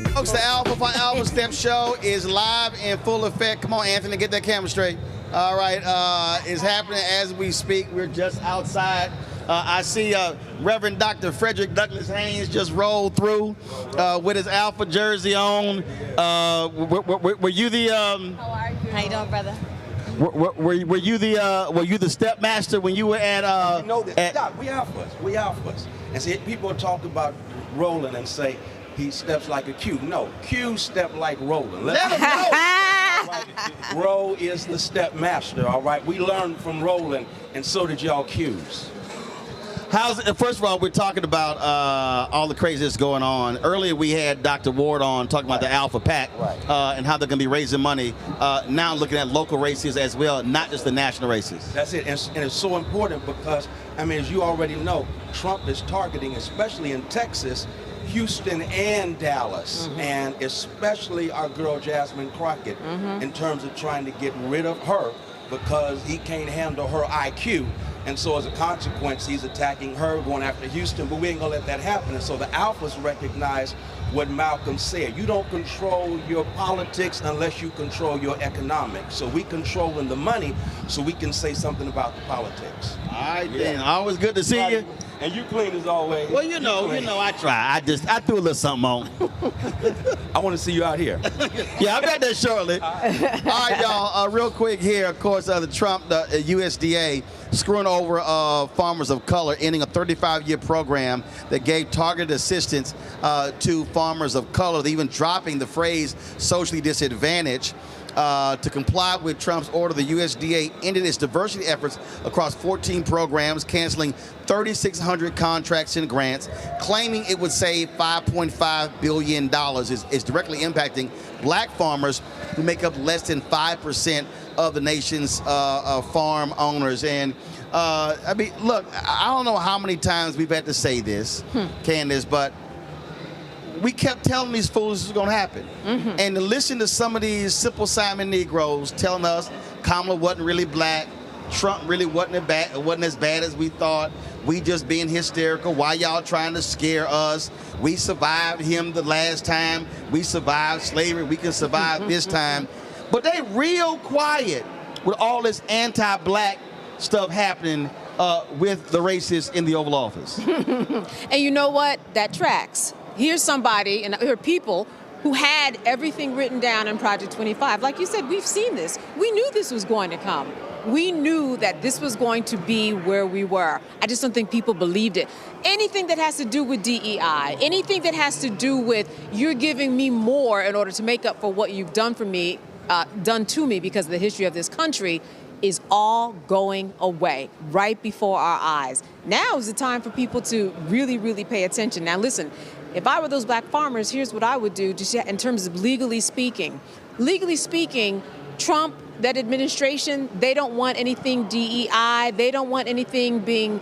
Folks, the Alpha for Alpha Step show is live in full effect. Come on, Anthony, get that camera straight. All right, it's happening as we speak. We're just outside. I see Reverend Dr. Frederick Douglass Haynes just rolled through with his Alpha jersey on. Were you the? How you doing, brother? Were you the step master when you were at? We alphas. And see, people talk about Roland and say he steps like a Q. No, Q step like Roland. Let him know. Right. Ro is the step master. All right, we learned from Roland, and so did y'all Qs. First of all, we're talking about all the craziness going on. Earlier, we had Dr. WURD on talking about the Alpha Pack and how they're going to be raising money. Now looking at local races as well, not just the national races. That's it, and it's so important because, I mean, as you already know, Trump is targeting, especially in Texas, Houston and Dallas, and especially our girl Jasmine Crockett, in terms of trying to get rid of her because he can't handle her IQ. And so as a consequence, he's attacking her, going after Houston, but we ain't gonna let that happen. And so the alphas recognize what Malcolm said. You don't control your politics unless you control your economics. So we controlling the money so we can say something about the politics. All right, then. Always good to see you. And you clean as always. Well, you know, I try. I threw a little something on. I want to see you out here. Yeah, I'll be out there shortly. All right, y'all, real quick here, of course, the USDA screwing over farmers of color, ending a 35-year program that gave targeted assistance to farmers of color, even dropping the phrase socially disadvantaged. To comply with Trump's order, the USDA ended its diversity efforts across 14 programs, canceling 3,600 contracts and grants, claiming it would save $5.5 billion. It's directly impacting black farmers who make up less than 5% of the nation's farm owners. And I mean, look, I don't know how many times we've had to say this, Candace, but we kept telling these fools this was going to happen. And to listen to some of these Simple Simon Negroes telling us Kamala wasn't really black, Trump really wasn't as bad as we thought, we just being hysterical, why y'all trying to scare us, we survived him the last time, we survived slavery, we can survive this time. But they real quiet with all this anti-black stuff happening with the racists in the Oval Office. And you know what? That tracks. Here's somebody, and here are people who had everything written down in Project 25. Like you said, we've seen this. We knew this was going to come. We knew that this was going to be where we were. I just don't think people believed it. Anything that has to do with DEI, anything that has to do with you're giving me more in order to make up for what you've done for me, done to me because of the history of this country, is all going away right before our eyes. Now is the time for people to really, really pay attention. Now listen, if I were those black farmers, here's what I would do just in terms of legally speaking. Legally speaking, Trump, that administration, they don't want anything DEI. They don't want anything being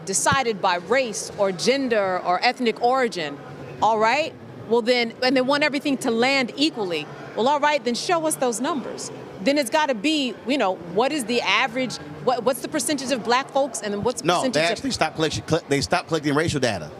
decided by race or gender or ethnic origin. All right? Well then, and they want everything to land equally. Well, all right, then show us those numbers. Then it's got to be, you know, what is the average, what's the percentage of black folks, and then what's the percentage they actually stopped collecting racial data.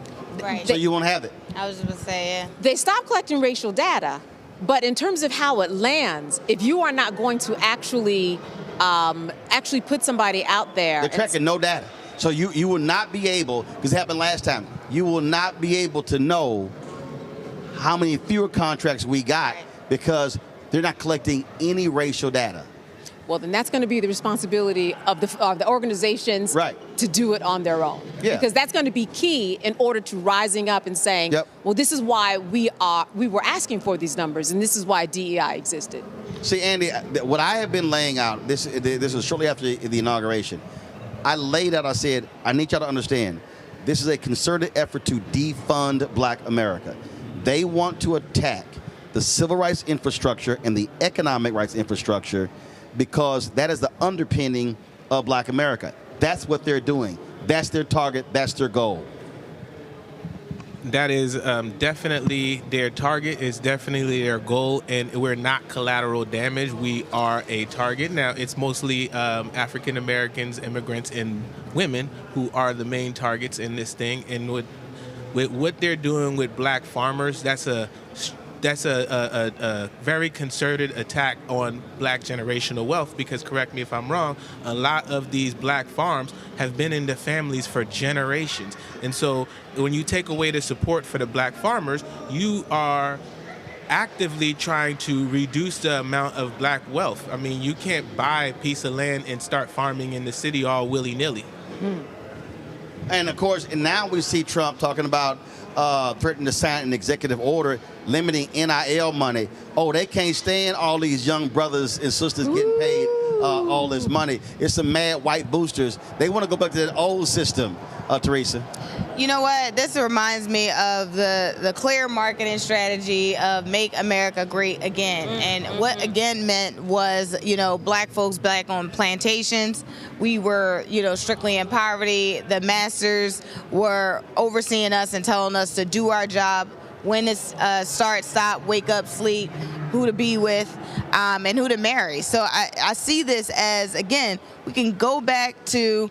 Right. So you won't have it. I was just going to say, yeah. They stopped collecting racial data, but in terms of how it lands, if you are not going to actually put somebody out there. They're tracking no data. So you will not be able, because it happened last time, you will not be able to know how many fewer contracts we got because they're not collecting any racial data. Well, then that's going to be the responsibility of the organizations to do it on their own. Yeah. Because that's going to be key in order to rising up and saying, well, this is why we were asking for these numbers, and this is why DEI existed. See, Andy, what I have been laying out, this was shortly after the inauguration, I laid out, I said, I need y'all to understand, this is a concerted effort to defund black America. They want to attack the civil rights infrastructure and the economic rights infrastructure because that is the underpinning of black America. That's what they're doing. That's their target. That's their goal. That is definitely their target, is definitely their goal, and we're not collateral damage. We are a target. Now, it's mostly African Americans, immigrants, and women who are the main targets in this thing. And with what they're doing with black farmers, that's a very concerted attack on black generational wealth because, correct me if I'm wrong, a lot of these black farms have been in the families for generations. And so when you take away the support for the black farmers, you are actively trying to reduce the amount of black wealth. I mean, you can't buy a piece of land and start farming in the city all willy-nilly. And of course, and now we see Trump talking about threatening to sign an executive order limiting NIL money. Oh, they can't stand all these young brothers and sisters getting paid all this money. It's some mad white boosters. They want to go back to that old system, Teresa. You know what? This reminds me of the clear marketing strategy of Make America Great Again. And what again meant was, you know, black folks back on plantations. We were, you know, strictly in poverty. The masters were overseeing us and telling us to do our job when to start, stop, wake up, sleep, who to be with, and who to marry. So I see this as, again, we can go back to,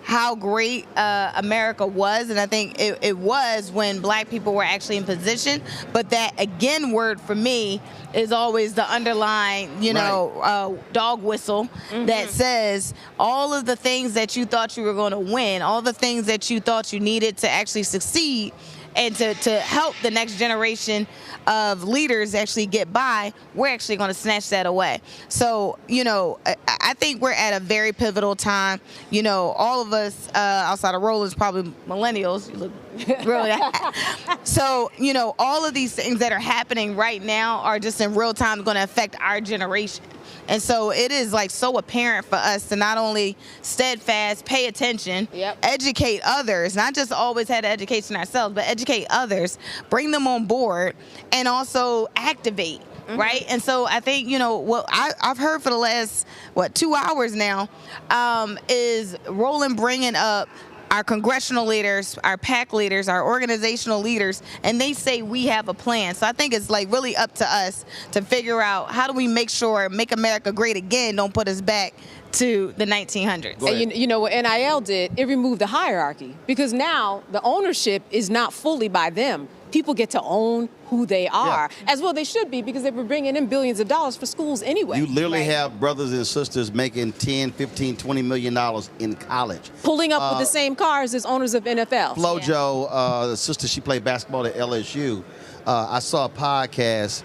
how great America was, and I think it was when black people were actually in position. But that, again, word for me is always the underlying, dog whistle that says all of the things that you thought you were going to win, all the things that you thought you needed to actually succeed and to help the next generation of leaders actually get by, we're actually going to snatch that away. So, I think we're at a very pivotal time. All of us outside of Roland's probably millennials. You look really. So, all of these things that are happening right now are just in real time going to affect our generation. And so it is like so apparent for us to not only steadfast, pay attention, educate others, not just always had education ourselves, but educate others, bring them on board, and also activate. Right. And so I think, what I've heard for the last, 2 hours now, is Roland bringing up our congressional leaders, our PAC leaders, our organizational leaders, and they say we have a plan. So I think it's like really up to us to figure out how do we make sure Make America Great Again don't put us back to the 1900s. And what NIL did, it removed the hierarchy, because now the ownership is not fully by them. People get to own who they are, as well they should be, because they were bringing in billions of dollars for schools anyway. You literally have brothers and sisters making $10, $15, $20 million in college. Pulling up with the same cars as owners of NFL. FloJo, the sister, she played basketball at LSU. I saw a podcast.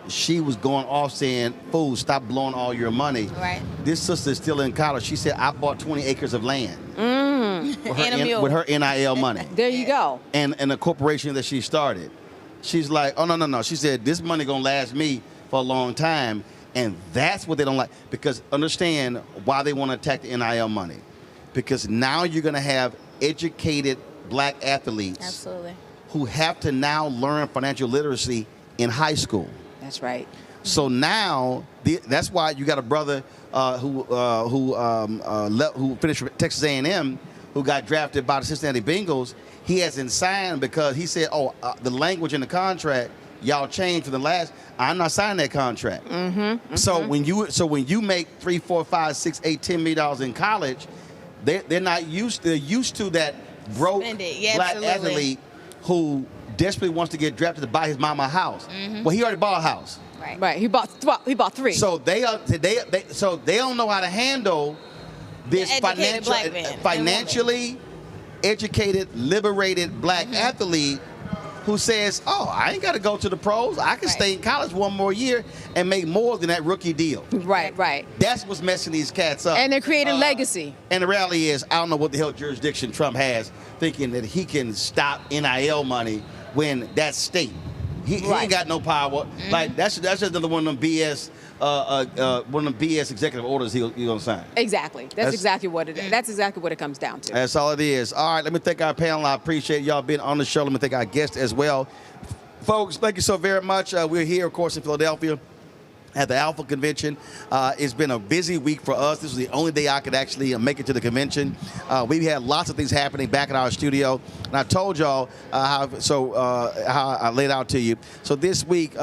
She was going off saying, "Fool, stop blowing all your money." Right. This sister is still in college. She said, "I bought 20 acres of land with her NIL money." There you go. And the corporation that she started. She's like, "Oh, no. She said, this money going to last me for a long time." And that's what they don't like. Because understand why they want to attack the NIL money. Because now you're going to have educated black athletes who have to now learn financial literacy in high school. That's right. So now, that's why you got a brother who finished with Texas A&M, who got drafted by the Cincinnati Bengals. He hasn't signed because he said, the language in the contract, y'all changed for the last. I'm not signing that contract. So when you make $3, $4, $5, $6, $8, $10 million in college, they're not used. They're used to that broke black athlete who desperately wants to get drafted to buy his mama a house. Well, he already bought a house. Right. He bought 3. So they don't know how to handle this financially educated, liberated black athlete who says, I ain't got to go to the pros. I can stay in college one more year and make more than that rookie deal. Right. That's what's messing these cats up. And they're creating legacy. And the reality is, I don't know what the hell jurisdiction Trump has thinking that he can stop NIL money when that's state. He ain't got no power. Like that's just another one of them BS executive orders he gonna sign. Exactly. That's exactly what it is. That's exactly what it comes down to. That's all it is. All right, let me thank our panel. I appreciate y'all being on the show. Let me thank our guests as well. Folks, thank you so very much. We're here, of course, in Philadelphia at the Alpha Convention. It's been a busy week for us. This was the only day I could actually make it to the convention. We've had lots of things happening back in our studio. And I told y'all how I laid out to you. So this week,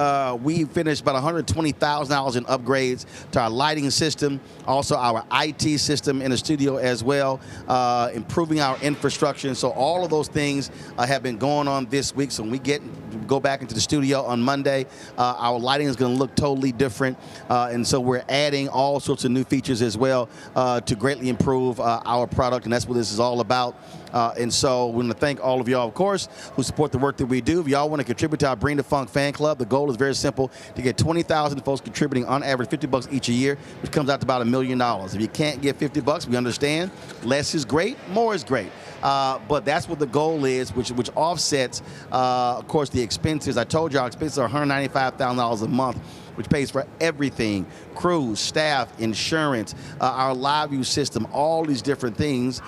we finished about $120,000 in upgrades to our lighting system, also our IT system in the studio as well, improving our infrastructure. And so all of those things have been going on this week. So when we go back into the studio on Monday, our lighting is going to look totally different. And so we're adding all sorts of new features as well to greatly improve our product, and that's what this is all about. And so we want to thank all of y'all, of course, who support the work that we do. If y'all want to contribute to our Bring the Funk fan club, the goal is very simple, to get 20,000 folks contributing on average $50 each a year, which comes out to about $1 million. If you can't get $50, we understand. Less is great, more is great. But that's what the goal is, which offsets, of course, the expenses. I told you our expenses are $195,000 a month, which pays for everything, crews, staff, insurance, our live view system, all these different things,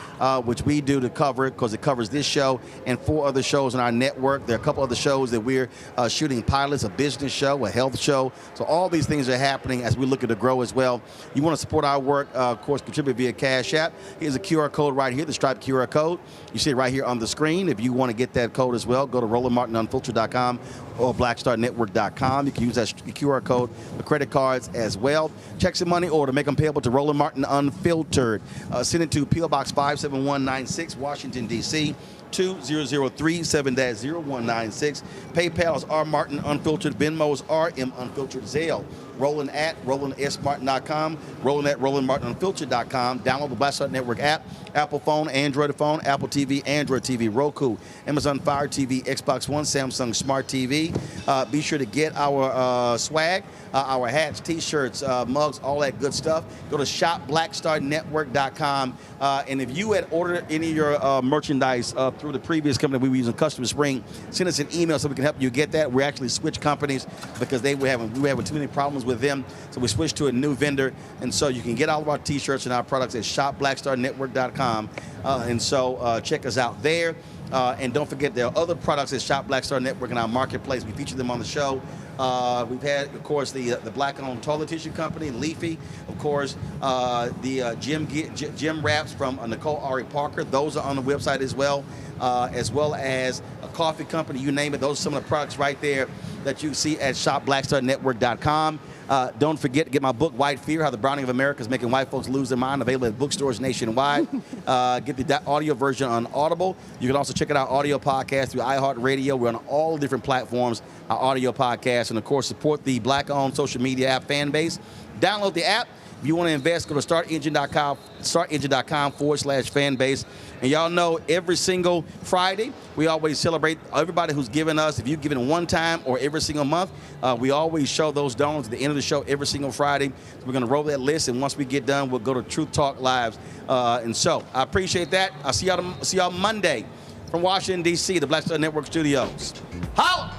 which we do to cover it, because it covers this show and 4 other shows in our network. There are a couple other shows that we're shooting pilots, a business show, a health show. So all these things are happening as we look to grow as well. You want to support our work, of course, contribute via Cash App. Here's a QR code right here, the striped QR code. You see it right here on the screen. If you want to get that code as well, go to RolandMartinUnfiltered.com or BlackStarNetwork.com. You can use that QR code for credit cards as well. Checks and money order, make them payable to Roland Martin Unfiltered. Send it to P.O. Box 57196, Washington, D.C. 2033-7-0196. PayPal is R Martin Unfiltered. Venmo is RM Unfiltered. Zelle, Roland at RolandSMartin.com. Roland at RolandMartinUnfiltered.com. Download the Black Star Network app. Apple phone, Android phone, Apple TV, Android TV, Roku, Amazon Fire TV, Xbox One, Samsung Smart TV. Be sure to get our swag, our hats, T-shirts, mugs, all that good stuff. Go to shopblackstarnetwork.com. And if you had ordered any of your merchandise through the previous company we were using, Customer Spring, send us an email so we can help you get that. We actually switched companies because we were having too many problems with them. So we switched to a new vendor. And so you can get all of our T-shirts and our products at shopblackstarnetwork.com. And so check us out there. And don't forget, there are other products at Shop Black Star Network in our marketplace. We feature them on the show. We've had, of course, the black-owned toilet tissue company, Leafy. Of course, the gym wraps from Nicole Ari Parker. Those are on the website as well as a coffee company. You name it. Those are some of the products right there that you see at shopblackstarnetwork.com. Don't forget to get my book, White Fear, How the Browning of America is Making White Folks Lose Their Mind, available at bookstores nationwide. Get the audio version on Audible. You can also check out our audio podcast through iHeartRadio. We're on all different platforms, our audio podcast. And, of course, support the Black-owned social media app Fanbase. Download the app. If you want to invest, go to startengine.com/fanbase. And y'all know every single Friday, we always celebrate everybody who's given us. If you've given one time or every single month, we always show those donors at the end of the show every single Friday. So we're going to roll that list, and once we get done, we'll go to Truth Talk Lives. And so I appreciate that. I'll see y'all Monday from Washington, D.C., the Black Star Network Studios. Holla!